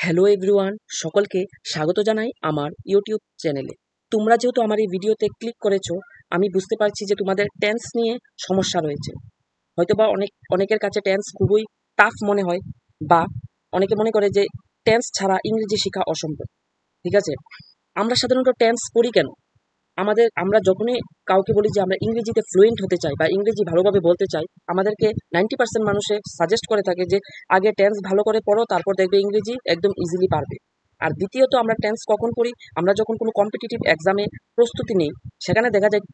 Hello everyone, সকলকে স্বাগত জানাই আমার ইউটিউব চ্যানেলে। তোমরা যেহেতু আমার এই ভিডিওতে ক্লিক করেছো, আমি বুঝতে পারছি যে তোমাদের টেন্স নিয়ে সমস্যা রয়েছে। হয়তোবা অনেকের কাছে টেন্স খুবই টাফ মনে হয়, বা অনেকে মনে করে যে টেন্স ছাড়া ইংরেজি শেখা অসম্ভব। ঠিক আছে, আমরা সাধারণত টেন্স পড়ি কেন? আমরা যখনই কাউকে বলি যে আমরা ইংরেজিতে ফ্লুয়েন্ট হতে চাই বা ইংরেজি ভালোভাবে বলতে চাই, আমাদেরকে 90% মানুষে সাজেস্ট করে থাকে যে আগে টেন্স ভালো করে পড়ো, তারপর দেখবে ইংরেজি একদম ইজিলি পারবে। আর দ্বিতীয়ত আমরা টেন্স কখন পড়ি? আমরা যখন কোনো কম্পিটিটিভ এক্সামে প্রস্তুতি নিই, সেখানে দেখা যায়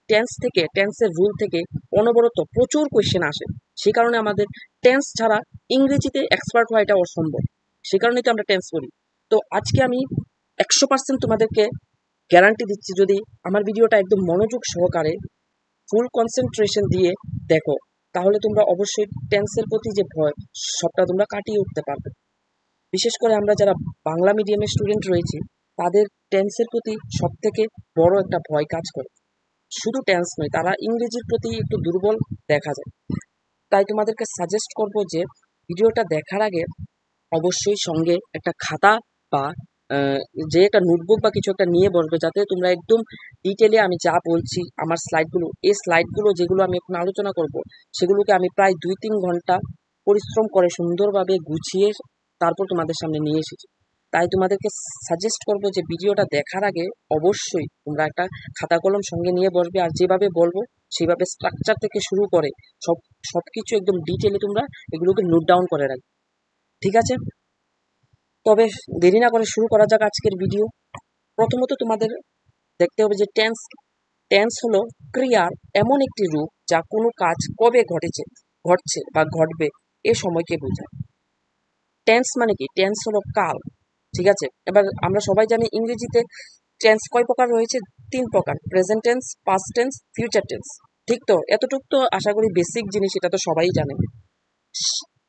টেন্সের রুল থেকে অনবরত প্রচুর কোয়েশ্চেন আসে। সেই কারণে আমাদের টেন্স ছাড়া ইংরেজিতে এক্সপার্ট হওয়া এটা অসম্ভব। সেই কারণেই তো আমরা টেন্স পড়ি। তো আজকে আমি 100% তোমাদেরকে গ্যারান্টি দিচ্ছি, যদি আমার ভিডিওটা একদম মনোযোগ সহকারে ফুল কনসেন্ট্রেশন দিয়ে দেখো, তাহলে তোমরা অবশ্যই টেন্সের প্রতি যে ভয়, সবটা তোমরা কাটিয়ে উঠতে পারবে। বিশেষ করে আমরা যারা বাংলা মিডিয়ামের স্টুডেন্ট রয়েছি, তাদের টেন্সের প্রতি সব থেকে বড় একটা ভয় কাজ করে। শুধু টেন্স নয়, তারা ইংরেজির প্রতি একটু দুর্বল দেখা যায়। তাই তোমাদেরকে সাজেস্ট করব যে ভিডিওটা দেখার আগে অবশ্যই সঙ্গে একটা খাতা বা যে একটা নোটবুক বা কিছু একটা নিয়ে বসবে, যাতে তোমরা একদম ডিটেলে আমি যা বলছি, আমার এই স্লাইডগুলো যেগুলো আমি এখন আলোচনা করব, সেগুলোকে আমি প্রায় 2-3 ঘন্টা পরিশ্রম করে সুন্দরভাবে গুছিয়ে তারপর তোমাদের সামনে নিয়ে এসেছি। তাই তোমাদেরকে সাজেস্ট করব যে ভিডিওটা দেখার আগে অবশ্যই তোমরা একটা খাতা কলম সঙ্গে নিয়ে বসবে, আর যেভাবে বলবো সেভাবে স্ট্রাকচার থেকে শুরু করে সবকিছু একদম ডিটেলে তোমরা এগুলোকে নোট ডাউন করে রাখবে। ঠিক আছে, তবে দেরি না করে শুরু করা যাক আজকের ভিডিও। প্রথমত তোমাদের দেখতে হবে যে টেন্স হলো ক্রিয়ার এমন একটি রূপ যা কোনো কাজ কবে ঘটছে বা ঘটবে এ সময়কে বোঝায়। টেন্স মানে কি? টেন্স হলো কাল। ঠিক আছে, এবার আমরা সবাই জানি ইংরেজিতে টেন্স কয় প্রকার রয়েছে? 3 প্রকার: present tense, past tense, future tense. ঠিক তো? এতটুকু তো আশা করি বেসিক জিনিস, এটা তো সবাই জানে।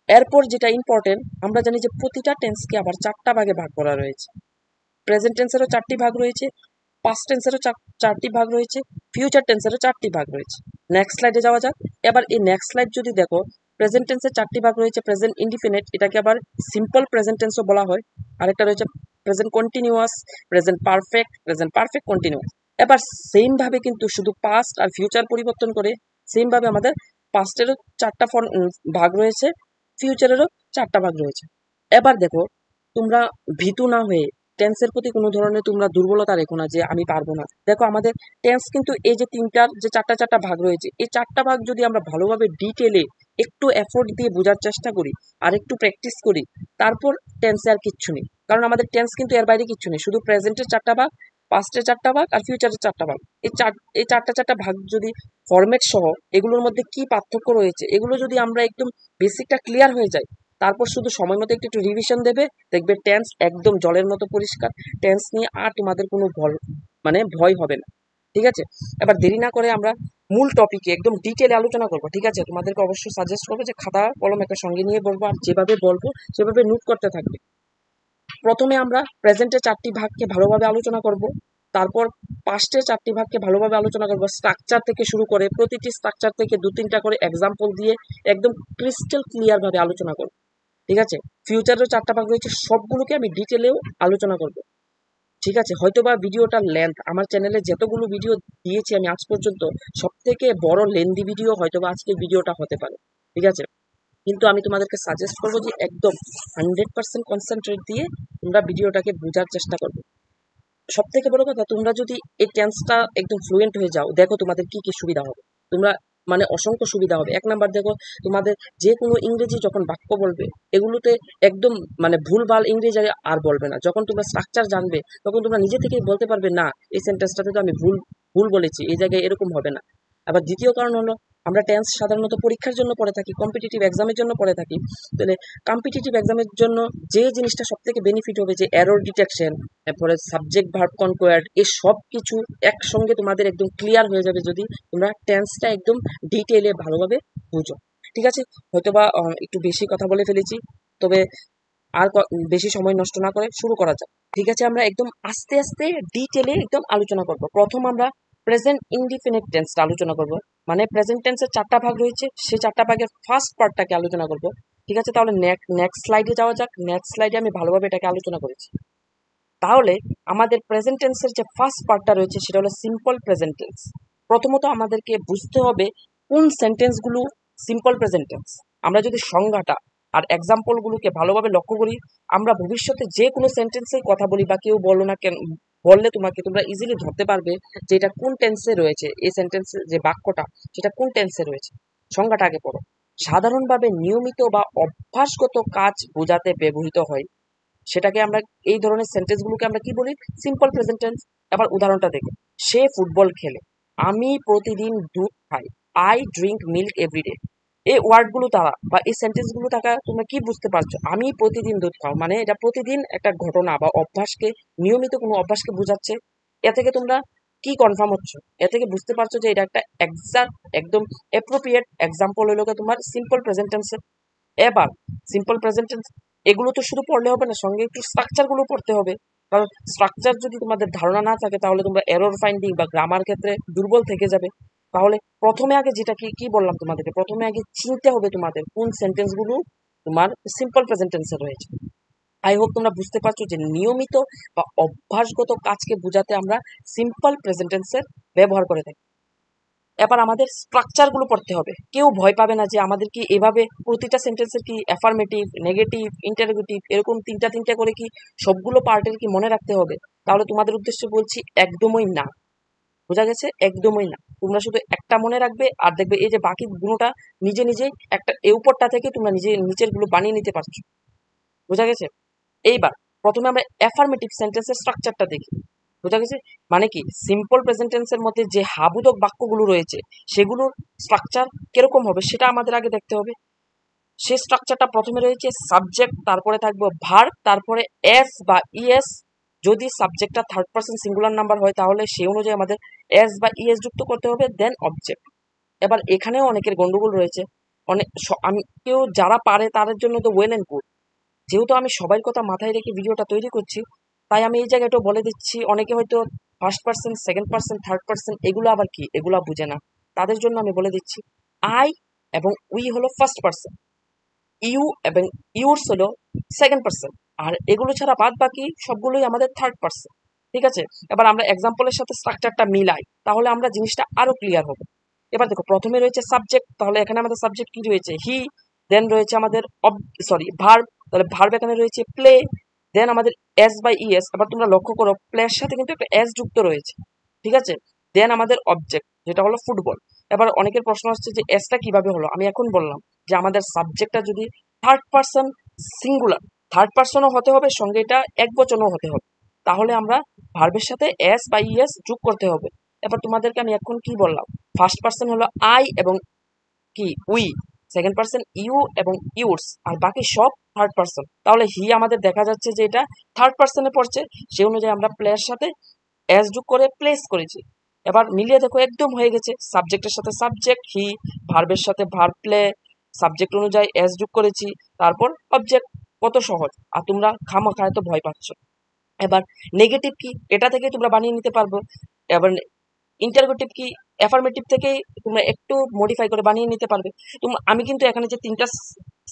এরপর যেটা ইম্পর্টেন্ট, আমরা জানি যে প্রতিটা টেন্সকে আবার 4টা ভাগে ভাগ করা রয়েছে। প্রেজেন্ট টেন্সেরও 4টি ভাগ রয়েছে, পাস্ট টেন্সেরও 4টি ভাগ রয়েছে, ফিউচার টেন্সেরও 4টি ভাগ রয়েছে। নেক্সট স্লাইডে যাওয়া যাক। এবার এই নেক্সট স্লাইড যদি দেখো, প্রেজেন্ট টেন্সের 4টি ভাগ রয়েছে: প্রেজেন্ট ইনডিফিনিট, এটাকে আবার সিম্পল প্রেজেন্ট টেন্সও বলা হয়। আরেকটা রয়েছে present continuous, present perfect continuous. এবার সেম ভাবে কিন্তু শুধু পাস্ট আর ফিউচার পরিবর্তন করে, সেম ভাবে আমাদের পাস্টেরও 4টা ভাগ রয়েছে, ফিউচারেরও 4টা ভাগ রয়েছে। এবার দেখো, তোমরা ভীতু না হয়ে টেন্সের প্রতি কোনো ধরনের তোমরা দুর্বলতা রেখো না যে আমি পারবো না। দেখো, আমাদের টেন্স কিন্তু এই যে চারটা ভাগ রয়েছে, এই 4টা ভাগ যদি আমরা ভালোভাবে ডিটেলে একটু এফোর্ট দিয়ে বোঝার চেষ্টা করি আর একটু প্র্যাকটিস করি, তারপর টেন্সে আর কিচ্ছু নেই। কারণ আমাদের টেন্স কিন্তু এর বাইরে কিচ্ছু নেই, শুধু প্রেজেন্টের 4টা ভাগ, পাস্টের 4টা ভাগ আর ফিউচারের 4টা ভাগ। এই চারটা ভাগ যদি ফরম্যাট সহ এগুলোর মধ্যে কি পার্থক্য রয়েছে, এগুলো যদি আমরা একদম বেসিকটা ক্লিয়ার হয়ে যায়, তারপর শুধু সময় মতো একটু রিভিশন দেবে, দেখবে টেন্স একদম জলের মতো পরিষ্কার। টেন্স নিয়ে আর তোমাদের কোনো ভয় হবে না। ঠিক আছে, এবার দেরি না করে আমরা মূল টপিকে একদম ডিটেলে আলোচনা করবো। ঠিক আছে, তোমাদেরকে অবশ্যই সাজেস্ট করবো যে খাতা কলম একটা সঙ্গে নিয়ে বলবো, আর যেভাবে বলবো সেভাবে নোট করতে থাকবে। প্রথমে আমরা প্রেজেন্টের 4টি ভাগকে ভালোভাবে আলোচনা করব, তারপর পাস্টের 4টি ভাগকে ভালোভাবে আলোচনা করব। স্ট্রাকচার থেকে শুরু করে প্রতিটি স্ট্রাকচার থেকে 2-3টা করে এক্সাম্পল দিয়ে একদম ক্রিস্টাল ক্লিয়ার ভাবে আলোচনা করব। ঠিক আছে, ফিউচারের 4টা ভাগ রয়েছে, সবগুলোকে আমি ডিটেলেও আলোচনা করব। ঠিক আছে, হয়তোবা ভিডিওটার লেন্থ, আমার চ্যানেলে যতগুলো ভিডিও দিয়েছি আমি আজ পর্যন্ত, সব থেকে বড় লেন্দি ভিডিও হয়তোবা আজকের ভিডিওটা হতে পারে। ঠিক আছে, কিন্তু আমি তোমাদেরকে সাজেস্ট করবো যে একদম 100% কনসেন্ট্রেট দিয়ে তোমরা ভিডিওটাকে বোঝার চেষ্টা করবে। সব থেকে বড় কথা, তোমরা যদি এই টেন্সটা একদম ফ্লুয়েন্ট হয়ে যাও, দেখো তোমাদের কি কি সুবিধা হবে। তোমরা অসংখ্য সুবিধা হবে। 1 নাম্বার, দেখো তোমাদের যে কোনো ইংরেজি যখন বাক্য বলবে, এগুলোতে একদম ভুলভাল ইংরেজি আর বলবে না। যখন তোমরা স্ট্রাকচার জানবে, তখন তোমরা নিজে থেকেই বলতে পারবে, না এই সেন্টেন্সটাতে তো আমি ভুল বলেছি, এই জায়গায় এরকম হবে না। আবার দ্বিতীয় কারণ হলো, আমরা টেন্স সাধারণত পরীক্ষার জন্য পড়ে থাকি, কম্পিটিটিভ এক্সামের জন্য পড়ে থাকি। তাহলে কম্পিটিটিভ এক্সামের জন্য যে জিনিসটা সব থেকে বেনিফিট হবে, যে এরর ডিটেকশন, তারপরে সাবজেক্ট ভার্ব কনকোয়ার্ড, এই সব কিছু একসঙ্গে তোমাদের একদম ক্লিয়ার হয়ে যাবে যদি তোমরা টেন্সটা একদম ডিটেইলে ভালোভাবে বুঝো। ঠিক আছে, হয়তোবা একটু বেশি কথা বলে ফেলেছি, তবে আর বেশি সময় নষ্ট না করে শুরু করা যাক। ঠিক আছে, আমরা একদম আস্তে আস্তে ডিটেইলে একদম আলোচনা করব। প্রথম আমরা প্রেজেন্ট ইনডিফিনিট টেন্সটা আলোচনা করব। প্রেজেন্ট টেন্সের 4টা ভাগ রয়েছে, সেই 4টা ভাগের ফার্স্ট পার্টটাকে আলোচনা করব। ঠিক আছে, তাহলে নেক্সট স্লাইডে যাওয়া যাক। নেক্সট স্লাইডে আমি ভালোভাবে এটাকে আলোচনা করেছি। তাহলে আমাদের প্রেজেন্ট টেন্সের যে ফার্স্ট পার্টটা রয়েছে সেটা হলো সিম্পল প্রেজেন্ট টেন্স। প্রথমত আমাদেরকে বুঝতে হবে কোন সেন্টেন্সগুলো সিম্পল প্রেজেন্ট টেন্স। আমরা যদি সংজ্ঞাটা আর এক্সাম্পলগুলোকে ভালোভাবে লক্ষ্য করি, আমরা ভবিষ্যতে যে কোনো সেন্টেন্সের কথা বলি বা কেউ বলো না কেন, বললে তোমরা ইজিলি ধরতে পারবে যে এটা কোন টেন্সে রয়েছে, এই সেন্টেন্সের যে বাক্যটা সেটা কোন টেন্সে রয়েছে। সংজ্ঞাটা আগে পড়ো। সাধারণভাবে নিয়মিত বা অভ্যাসগত কাজ বোঝাতে ব্যবহৃত হয়, সেটাকে আমরা এই ধরনের সেন্টেন্সগুলোকে আমরা কি বলি? Simple present tense. এবার উদাহরণটা দেখো, সে ফুটবল খেলে, আমি প্রতিদিন দুধ খাই, আই ড্রিঙ্ক মিল্ক এভরিডে। এই ওয়ার্ডগুলো দ্বারা বা এই সেন্টেন্সগুলো থাকা তোমরা কি বুঝতে পারছো? আমি প্রতিদিন দুধ খাও মানে এটা প্রতিদিন একটা ঘটনা বা অভ্যাসকে, নিয়মিত কোনো অভ্যাসকে বোঝাচ্ছে। এ থেকে তোমরা কি কনফার্ম হচ্ছে? এ থেকে বুঝতে পারছো যে এটা একটা এক্সাক্ট একদম অ্যাপ্রোপ্রিয়েট এক্সাম্পল হলো তোমার সিম্পল প্রেজেন্ট টেন্সের। এবার সিম্পল প্রেজেন্ট টেন্স এগুলো তো শুধু পড়লে হবে না, সঙ্গে একটু স্ট্রাকচারগুলো পড়তে হবে। কারণ স্ট্রাকচার যদি তোমাদের ধারণা না থাকে তাহলে তোমরা এরর ফাইন্ডিং বা গ্রামার ক্ষেত্রে দুর্বল থেকে যাবে। তাহলে প্রথমে আগে যেটা কি বললাম তোমাদেরকে, প্রথমে আগে চিনতে হবে তোমাদের কোন সেন্টেন্সগুলো তোমার সিম্পল প্রেজেন্ট টেন্সে রয়েছে। আই হোপ তোমরা বুঝতে পারছো যে নিয়মিত বা অভ্যাসগত কাজকে বোঝাতে আমরা সিম্পল প্রেজেন্ট টেন্সের ব্যবহার করে থাকি। এবার আমাদের স্ট্রাকচারগুলো পড়তে হবে। কেউ ভয় পাবে না যে আমাদের কি এভাবে প্রতিটা সেন্টেন্সের কি অ্যাফার্মেটিভ, নেগেটিভ, ইন্টারোগেটিভ এরকম তিনটা করে কি সবগুলো পার্টের কি মনে রাখতে হবে? তাহলে তোমাদের উদ্দেশ্যে বলছি একদমই না। বোঝা গেছে? একদমই না। তোমরা শুধু একটা মনে রাখবে আর দেখবে এই যে বাকি গুলোটা নিজেই একটা এই উপরটা থেকে তোমরা নিচের গুলো বানিয়ে নিতে পারছো। বোঝা গেছে? এইবার প্রথমে আমরা অ্যাফার্মেটিভ সেন্টেন্সের স্ট্রাকচারটা দেখি। বোঝা গেছে? মানে কি সিম্পল প্রেজেন্ট টেন্সের মধ্যে যে হাবোধক বাক্যগুলো রয়েছে সেগুলোর স্ট্রাকচার কিরকম হবে সেটা আমাদের আগে দেখতে হবে। সেই স্ট্রাকচারটা প্রথমে রয়েছে সাবজেক্ট, তারপরে থাকবে ভার্ব, তারপরে এস বা ইএস। যদি সাবজেক্টটা থার্ড পার্সন সিঙ্গুলার নাম্বার হয় তাহলে সেই অনুযায়ী আমাদের এস বা ইএস যুক্ত করতে হবে, দেন অবজেক্ট। এবার এখানেও অনেকের গন্ডগোল রয়েছে। আমি কেউ যারা পারে তাদের জন্য তো ওয়েল এন্ড গুড। যেহেতু আমি সবার কথা মাথায় রেখে ভিডিওটা তৈরি করছি, তাই আমি এই জায়গাটাও বলে দিচ্ছি। অনেকে হয়তো first person, second person, third person এগুলো আবার কি, এগুলো বুঝে না। তাদের জন্য আমি বলে দিচ্ছি আই এবং উই হলো ফার্স্ট পার্সন, ইউ এবং ইউরস হলো সেকেন্ড পার্সন, আর এগুলো ছাড়া বাদ বাকি সবগুলোই আমাদের থার্ড পার্সন। ঠিক আছে? এবার আমরা এক্সাম্পলের সাথে স্ট্রাকচারটা মিলাই, তাহলে আমরা জিনিসটা আরো ক্লিয়ার হবে। এবার দেখো প্রথমে রয়েছে সাবজেক্ট, তাহলে এখানে আমাদের সাবজেক্ট কি রয়েছে? হি। দেন রয়েছে আমাদের ভার্ব, তাহলে ভার্ব এখানে রয়েছে প্লে। দেন আমাদের এস বাই ইএস। এবার তোমরা লক্ষ্য করো প্লের সাথে কিন্তু একটা এস যুক্ত রয়েছে। ঠিক আছে? দেন আমাদের অবজেক্ট যেটা হলো ফুটবল। এবার অনেকের প্রশ্ন আসছে যে এসটা কিভাবে হলো। আমি এখন বললাম যে আমাদের সাবজেক্টটা যদি থার্ড পার্সন সিঙ্গুলার, থার্ড পার্সনও হতে হবে, সঙ্গে এটা একবচনও হতে হবে, তাহলে আমরা ভার্বের সাথে এস বা ইএস যোগ করতে হবে। এবার তোমাদেরকে আমি এখন কি বললাম, ফার্স্ট পার্সন হলো আই এবং কি উই, সেকেন্ড পার্সন ইউ এবং ইউরস, আর বাকি সব থার্ড পার্সন। তাহলে হি আমাদের দেখা যাচ্ছে যে এটা থার্ড পার্সনে পড়ছে, সেই অনুযায়ী আমরা প্লেয়ার সাথে এস যোগ করে প্লেস করেছি। এবার মিলিয়ে দেখো একদম হয়ে গেছে। সাবজেক্টের সাথে সাবজেক্ট হি, ভার্বের সাথে ভার্ব প্লে, সাবজেক্ট অনুযায়ী এস যোগ করেছি, তারপর অবজেক্ট। কত সহজ! আর তোমরা খামাখায় তো ভয় পাচ্ছ। এবার নেগেটিভ কি, এটা থেকে তোমরা বানিয়ে নিতে পারবো। এবার ইন্টারোগেটিভ কি, অ্যাফার্মেটিভ থেকেই তোমরা একটু মডিফাই করে বানিয়ে নিতে পারবে। আমি কিন্তু এখানে যে তিনটা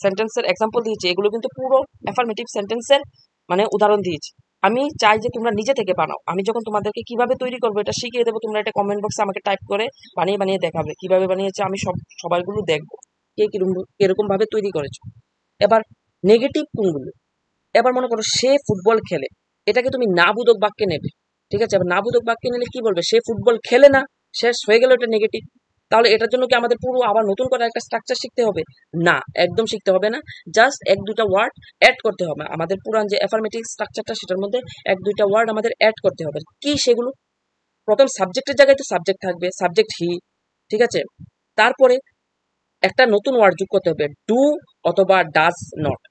সেন্টেন্সের এক্সাম্পল দিয়েছি এগুলো কিন্তু পুরো অ্যাফার্মেটিভ সেন্টেন্সের মানে উদাহরণ দিয়েছি। আমি চাই যে তোমরা নিজে থেকে বানাও। আমি যখন তোমাদেরকে কিভাবে তৈরি করবো এটা শিখিয়ে দেবো, তোমরা এটা কমেন্ট বক্সে আমাকে টাইপ করে বানিয়ে দেখাবে কিভাবে বানিয়েছে। আমি সবাইগুলো দেখবো কে কিরকম ভাবে তৈরি করেছো। এবার নেগেটিভ কোনগুলো? এবার মনে করো সে ফুটবল খেলে, এটাকে তুমি না বোধক বাক্যে নেবে। ঠিক আছে? এবার না বোধক বাক্যে নিলে কি বলবে? সে ফুটবল খেলে না, শেষ হয়ে গেল, এটা নেগেটিভ। তাহলে এটার জন্য কি আমাদের পুরো আবার নতুন করে একটা স্ট্রাকচার শিখতে হবে? না, একদম শিখতে হবে না। জাস্ট এক দুটা ওয়ার্ড অ্যাড করতে হবে। আমাদের পুরান যে অ্যাফার্মেটিভ স্ট্রাকচারটা সেটার মধ্যে এক দুইটা ওয়ার্ড আমাদের অ্যাড করতে হবে। কি সেগুলো? প্রথম সাবজেক্টের জায়গায় তো সাবজেক্ট থাকবে, সাবজেক্ট হি। ঠিক আছে? তারপরে একটা নতুন ওয়ার্ড যোগ করতে হবে, ডু অথবা ডাজ নট,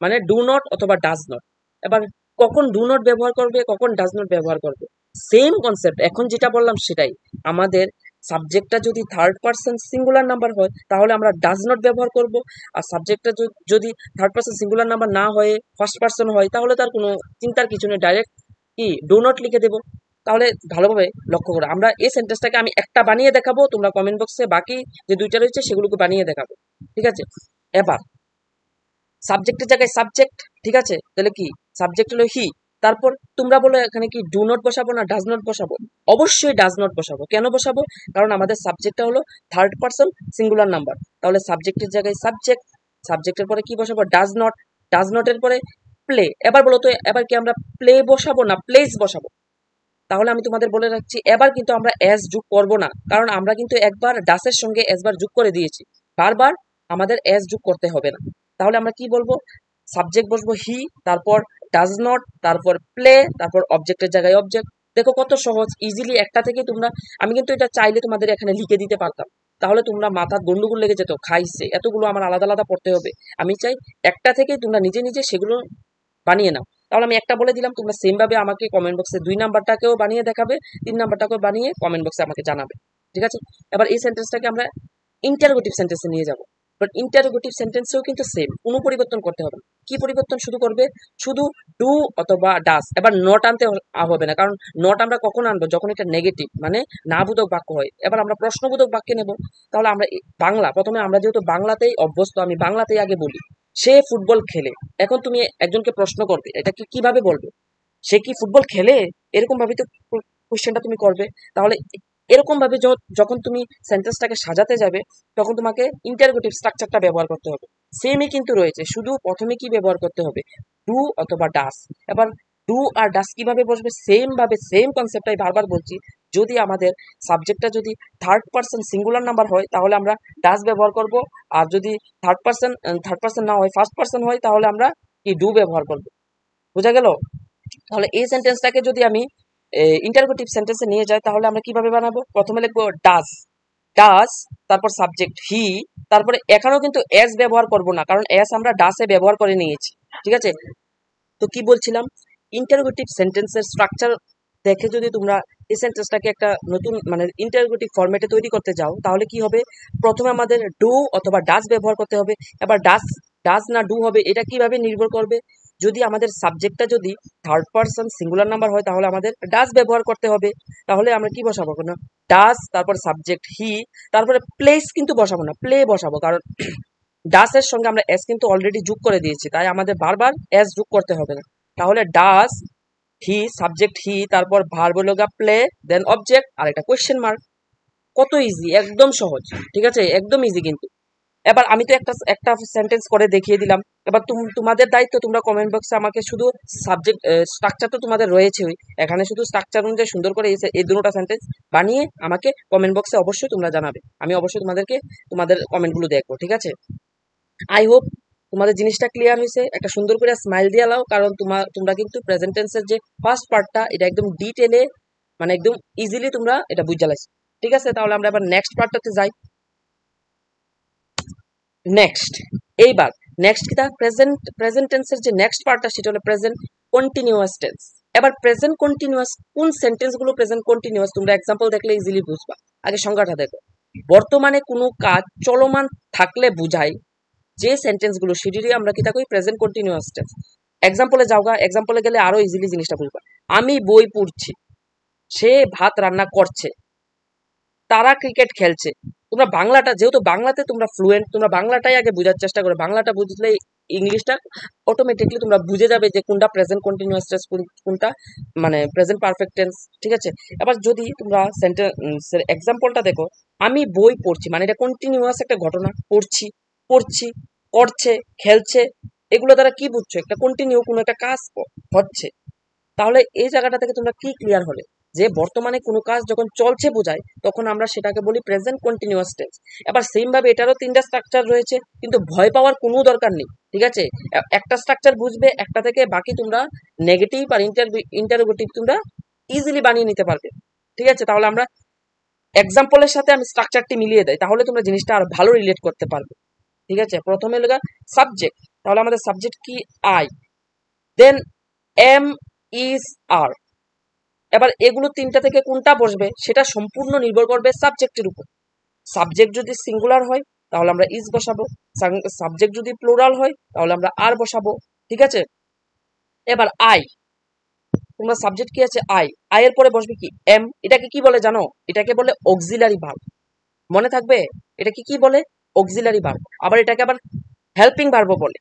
মানে ডু নট অথবা ডাজ নট। এবার কখন ডু নট ব্যবহার করবে, কখন ডাজ নট ব্যবহার করবে, সেম কনসেপ্ট। এখন যেটা বললাম সেটাই। আমাদের সাবজেক্টটা যদি থার্ড পার্সন সিঙ্গুলার নাম্বার হয় তাহলে আমরা ডাজ নট ব্যবহার করব, আর সাবজেক্টটা যদি থার্ড পার্সন সিঙ্গুলার নাম্বার না হয়ে ফার্স্ট পার্সন হয় তাহলে তার কোনো চিন্তার কিছু নেই, ডাইরেক্ট কি ডু নট লিখে দেবো। তাহলে ভালোভাবে লক্ষ্য করো, আমরা এই সেন্টেন্সটাকে আমি একটা বানিয়ে দেখাবো, তোমরা কমেন্ট বক্সে বাকি যে দুইটা রয়েছে সেগুলোকে বানিয়ে দেখাবো। ঠিক আছে? এবার সাবজেক্টের জায়গায় সাবজেক্ট, ঠিক আছে, তাহলে কি সাবজেক্ট হলো হি। তারপর তোমরা বলো এখানে কি ডু নট বসাবো না ডাজ নট বসাবো? অবশ্যই ডাজ নট বসাবো। কেন বসাবো? কারণ আমাদের সাবজেক্টটা হলো থার্ড পারসন সিঙ্গুলার নাম্বার, তাহলে সাবজেক্টের জায়গায় সাবজেক্ট, সাবজেক্টের পরে কি বসাবো? ডাজ নট, ডাজ নটের পরে প্লে। এবার বলো তো, এবার কি আমরা প্লে বসাবো না প্লেস বসাবো? তাহলে আমি তোমাদের বলে রাখছি, এবার কিন্তু আমরা এস যোগ করব না, কারণ আমরা কিন্তু একবার ডাসের সঙ্গে এস বার যোগ করে দিয়েছি, বারবার আমাদের এস যোগ করতে হবে না। তাহলে আমরা কি বলবো? সাবজেক্ট বসবো হি, তারপর ডাজ নট, তারপর প্লে, তারপর অবজেক্টের জায়গায় অবজেক্ট। দেখো কত সহজ, ইজিলি একটা থেকে তোমরা, আমি কিন্তু এটা চাইলে তোমাদের এখানে লিখে দিতে পারতাম, তাহলে তোমরা মাথার গন্ডগোল লেগে যেত, খাইছে এতগুলো আমার আলাদা আলাদা পড়তে হবে। আমি চাই একটা থেকে তোমরা নিজে নিজে সেগুলো বানিয়ে নাও। তাহলে আমি একটা বলে দিলাম, তোমরা সেম ভাবে আমাকে কমেন্ট বক্সে 2 নাম্বারটাকেও বানিয়ে দেখাবে, 3 নাম্বারটাকেও বানিয়ে কমেন্ট বক্সে আমাকে জানাবে, ঠিক আছে? এবার এই সেন্টেন্সটাকে আমরা ইন্টারোগেটিভ সেন্টেন্সে নিয়ে যাব। বাট ইন্টারোগেটিভ সেন্টেন্সেও কিন্তু সেম, কোনো পরিবর্তন করতে হবে না। কি পরিবর্তন শুধু করবে? শুধু ডু অথবা ডাস। এবার নট আনতে হবে না, কারণ নট আমরা কখন আনবো? যখন এটা নেগেটিভ মানে না বোধক বাক্য হয়। এবার আমরা প্রশ্নবোধক বাক্যে নেব। তাহলে আমরা বাংলা, প্রথমে আমরা যেহেতু বাংলাতেই অভ্যস্ত, আমি বাংলাতেই আগে বলি। সে ফুটবল খেলে। এখন তুমি একজনকে প্রশ্ন করবে, এটাকে কিভাবে বলবে? সে কি ফুটবল খেলে? এরকম ভাবে তো কোশ্চেনটা তুমি করবে। তাহলে এরকম ভাবে যখন তুমি সেন্টেন্সটাকে সাজাতে যাবে, তখন তোমাকে ইন্টারোগেটিভ স্ট্রাকচারটা ব্যবহার করতে হবে। সেমই কিন্তু রয়েছে, শুধু প্রথমে কি ব্যবহার করতে হবে? ডু অথবা ডাস। এবার ডু আর ডাস কিভাবে বসবে? সেম ভাবে, সেম কনসেপ্টটাই বারবার বলছি। যদি আমাদের সাবজেক্টটা যদি থার্ড পারসন সিঙ্গুলার নাম্বার হয়, তাহলে আমরা ডাস ব্যবহার করব। আর যদি থার্ড পারসন না হয়, ফার্স্ট পারসন হয়, তাহলে আমরা কি ডু ব্যবহার করব। বোঝা গেল? তাহলে এই সেন্টেন্সটাকে যদি আমি ইন্টারোগেটিভ সেন্টেন্সে নিয়ে যাই, তাহলে আমরা কিভাবে বানাবো? প্রথমে লিখবো ডাস, ডাস, তারপর সাবজেক্ট হি, তারপরে এখানেও কিন্তু এস ব্যবহার করব না, কারণ এস আমরা ডাসে ব্যবহার করে নিয়েছি, ঠিক আছে? তো কি বলছিলাম? ইন্টারোগেটিভ সেন্টেন্সের স্ট্রাকচার দেখে যদি তোমরা এই সেন্টেন্সটাকে একটা নতুন মানে ইন্টারোগেটিভ ফরম্যাটে তৈরি করতে যাও, তাহলে কি হবে? প্রথমে আমাদের ডু অথবা ডাস ব্যবহার করতে হবে। এবার ডাস ডাস না ডু হবে, এটা কিভাবে নির্ভর করবে? যদি আমাদের সাবজেক্টটা যদি থার্ড পারসন সিঙ্গুলার নাম্বার হয়, তাহলে আমাদের ডাস ব্যবহার করতে হবে। তাহলে আমরা কি বসাবো? না ডাস, তারপর সাবজেক্ট হি, তারপরে প্লেস কিন্তু বসাবো না, প্লে বসাবো, কারণ ডাস এর সঙ্গে আমরা এস কিন্তু অলরেডি যোগ করে দিয়েছি, তাই আমাদের বারবার এস যোগ করতে হবে না। তাহলে ডাস হি, সাবজেক্ট হি, তারপর ভার্ব হলো গা প্লে, দেন অবজেক্ট আর একটা কোয়েশ্চেন মার্ক। কত ইজি, একদম সহজ, ঠিক আছে, একদম ইজি কিন্তু। এবার আমি তো একটা একটা সেন্টেন্স করে দেখিয়ে দিলাম। এবার তোমাদের দায়িত্ব, তোমরা কমেন্ট বক্সে আমাকে শুধু সাবজেক্ট স্ট্রাকচার তো তোমাদের রয়েছেই, এখানে শুধু স্ট্রাকচার অনুযায়ী সুন্দর করে এই দুটোটা সেন্টেন্স বানিয়ে আমাকে কমেন্ট বক্সে অবশ্যই তোমরা জানাবে। আমি অবশ্যই তোমাদের কমেন্টগুলো দেখবো, ঠিক আছে? আই হোপ তোমাদের জিনিসটা ক্লিয়ার হয়েছে। একটা সুন্দর করে স্মাইল দিয়ে লাও, কারণ তোমরা কিন্তু প্রেজেন্ট টেন্সের যে ফার্স্ট পার্টটা, এটা একদম ডিটেলে মানে একদম ইজিলি তোমরা এটা বুঝে লাইছো, ঠিক আছে? তাহলে আমরা এবার নেক্সট পার্টটাতে যাই। নেক্সট, এইবার নেক্সট কিটা প্রেজেন্ট টেন্সের যে নেক্সট পার্টটা, সেটা হলো প্রেজেন্ট কন্টিনিউয়াস টেন্স। এবার প্রেজেন্ট কন্টিনিউয়াস কোন সেন্টেন্স গুলো প্রেজেন্ট কন্টিনিউয়াস? তোমরা এক্সাম্পল দেখলে ইজিলি বুঝবা। আগে সংজ্ঞাটা দেখো। বর্তমানে কোনো কাজ চলমান থাকলে বুঝায় যে সেন্টেন্স গুলো, সেটিরই আমরা কি থাকি প্রেজেন্ট কন্টিনিউয়াস টেন্স। এক্সাম্পলে যাওগা, এক্সাম্পলে গেলে আরো ইজিলি জিনিসটা বুঝবা। আমি বই পড়ছি, সে ভাত রান্না করছে, তারা ক্রিকেট খেলছে। তোমরা বাংলাটা, যেহেতু বাংলাতে তোমরা ফ্লুয়েন্ট, তোমরা বাংলাটাই আগে বোঝার চেষ্টা করো। বাংলাটা বুঝলে ইংলিশটা অটোমেটিকলি তোমরা বুঝে যাবে যে কোনটা প্রেজেন্ট কন্টিনিউয়াস টেন্স, কোনটা মানে প্রেজেন্ট পারফেক্ট টেন্স, ঠিক আছে? এবার যদি তোমরা সেন্টেন্সের এক্সাম্পলটা দেখো, আমি বই পড়ছি মানে এটা কন্টিনিউয়াস একটা ঘটনা, পড়ছি, করছে, খেলছে, এগুলো দ্বারা কি বুঝছো? একটা কন্টিনিউ কোনো একটা কাজ হচ্ছে। তাহলে এই জায়গাটা থেকে তোমরা কি ক্লিয়ার হলে যে বর্তমানে কোনো কাজ যখন চলছে বোঝায়, তখন আমরা সেটাকে বলি প্রেজেন্ট কন্টিনিউয়াস টেন্স। এবার সেম ভাবে এটারও 3টা স্ট্রাকচার রয়েছে, কিন্তু ভয় পাওয়ার কোনো দরকার নেই, ঠিক আছে? একটা স্ট্রাকচার বুঝবে, একটা থেকে বাকি তোমরা নেগেটিভ আর ইন্টারোগেটিভ তোমরা ইজিলি বানিয়ে নিতে পারবে, ঠিক আছে? তাহলে আমরা এক্সাম্পলের সাথে আমি স্ট্রাকচারটি মিলিয়ে দেয়, তাহলে তোমরা জিনিসটা আর ভালো রিলেট করতে পারবে, ঠিক আছে? প্রথমে লগা সাবজেক্ট, তাহলে আমাদের সাবজেক্ট কি? আই, দেন এম, ইজ, আর। এবার এগুলো 3টা থেকে কোনটা বসবে সেটা সম্পূর্ণ নির্ভর করবে সাবজেক্টের উপর। সাবজেক্ট যদি সিঙ্গুলার হয়, তাহলে আমরা ইজ বসাবো। সাবজেক্ট যদি প্লুরাল হয়, তাহলে আমরা আর বসাবো, ঠিক আছে? এবার আই, তোমরা সাবজেক্ট কি আছে? আই, আই এর পরে বসবে কি? এম। এটাকে কি বলে জানো? এটাকে বলে অক্সিলারি ভার্ব। মনে থাকবে, এটাকে কি বলে? Auxiliary verb. আবার এটাকে আবার হেল্পিং ভার্বও বলে।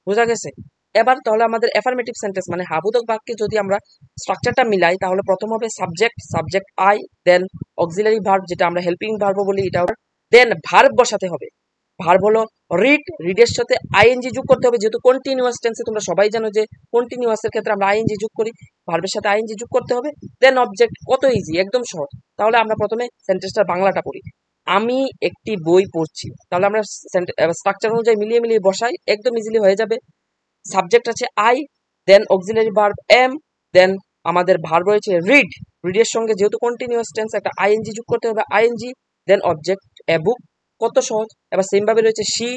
বোঝা গেছে? এবার তাহলে আমাদের অ্যাফার্মেটিভ সেন্টেন্স মানে হাবোধক বাক্যে যদি আমরা স্ট্রাকচারটা মিলাই তাহলে প্রথম হবে subject, subject I, then auxiliary verb যেটা আমরা হেল্পিং ভার্বও বলি, এটা দেন ভার্ব বসাতে হবে। ভার্ব হলো রিড, রিডের সাথে আইএনজি যোগ করতে হবে, যেহেতু কন্টিনিউয়াস টেন্সে তোমরা সবাই জানো যে কন্টিনিউয়াসের ক্ষেত্রে আমরা আইএনজি যোগ করি, ভার্বের সাথে আইএনজি যোগ করতে হবে। দেন অবজেক্ট, কত ইজি, একদম সহজ। তাহলে আমরা প্রথমে সেন্টেন্সটার বাংলাটা পড়ি। আমি একটি বই পড়ছি, তাহলে আমরা স্ট্রাকচার অনুযায়ী মিলিয়ে মিলিয়ে বসাই, একদম ইজিলি হয়ে যাবে। সাবজেক্ট আছে I, then auxiliary verb am, then আমাদের ভার্ব রয়েছে রিড, রিডের সঙ্গে যেহেতু কন্টিনিউয়াস টেন্স একটা আইএনজি যোগ করতে হবে, আইএনজি, দেন অবজেক্ট এ বুক, কত সহজ। এবার সেম ভাবে রয়েছে শি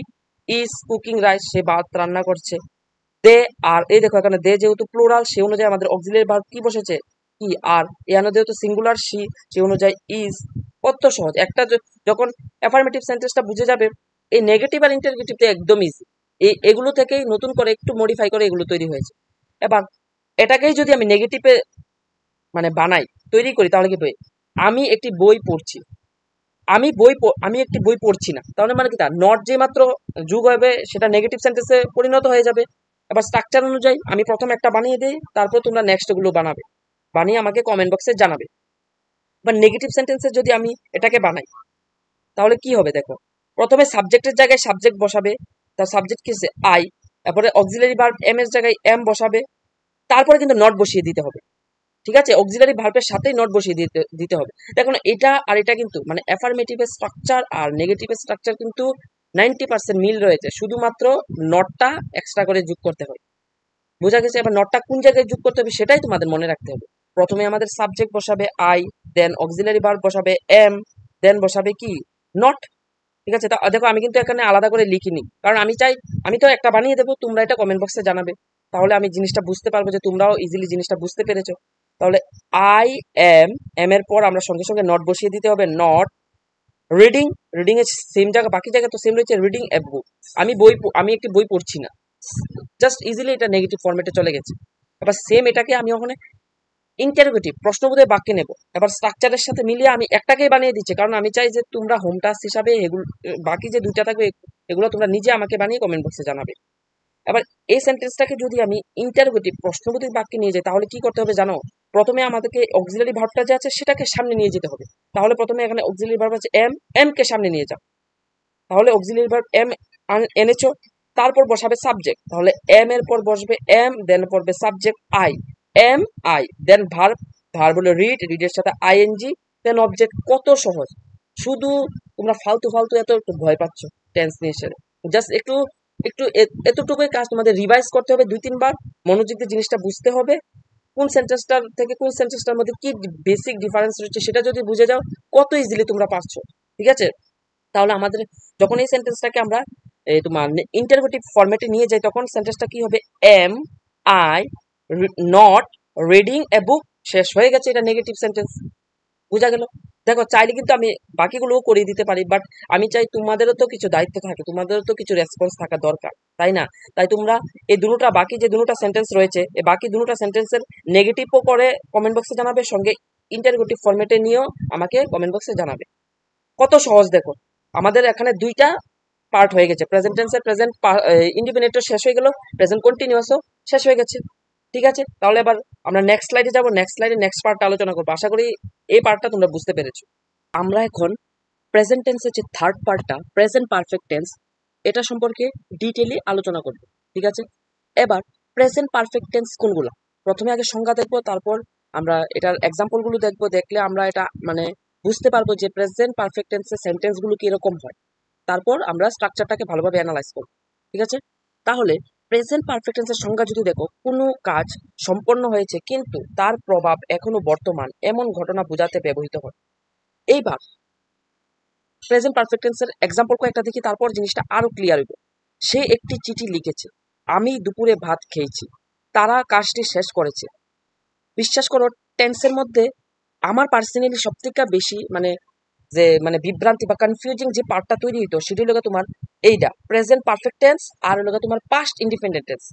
ইজ কুকিং রাইস, সে ভাত রান্না করছে। দে আর, এই দেখো এখানে দে যেহেতু প্লুরাল সে অনুযায়ী আমাদের অক্সিলারি ভার্ব কি বসেছে, কি আর, এখানে যেহেতু সিঙ্গুলার সি সে অনুযায়ী ইজ, কত সহজ। একটা যখন অ্যাফার্মেটিভ সেন্টেন্সটা বুঝে যাবে, এই নেগেটিভ আর ইন্টারগেটিভ একদম ইজি, এগুলো থেকেই নতুন করে একটু মডিফাই করে এগুলো তৈরি হয়েছে। এবার এটাকেই যদি আমি নেগেটিভে মানে বানাই, তৈরি করি, তাহলে কি হবে, আমি একটি বই পড়ছি, আমি একটি বই পড়ছি না, তাহলে মানে কি, তার নট যে মাত্র যুগ হবে সেটা নেগেটিভ সেন্টেন্সে পরিণত হয়ে যাবে। এবার স্ট্রাকচার অনুযায়ী আমি প্রথম একটা বানিয়ে দিই, তারপর তোমরা নেক্সট গুলো বানাবে, বানিয়ে আমাকে কমেন্ট বক্সে জানাবে। এবার নেগেটিভ সেন্টেন্সে যদি আমি এটাকে বানাই তাহলে কি হবে দেখো, প্রথমে সাবজেক্টের জায়গায় সাবজেক্ট বসাবে, তার সাবজেক্ট কি আছে আই, তারপরে অক্সিলারি ভার্ব এম এর জায়গায় এম বসাবে, তারপরে কিন্তু নট বসিয়ে দিতে হবে। ঠিক আছে, অক্সিলারি ভার্বের সাথেই নট বসিয়ে দিতে হবে। দেখুন এটা আর এটা কিন্তু মানে অ্যাফার্মেটিভের স্ট্রাকচার আর নেগেটিভের স্ট্রাকচার কিন্তু 90% মিল রয়েছে, শুধুমাত্র নটটা এক্সট্রা করে যোগ করতে হয়। বোঝা গেছে? এবার নটটা কোন জায়গায় যোগ করতে হবে সেটাই তোমাদের মনে রাখতে হবে। প্রথমে আমাদের সাবজেক্ট বসাবে আই, দেন অক্সিলারি ভার্ব বসাবে এম, দেন বসাবে কি নট। ঠিক আছে, তা দেখো আমি কিন্তু এখানে আলাদা করে লিখিনি, কারণ আমি চাই, আমি তো একটা বানিয়ে দেবো, তোমরা এটা কমেন্ট বক্সে জানাবে, তাহলে আমি জিনিসটা বুঝতে পারবো যে তোমরাও ইজিলি জিনিসটা বুঝতে পেরেছো। তাহলে আই এম, এম এর পর আমরা সঙ্গে সঙ্গে নট বসিয়ে দিতে হবে, নট রিডিং, রিডিং এর সেম জায়গা, বাকি জায়গা তো সেম রয়েছে, রিডিং এ বুক, আমি একটি বই পড়ছি না, জাস্ট ইজিলি এটা নেগেটিভ ফরম্যাটে চলে গেছে। এবার সেম এটাকে আমি ওখানে ইন্টারোগেটিভ প্রশ্নবোধক বাক্যে নেব, এবার স্ট্রাকচারের সাথে মিলিয়ে আমি একটাকেই বানিয়ে দিচ্ছি, কারণ আমি চাই যে তোমরা হোম টাস্ক হিসাবে এগুলো, বাকি যে দুইটা থাকবে এগুলো তোমরা নিজে আমাকে বানিয়ে কমেন্ট বক্সে জানাবে। এবার এই সেন্টেন্সটাকে যদি আমি ইন্টারোগেটিভ প্রশ্নবোধক বাক্যে নিয়ে যাই তাহলে কি করতে হবে জানো, প্রথমে আমাদেরকে অক্সিলারি ভার্বটা যে আছে সেটাকে সামনে নিয়ে যেতে হবে। তাহলে প্রথমে এখানে অক্সিলারি ভার্ব আছে এম, এম কে সামনে নিয়ে যাও, তাহলে অক্সিলারি ভার্ব এম এনেছো, তারপর বসাবে সাবজেক্ট, তাহলে এম এর পর বসবে এম, দেন পড়বে subject I, am I, then verb, verb হলো রিড, রিডের সাথে আইএনজি, দেন অবজেক্ট, কত সহজ। শুধু তোমরা ফালতু ফালতু এত একটু ভয় পাচ্ছ টেন্স নিয়ে এসে, জাস্ট একটু একটু এতটুকুই কাজ তোমাদের রিভাইজ করতে হবে 2-3 বার, মনোযোগ দিয়ে জিনিসটা বুঝতে হবে, কোন সেন্টেন্সটার থেকে কোন সেন্টেন্সটার মধ্যে কি বেসিক ডিফারেন্স রয়েছে সেটা যদি বুঝে যাও, কত ইজিলি তোমরা পারছো। ঠিক আছে, তাহলে আমাদের যখন এই সেন্টেন্সটাকে আমরা তোমার ইন্টারোগেটিভ ফরম্যাটে নিয়ে যাই তখন সেন্টেন্সটা কি হবে, M I not reading a বুক, শেষ হয়ে গেছে, এটা নেগেটিভ সেন্টেন্স। বুঝা গেল? দেখো চাইলে কিন্তু আমি বাকিগুলোও করিয়ে দিতে পারি, বাট আমি চাই তোমাদেরও তো কিছু দায়িত্ব থাকে, তোমাদেরও তো কিছু রেসপন্স থাকা দরকার, তাই না? তাই তোমরা এই দুটোটা, বাকি যে দুটোটা সেন্টেন্স রয়েছে এই বাকি দুটোটা সেন্টেন্সের নেগেটিভও করে কমেন্ট বক্সে জানাবে, সঙ্গে ইন্টারোগেটিভ ফরম্যাটে নিয়েও আমাকে কমেন্ট বক্সে জানাবে। কত সহজ দেখো, আমাদের এখানে দুইটা পার্ট হয়ে গেছে, প্রেজেন্ট টেন্সের প্রেজেন্ট ইন্ডিপেন্ডেন্টও শেষ হয়ে গেল, প্রেজেন্ট কন্টিনিউয়াসও শেষ হয়ে গেছে। ঠিক আছে, তাহলে এবার আমরা নেক্সট স্লাইডে যাবো, নেক্সট স্লাইডে নেক্সট পার্টটা আলোচনা করবো। আশা করি এই পার্টটা তোমরা বুঝতে পেরেছো। আমরা এখন প্রেজেন্ট টেন্সের যে থার্ড পার্টটা, প্রেজেন্ট পারফেক্ট টেন্স, এটা সম্পর্কে ডিটেইলি আলোচনা করব। ঠিক আছে, এবার প্রেজেন্ট পারফেক্ট টেন্স কোনগুলো, প্রথমে আগে সংজ্ঞা দেখবো, তারপর আমরা এটার এক্সাম্পল গুলো দেখবো, দেখলে আমরা এটা মানে বুঝতে পারবো যে প্রেজেন্ট পারফেক্ট টেন্সের সেন্টেন্স গুলো কিরকম হয়, তারপর আমরা স্ট্রাকচারটাকে ভালোভাবে অ্যানালাইজ করব। ঠিক আছে, তাহলে প্রেজেন্ট পারফেক্ট টেন্সের সংজ্ঞা যদি দেখো, কোনো কাজ সম্পন্ন হয়েছে কিন্তু তার প্রভাব এখনো বর্তমান এমন ঘটনা বোঝাতে ব্যবহৃত হয়। এইবার প্রেজেন্ট পারফেক্ট টেন্সের এক্সাম্পল কয়েকটা দেখি, তারপর জিনিসটা আরো ক্লিয়ার হইব। সে একটি চিঠি লিখেছে, আমি দুপুরে ভাত খেয়েছি, তারা কাজটি শেষ করেছে। বিশ্বাস করো টেন্সের মধ্যে আমার পার্সোনালি সব থেকে বেশি মানে বিভ্রান্তি বা কনফিউজিং যে পার্টটা তৈরি হইতো সেটি হলো তোমার এইটা প্রেজেন্ট পারফেক্ট টেন্স আর হলো তোমার পাস্ট ইন্ডিপেন্ডেন্ট টেন্স।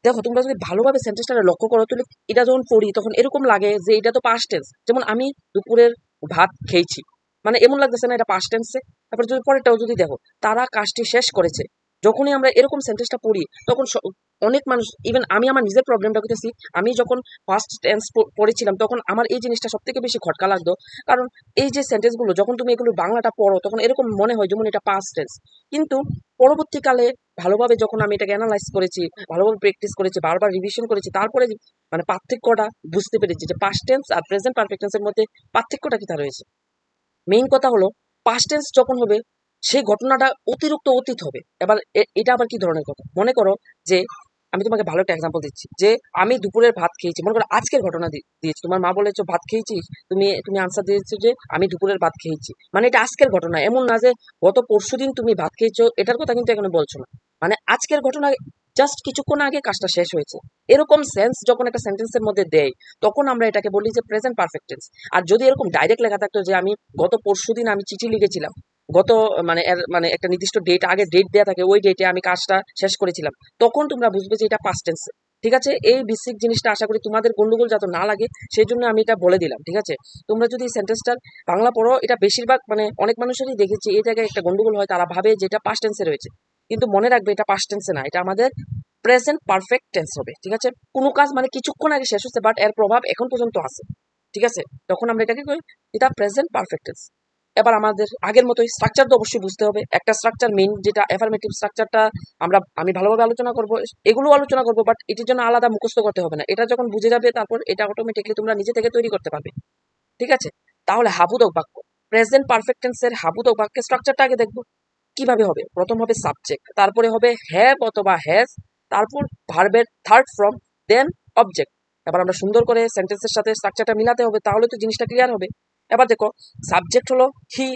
দেখো তোমরা যদি ভালোভাবে সেন্টেন্সটা লক্ষ্য করো তাহলে এটা যখন পড়ি তখন এরকম লাগে যে এটা তো পাস্ট টেন্স, যেমন আমি দুপুরের ভাত খেয়েছি, মানে এমন লাগতেছে না এটা পাস্ট টেন্সে। তারপরে যদি পরেরটাও যদি দেখো, তারা কাজটি শেষ করেছে, যখনই আমরা এরকম সেন্টেন্সটা পড়ি তখন অনেক মানুষ, ইভেন আমি আমার নিজের প্রবলেমটা করতেছি, আমি যখন ফার্স্ট টেন্স পড়েছিলাম তখন আমার এই জিনিসটা সব থেকে বেশি খটকা লাগতো। কারণ এই যে সেন্টেন্সগুলো যখন তুমি এগুলো বাংলাটা পড়ো তখন এরকম মনে হয় যেমন এটা পাস্ট টেন্স, কিন্তু পরবর্তীকালে ভালোভাবে যখন আমি এটাকে অ্যানালাইজ করেছি, ভালোভাবে প্র্যাকটিস করেছি, বারবার রিভিশন করেছি, তারপরে মানে পার্থক্যটা বুঝতে পেরেছি যে পাস্ট টেন্স আর প্রেজেন্ট পারফেক্ট টেন্সের মধ্যে পার্থক্যটা কি তা রয়েছে। মেইন কথা হলো পাস্ট টেন্স যখন হবে সেই ঘটনাটা অতিরিক্ত অতীত হবে। এবার এটা আবার কি ধরনের কথা, মনে করো যে আমি তোমাকে ভালো একটা এক্সাম্পল দিচ্ছি যে আমি দুপুরের ভাত খেয়েছি, মনে করো আজকের ঘটনা দিয়েছি, তোমার মা বলেছো ভাত খেয়েছিস, তুমি তুমি আনসার দিয়েছো যে আমি দুপুরের ভাত খেয়েছি, মানে এটা আজকের ঘটনা, এমন না যে গত পরশুদিন তুমি ভাত খেয়েছো, এটার কথা কিন্তু এখানে বলছো না, মানে আজকের ঘটনা, জাস্ট কিছুক্ষণ আগে কাজটা শেষ হয়েছে। এরকম সেন্স যখন একটা সেন্টেন্সের মধ্যে দেয় তখন আমরা এটাকে বলি যে প্রেজেন্ট পারফেক্ট টেন্স। আর যদি এরকম ডাইরেক্ট লেখা থাকতো যে আমি গত পরশুদিন আমি চিঠি লিখেছিলাম, গত মানে এর মানে একটা নির্দিষ্ট ডেট, আগে ডেট দেওয়া থাকে, ওই ডেটে আমি কাজটা শেষ করেছিলাম, তখন তোমরা বুঝবে যে এটা পাস্ট টেন্স। ঠিক আছে, এই বেসিক জিনিসটা আশা করি তোমাদের গন্ডগোল যাতে না লাগে সেই জন্য আমি এটা বলে দিলাম। ঠিক আছে, তোমরা যদি সেন্টেন্সটার বাংলা পড়ো, এটা বেশিরভাগ মানে অনেক মানুষেরই দেখেছি এই জায়গায় একটা গন্ডগোল হয়, তারা ভাবে যে এটা পাস্ট টেন্সে রয়েছে, কিন্তু মনে রাখবে এটা পাস্ট টেন্সে না, এটা আমাদের প্রেজেন্ট পারফেক্ট টেন্স হবে। ঠিক আছে, কোনো কাজ মানে কিছুক্ষণ আগে শেষ হচ্ছে বাট এর প্রভাব এখন পর্যন্ত আছে। ঠিক আছে, তখন আমরা এটাকে করি এটা প্রেজেন্ট পারফেক্ট টেন্স। এবার আমাদের আগের মতোই স্ট্রাকচার তো অবশ্যই বুঝতে হবে। একটা স্ট্রাকচার মেইন যেটা অ্যাফার্মেটিভ স্ট্রাকচারটা আমি ভালোভাবে আলোচনা করব, এগুলো আলোচনা করব, বাট এটির জন্য আলাদা মুখস্থ করতে হবে না, এটা যখন বুঝে যাবে তারপর এটা অটোমেটিকলি তোমরা নিজে থেকে তৈরি করতে পারবে। ঠিক আছে, তাহলে হাবুদক বাক্য, প্রেজেন্ট পারফেক্ট টেন্সের হাবুদক বাক্যের স্ট্রাকচারটা আগে দেখবো কিভাবে হবে। প্রথম হবে সাবজেক্ট, তারপরে হবে হ্যাভ অথবা হ্যাজ, তারপর ভার্বের থার্ড ফর্ম, দেন অবজেক্ট। এবার আমরা সুন্দর করে সেন্টেন্সের সাথে স্ট্রাকচারটা মিলাতে হবে, তাহলে তো জিনিসটা ক্লিয়ার হবে। এবার দেখো সাবজেক্ট হলো হি,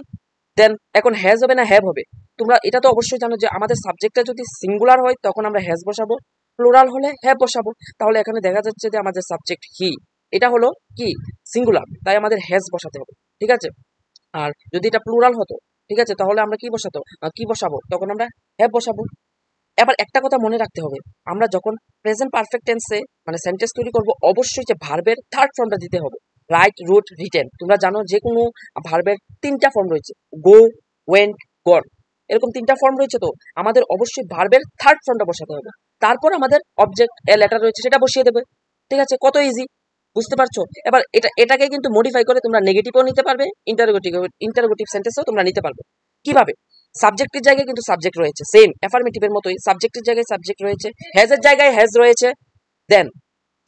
দেন এখন হ্যাজ হবে না হ্যাভ হবে। তোমরা এটা তো অবশ্যই জানো যে আমাদের সাবজেক্টটা যদি সিঙ্গুলার হয় তখন আমরা হ্যাজ বসাবো, প্লুরাল হলে হ্যাভ বসাবো। তাহলে এখানে দেখা যাচ্ছে যে আমাদের সাবজেক্ট হি, এটা হলো কি সিঙ্গুলার, তাই আমাদের হ্যাজ বসাতে হবে। ঠিক আছে, আর যদি এটা প্লুরাল হতো, ঠিক আছে, তাহলে আমরা কি বসাবো, তখন আমরা হ্যাভ বসাবো। এবার একটা কথা মনে রাখতে হবে, আমরা যখন প্রেজেন্ট পারফেক্ট টেন্সে মানে সেন্টেন্স তৈরি করব, অবশ্যই যে ভার্বের থার্ড ফর্মটা দিতে হবে, রাইট, রুট, রিটেন। তোমরা জানো যে কোনো ভার্বের তিনটা ফর্ম রয়েছে, গো, ওয়েন্ট, গন, এরকম তিনটা ফর্ম রয়েছে, তো আমাদের অবশ্যই ভার্বের থার্ড ফর্মটা বসাতে হবে, তারপর আমাদের অবজেক্ট এ লেটার রয়েছে সেটা বসিয়ে দেবে। ঠিক আছে, কত ইজি, বুঝতে পারছো। এবার এটাকে কিন্তু মডিফাই করে তোমরা নেগেটিভও নিতে পারবে, ইন্টারোগেটিভ সেন্টেন্সও তোমরা নিতে পারবে। কিভাবে, সাবজেক্টের জায়গায় কিন্তু সাবজেক্ট রয়েছে, সেম অ্যাফার্মেটিভের মতোই সাবজেক্টের জায়গায় সাবজেক্ট রয়েছে, হ্যাজের জায়গায় হ্যাজ রয়েছে, দেন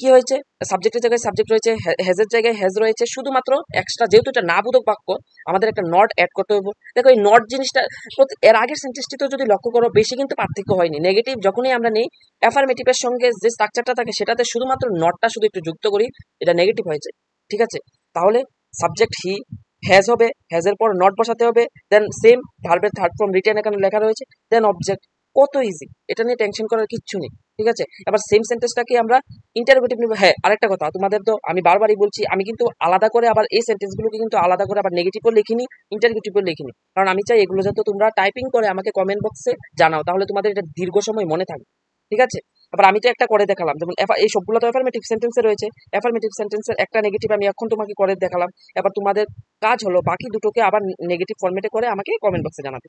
কি হয়েছে, সাবজেক্টের জায়গায় সাবজেক্ট রয়েছে, হ্যাজের জায়গায় হ্যাজ রয়েছে, শুধুমাত্র এক্সট্রা যেহেতু এটা না বোধক বাক্য আমাদের একটা নট অ্যাড করতে হবে। দেখো এই নট জিনিসটা এর আগের সেন্টেন্সটিতে যদি লক্ষ্য করো বেশি কিন্তু পার্থক্য হয়নি, নেগেটিভ যখনই আমরা নেই অ্যাফার্মেটিভের সঙ্গে যে স্ট্রাকচারটা থাকে সেটাতে শুধুমাত্র নটটা শুধু একটু যুক্ত করি, এটা নেগেটিভ হয়ে যায়। ঠিক আছে, তাহলে সাবজেক্ট হি, হ্যাজ হবে, হ্যাজের পর নট বসাতে হবে, দেন সেম ভার্বের থার্ড ফর্ম রিটেন এখানে লেখা রয়েছে, দেন অবজেক্ট। কত ইজি, এটা নিয়ে টেনশন করার কিচ্ছু নেই। ঠিক আছে, এবার সেম সেন্টেন্সটাকে আমরা ইন্টারোগেটিভ নিব। হ্যাঁ, আরেকটা কথা তোমাদের তো আমি বারবারই বলছি, আমি কিন্তু আলাদা করে আবার এই সেন্টেন্সগুলোকে কিন্তু আলাদা করে আবার নেগেটিভও লিখিনি, ইন্টারোগেটিভও লিখিনি, কারণ আমি চাই এগুলো যাতে তোমরা টাইপিং করে আমাকে কমেন্ট বক্সে জানাও, তাহলে তোমাদের এটা দীর্ঘ সময় মনে থাকবে। ঠিক আছে, আবার আমি তো একটা করে দেখালাম, যেমন এই সবগুলো তো অ্যাফার্মেটিভ সেন্টেন্সে রয়েছে, অ্যাফার্মেটিভ সেন্টেন্সের একটা নেগেটিভ আমি এখন তোমাকে করে দেখালাম। এবার তোমাদের কাজ হলো বাকি দুটোকে আবার নেগেটিভ ফরম্যাটে করে আমাকে কমেন্ট বক্সে জানাবে।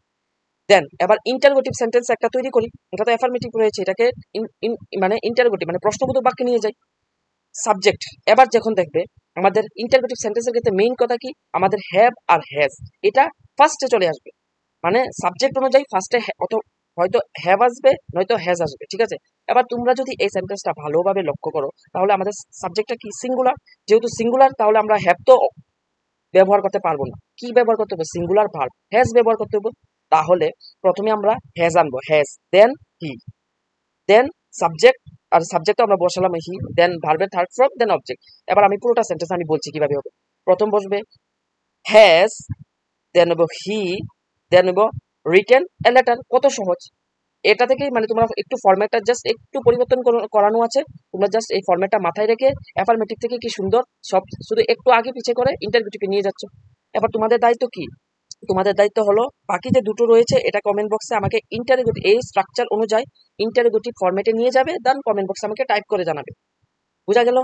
দেন এবার ইন্টারোগেটিভ সেন্টেন্স একটা তৈরি করি, এটা তো অ্যাফার্মেটিভ রয়েছে, এটাকে মানে ইন্টারোগেটিভ মানে প্রশ্নবোধক বাক্যে নিয়ে যাই। সাবজেক্ট, এবার যখন দেখবে আমাদের ইন্টারোগেটিভ সেন্টেন্সের ক্ষেত্রে মেইন কথা কি, আমাদের হ্যাভ আর হ্যাজ এটা ফার্স্টে চলে আসবে, মানে সাবজেক্ট অনুযায়ী ফার্স্টে হয়তো হ্যাভ আসবে নয়তো হ্যাজ আসবে। ঠিক আছে, এবার তোমরা যদি এই সেন্টেন্সটা ভালোভাবে লক্ষ্য করো তাহলে আমাদের সাবজেক্টটা কি সিঙ্গুলার, যেহেতু সিঙ্গুলার তাহলে আমরা হ্যাভ তো ব্যবহার করতে পারবো না, কি ব্যবহার করতে হবে, সিঙ্গুলার ভার্ব হ্যাজ ব্যবহার করতে হবে। তাহলে প্রথমে আমরা হ্যাজ আনবো, has, then he, then subject, আর সাবজেক্ট আমরা বসালাম হি, দেন ভার্বের থার্ড ফর্ম, দেন অবজেক্ট। এবার আমি পুরোটা সেন্টেন্স আমি বলছি কিভাবে হবে। প্রথম বসবে হ্যাজ, দেন নেব হি, দেন নেব রিটেন এ লেটার। কত সহজ, এটা থেকেই মানে তোমরা একটু ফরম্যাটটা জাস্ট একটু পরিবর্তন করানো আছে, তোমরা জাস্ট এই ফরম্যাটটা মাথায় রেখে অ্যাফার্মেটিভ থেকে কি সুন্দর সব শুধু একটু আগে পিছিয়ে করে ইন্টারভিউটিভে নিয়ে যাচ্ছ। এবার তোমাদের দায়িত্ব কি, তোমাদের দায়িত্ব হলো বাকি যে দুটো রয়েছে এটা কমেন্ট বক্সে আমাকে ইন্টারোগেটিভ এই স্ট্রাকচার অনুযায়ী ইন্টারোগেটিভ ফরম্যাটে নিয়ে যাবে, দেন কমেন্ট বক্সে আমাকে টাইপ করে জানাবে। বোঝা গেল,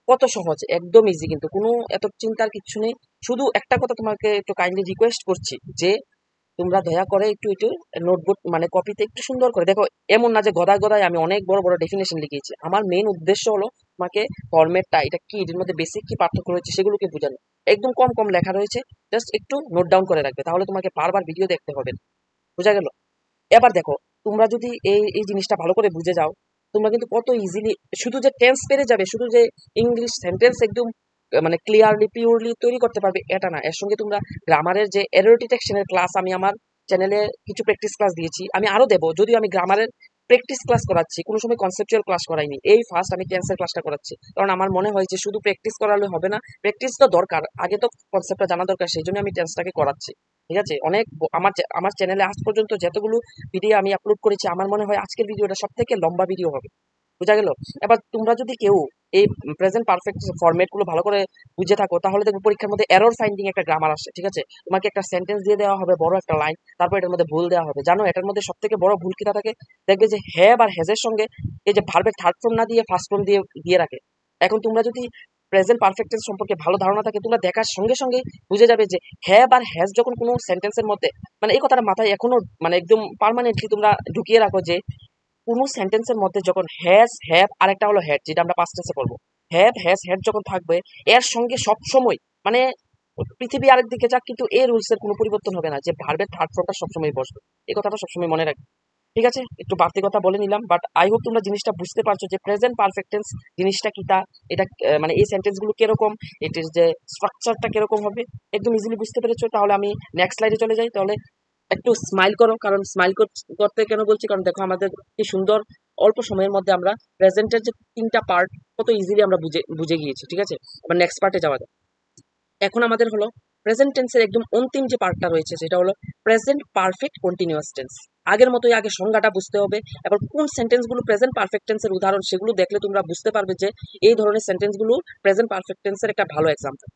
কত সহজ, একদম ইজি, কিন্তু কোনো এত চিন্তার কিচ্ছু নেই। শুধু একটা কথা তোমাকে একটু কাইন্ডলি রিকোয়েস্ট করছি যে তোমরা দয়া করে একটু একটু নোটবুক মানে কপিতে একটু সুন্দর করে দেখো। এমন না যে গদায় গদায় আমি অনেক বড় বড় ডেফিনেশন লিখেছি। আমার মেইন উদ্দেশ্য হলো তোমাকে ফরম্যাটটা এটা কি, এর মধ্যে বেসিক কি পার্থক্য রয়েছে সেগুলোকে বোঝানো। একদম কম কম লেখা রয়েছে, জাস্ট একটু নোট ডাউন করে রাখবে, তাহলে তোমাকে বারবার ভিডিও দেখতে হবে না। বোঝা গেল? এবার দেখো, তোমরা যদি এই এই জিনিসটা ভালো করে বুঝে যাও, তোমরা কিন্তু কত ইজিলি শুধু যে টেন্স পেরে যাবে, শুধু যে ইংলিশ সেন্টেন্স একদম মানে ক্লিয়ারলি পিওরলি তৈরি করতে পারবে এটা না। এর সঙ্গে তোমরা গ্রামারের যে এরর ডিটেকশনের ক্লাস আমি আমার চ্যানেলে কিছু প্র্যাকটিস ক্লাস দিয়েছি, আমি আরো দেবো। যদিও আমি গ্রামারের প্র্যাকটিস ক্লাস করাচ্ছি, কোনো সময় কনসেপচুয়াল ক্লাস করাইনি, এই ফার্স্ট আমি টেন্সের ক্লাসটা করাচ্ছি। কারণ আমার মনে হয় যে শুধু প্র্যাকটিস করালে হবে না, প্র্যাকটিস তো দরকার, আগে তো কনসেপ্টটা জানা দরকার, সেই জন্য আমি টেন্সটাকে করাচ্ছি। ঠিক আছে? অনেক আমার চ্যানেলে আজ পর্যন্ত যতগুলো ভিডিও আমি আপলোড করেছি, আমার মনে হয় আজকের ভিডিওটা সব থেকে লম্বা ভিডিও হবে। বোঝা গেল? এবার তোমরা যদি কেউ এই প্রেজেন্ট পারফেক্ট ফরম্যাট গুলো ভালো করে বুঝে থাকো, তাহলে দেখবে পরীক্ষার মধ্যে এরর ফাইন্ডিং একটা গ্রামার আসে। ঠিক আছে? তোমাকে একটা সেন্টেন্স দিয়ে দেওয়া হবে, বড় একটা লাইন, তারপর এটার মধ্যে ভুল দেওয়া হবে। জানো এটার মধ্যে সব থেকে বড় ভুল কিটা থাকে? দেখবে যে হ্যাভ আর হ্যাজের সঙ্গে এই যে ভার্বের থার্ড ফর্ম না দিয়ে ফার্স্ট ফর্ম দিয়ে দিয়ে রাখে। এখন তোমরা যদি প্রেজেন্ট পারফেক্ট টেন্স সম্পর্কে ভালো ধারণা থাকে, তোমরা দেখার সঙ্গে সঙ্গে বুঝে যাবে যে হ্যাভ আর হ্যাজ যখন কোনো সেন্টেন্সের মধ্যে, মানে এই কথাটা মাথায় এখনো মানে একদম পার্মানেন্টলি তোমরা ঢুকিয়ে রাখো যে কোনো সেন্টেন্সের মধ্যে যখন হ্যাজ হ্যাভ আর একটা হলো হ্যাড, যেটা আমরা পাস্ট টেন্সে পড়বো, হ্যাভ হ্যাজ হ্যাড যখন থাকবে, এর সঙ্গে সব সময় মানে পৃথিবী আরেক দিকে যাক কিন্তু এই রুলস এর কোনো পরিবর্তন হবে না যে ভার্বের থার্ড ফর্মটা সবসময় বসবে। এই কথাটা সবসময় মনে রাখবে। ঠিক আছে? একটু বাড়তি কথা বলে নিলাম, বাট আই হোপ তোমরা জিনিসটা বুঝতে পারছো যে প্রেজেন্ট পারফেক্ট টেন্স জিনিসটা কি, তা এটা মানে এই সেন্টেন্স গুলো কিরকম, এটির যে স্ট্রাকচারটা কিরকম হবে একদম ইজিলি বুঝতে পেরেছো। তাহলে আমি নেক্সট স্লাইডে চলে যাই। তাহলে একটু স্মাইল করো, কারণ স্মাইল করতে কেন বলছি, কারণ দেখো আমাদের কি সুন্দর অল্প সময়ের মধ্যে আমরা প্রেজেন্টের যে তিনটা পার্ট কত ইজিলি আমরা বুঝে বুঝে গিয়েছি। ঠিক আছে? আবার নেক্সট পার্টে যাওয়া যাক। এখন আমাদের হলো প্রেজেন্ট টেন্সের একদম অন্তিম যে পার্টটা রয়েছে, সেটা হলো প্রেজেন্ট পারফেক্ট কন্টিনিউয়াস টেন্স। আগের মতোই আগে সংজ্ঞাটা বুঝতে হবে, এবার কোন সেন্টেন্সগুলো প্রেজেন্ট পারফেক্ট টেন্সের উদাহরণ সেগুলো দেখলে তোমরা বুঝতে পারবে যে এই ধরনের সেন্টেন্সগুলো প্রেজেন্ট পারফেক্ট টেন্সের একটা ভালো এক্সাম্পল।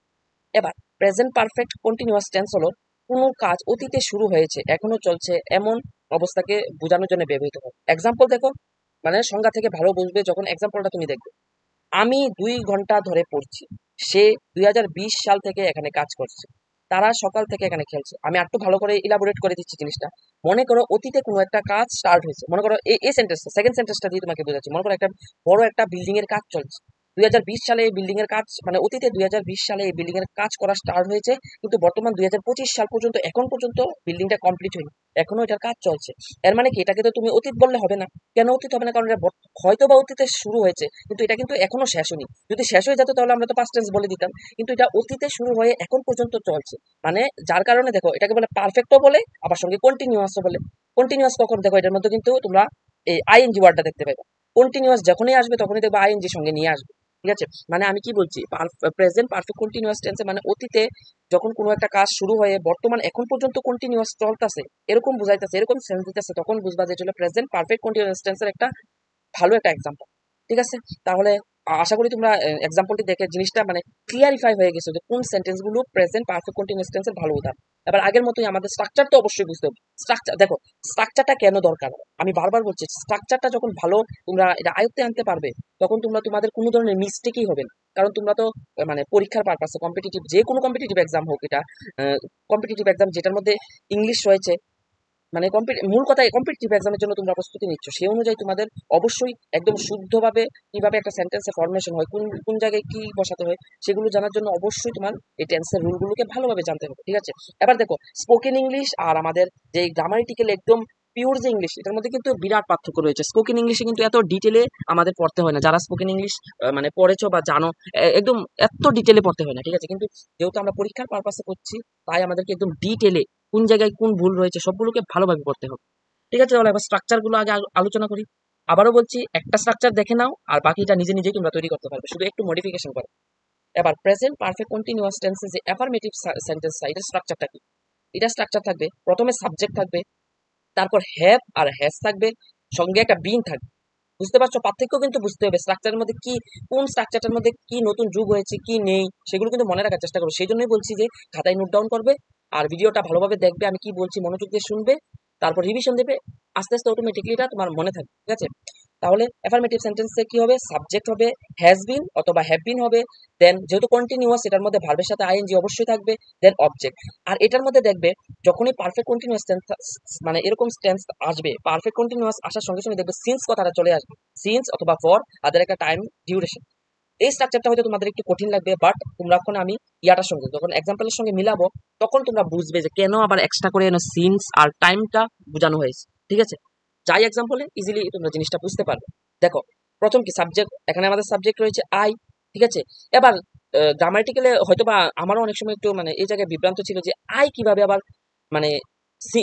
এবার প্রেজেন্ট পারফেক্ট কন্টিনিউয়াস টেন্স হলো কোনো কাজ অতীতে শুরু হয়েছে এখনো চলছে এমন অবস্থাকে বোঝানোর জন্য ব্যবহৃত হয়। এক্সাম্পল দেখো, মানে সংজ্ঞা থেকে ভালো বুঝবে যখন এক্সাম্পলটা তুমি দেখবে। আমি 2 ঘন্টা ধরে পড়ছি, সে 2020 সাল থেকে এখানে কাজ করছে, তারা সকাল থেকে এখানে খেলছে। আমি একটু ভালো করে ইলাবোরেট করে দিচ্ছি জিনিসটা। মনে করো অতীতে কোনো একটা কাজ স্টার্ট হয়েছে, মনে করো এই সেন্টেন্সটা, সেকেন্ড সেন্টেন্সটা দিয়ে তোমাকে বোঝাচ্ছি। মনে করো একটা বড় একটা বিল্ডিং এর কাজ চলছে, 2020 সালে এই বিল্ডিং এর কাজ, মানে অতীতে 2020 সালে এই বিল্ডিং এর কাজ করা স্টার্ট হয়েছে, কিন্তু বর্তমান 2025 সাল পর্যন্ত এখন পর্যন্ত বিল্ডিংটা কমপ্লিট হয়নি, এখনো এটার কাজ চলছে। এর মানে কি, এটাকে তো তুমি অতীত বললে হবে না। কেন অতীত হবে না? কারণ এটা হয়তো বা অতীতে শুরু হয়েছে, কিন্তু এটা কিন্তু এখনো শেষ হয়নি। যদি শেষ হয়ে যেত তাহলে আমরা তো পাস্ট টেন্স বলে দিতাম, কিন্তু এটা অতীতে শুরু হয়ে এখন পর্যন্ত চলছে। মানে যার কারণে দেখো এটাকে বলে পারফেক্টও বলে, আবার সঙ্গে কন্টিনিউয়াসও বলে। কন্টিনিউয়াস কখন? দেখো এটার মধ্যে কিন্তু তোমরা এই আইএনজি ওয়ার্ডটা দেখতে পাবে। কন্টিনিউয়াস যখনই আসবে তখনই দেখবে আইএনজি সঙ্গে নিয়ে আসবে। ঠিক আছে? মানে আমি কি বলছি, প্রেজেন্ট পারফেক্ট কন্টিনিউয়াস টেন্সে মানে অতীতে যখন কোনো একটা কাজ শুরু হয়ে বর্তমান এখন পর্যন্ত কন্টিনিউয়াস চলতেছে এরকম বুঝাইতেছে, এরকম সেন্স দিতেছে, তখন বুঝবা যে এটা প্রেজেন্ট পারফেক্ট কন্টিনিউয়াস টেন্সের একটা ভালো একটা এক্সাম্পল। ঠিক আছে? তাহলে আশা করি তোমরা এক্সাম্পলটি দেখে জিনিসটা মানে ক্লিয়ারিফাই হয়ে গেছে যে কোন সেন্টেন্স গুলো প্রেজেন্ট পারফেক্ট কন্টিনিউয়াস টেন্সের ভালো উদাহরণ। এবার আগের মতোই আমাদের স্ট্রাকচার তো অবশ্যই বুঝতে হবে। স্ট্রাকচার দেখো, স্ট্রাকচারটা কেন দরকার আমি বারবার বলছি, স্ট্রাকচারটা যখন ভালো তোমরা এটা আয়ত্তে আনতে পারবে, তখন তোমরা তোমাদের কোনো ধরনের মিস্টেকই হবে না। কারণ তোমরা তো মানে পরীক্ষার পারপাসে কম্পিটিটিভ যে কোনো কম্পিটিটিভ এক্সাম হোক, এটা কম্পিটিটিভ এক্সাম যেটার মধ্যে ইংলিশ রয়েছে, মানে মূল কথা কম্পিটিটিভ এক্সামের জন্য তোমরা প্রস্তুতি নিচ্ছ, সেই অনুযায়ী তোমাদের অবশ্যই একদম শুদ্ধভাবে কিভাবে একটা সেন্টেন্সের ফরমেশন হয়, কোন কোন জায়গায় কি বসাতে হয়, সেগুলো জানার জন্য অবশ্যই তোমার এই টেন্সের রুলগুলোকে ভালোভাবে জানতে হবে। ঠিক আছে? এবার দেখো, স্পোকেন ইংলিশ আর আমাদের যে গ্রামারিটিক্যাল একদম পিওর যে ইংলিশ, এটার মধ্যে কিন্তু বিরাট পার্থক্য রয়েছে। স্পোকেন ইংলিশে কিন্তু এত ডিটেলে আমাদের পড়তে হয় না, যারা স্পোকেন ইংলিশ মানে পড়েছো বা জানো, একদম এত ডিটেলে পড়তে হয় না। ঠিক আছে? কিন্তু যেহেতু আমরা পরীক্ষার পারপাসে করছি, তাই আমাদেরকে একদম ডিটেলে কোন জায়গায় কোন ভুল রয়েছে সবগুলোকে ভালোভাবে পড়তে হবে। ঠিক আছে? তাহলে এবার স্ট্রাকচার গুলো আগে আলোচনা করি। আবারও বলছি, একটা স্ট্রাকচার দেখে নাও আর বাকিটা নিজে নিজেই তোমরা তৈরি করতে পারবে, শুধু একটু মডিফিকেশন করো। এবার প্রেজেন্ট পারফেক্ট কন্টিনিউয়াস টেন্সে যে অ্যাফার্মেটিভ সেন্টেন্সটা, এটার স্ট্রাকচারটা কি? এটা স্ট্রাকচার থাকবে, প্রথমে সাবজেক্ট থাকবে, তারপর হ্যাভ আর হ্যাজ থাকবে, সঙ্গে একটা বিন থাকবে। বুঝতে পারছো? পার্থক্য কিন্তু বুঝতে হবে স্ট্রাকচারের মধ্যে কি, কোন স্ট্রাকচারটার মধ্যে কি নতুন যুগ হয়েছে কি নেই সেগুলো কিন্তু মনে রাখার চেষ্টা করো। সেই জন্যই বলছি যে খাতায় নোট ডাউন করবে আর ভিডিওটা ভালোভাবে দেখবে, আমি কি বলছি মনোযোগ দিয়ে শুনবে, তারপর রিভিশন দেবে, আস্তে আস্তে অটোমেটিকলি এটা তোমার মনে থাকবে। ঠিক আছে? তাহলে অ্যাফার্মেটিভ সেন্টেন্সে কি হবে, সাবজেক্ট হবে হ্যাজ বিন অথবা হ্যাভ বিন হবে, দেন যেহেতু কন্টিনিউয়াস এটার মধ্যে ভার্বের সাথে আইএনজি অবশ্যই থাকবে, দেন অবজেক্ট। আর এটার মধ্যে দেখবে যখনই পারফেক্ট কন্টিনিউয়াস টেন্স মানে এরকম টেন্স আসবে, পারফেক্ট কন্টিনিউয়াস আসার সঙ্গে সঙ্গে দেখবে সিন্স কথাটা চলে আসবে, সিন্স অথবা ফর, তাদের একটা টাইম ডিউরেশন। এই স্ট্রাকচারটা হয়তো তোমাদের একটু কঠিন লাগবে, বাট তোমরা এখন আমি ইয়াটার সঙ্গে যখন এক্সাম্পলের সঙ্গে মিলাবো তখন তোমরা বুঝবে যে কেন আবার এক্সট্রা করে সিন্স আর টাইমটা বোঝানো হয়েছে। ঠিক আছে, যাই এক্সাম্পলে ইজিলি তোমরা জিনিসটা বুঝতে পারবে। দেখো প্রথম কি সাবজেক্ট, এখানে আমাদের সাবজেক্ট রয়েছে আই। ঠিক আছে, এবার গ্রামাটিক্যালে হয়তো বা আমারও অনেক সময় একটু মানে এই জায়গায় বিভ্রান্ত ছিল যে আই কিভাবে আবার মানে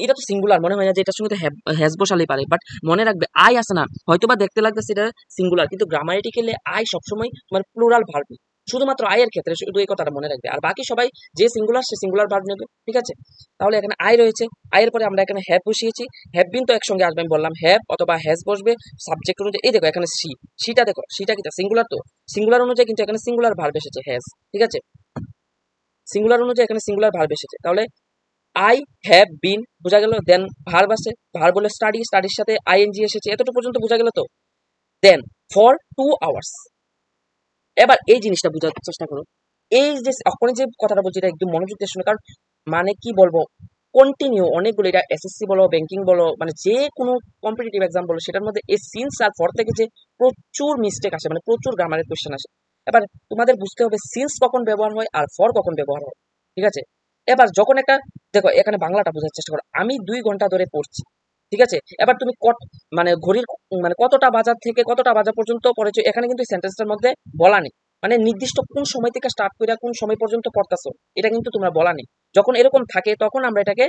এটা তো সিঙ্গুলার মনে হয় না যে এটার সঙ্গে তো হ্যাজ বসালেই পারে, বাট মনে রাখবে আই আছে না, হয়তো বা দেখতে লাগতেছে এটা সিঙ্গুলার, কিন্তু গ্রামাটিক্যালি আই সবসময় তোমার প্লুরাল ভার্ব, শুধুমাত্র আই এর ক্ষেত্রে শুধু এই কথাটা মনে রাখবে, আর বাকি সবাই যে সিঙ্গুলার সে সিঙ্গুলার ভার্ব নেবে। ঠিক আছে, তাহলে এখানে আই রয়েছে, আই এর পরে আমরা এখানে হ্যাভ বসিয়েছি, হ্যাভ বিন তো একসঙ্গে আসবে, আমি বললাম হ্যাভ অথবা হ্যাজ বসবে সাবজেক্ট অনুযায়ী। এই দেখো এখানে সিটা দেখো, সিটা কি সিঙ্গুলার, তো সিঙ্গুলার অনুযায়ী কিন্তু এখানে সিঙ্গুলার ভার্ব এসেছে হ্যাজ। ঠিক আছে, সিঙ্গুলার অনুযায়ী এখানে সিঙ্গুলার ভার্ব এসেছে, তাহলে আই হ্যাভ বিন বোঝা গেল, দেন ভার্ব আছে, ভার্ব বলে স্টাডি, স্টাডির সাথে আইএনজি এসেছে, এতটুকু পর্যন্ত বোঝা গেল তো। দেন ফর 2 আওয়ার্স, এবার এই জিনিসটা বোঝার চেষ্টা করো, এই যে এখন যে কথাটা বলছি এটা একদম মনোযোগ দিয়ে শুনে, কারণ মানে কি বলবো কন্টিনিউ অনেকগুলো, এটা এসএসসি বলো ব্যাংকিং বলো মানে যে কোনো কম্পিটিটিভ এক্সাম বলো, সেটার মধ্যে এই সিন্স আর ফর থেকে যে প্রচুর মিস্টেক আসে, মানে প্রচুর গ্রামারের কোয়েশ্চেন আসে। এবার তোমাদের বুঝতে হবে সিন্স কখন ব্যবহার হয় আর ফর কখন ব্যবহার হয়। ঠিক আছে, এবার যখন একটা দেখো এখানে বাংলাটা বোঝার চেষ্টা করো, আমি 2 ঘন্টা ধরে পড়ছি। ঠিক আছে, এবার তুমি মানে ঘড়ির মানে কতটা বাজার থেকে কতটা বাজার পর্যন্ত পড়েছো, এখানে কিন্তু সেন্টেন্সটার মধ্যে বলা নেই, মানে নির্দিষ্ট কোন সময় থেকে স্টার্ট করে কোন সময় পর্যন্ত পড়তাছো এটা কিন্তু তোমরা বলা নেই। যখন এরকম থাকে তখন আমরা এটাকে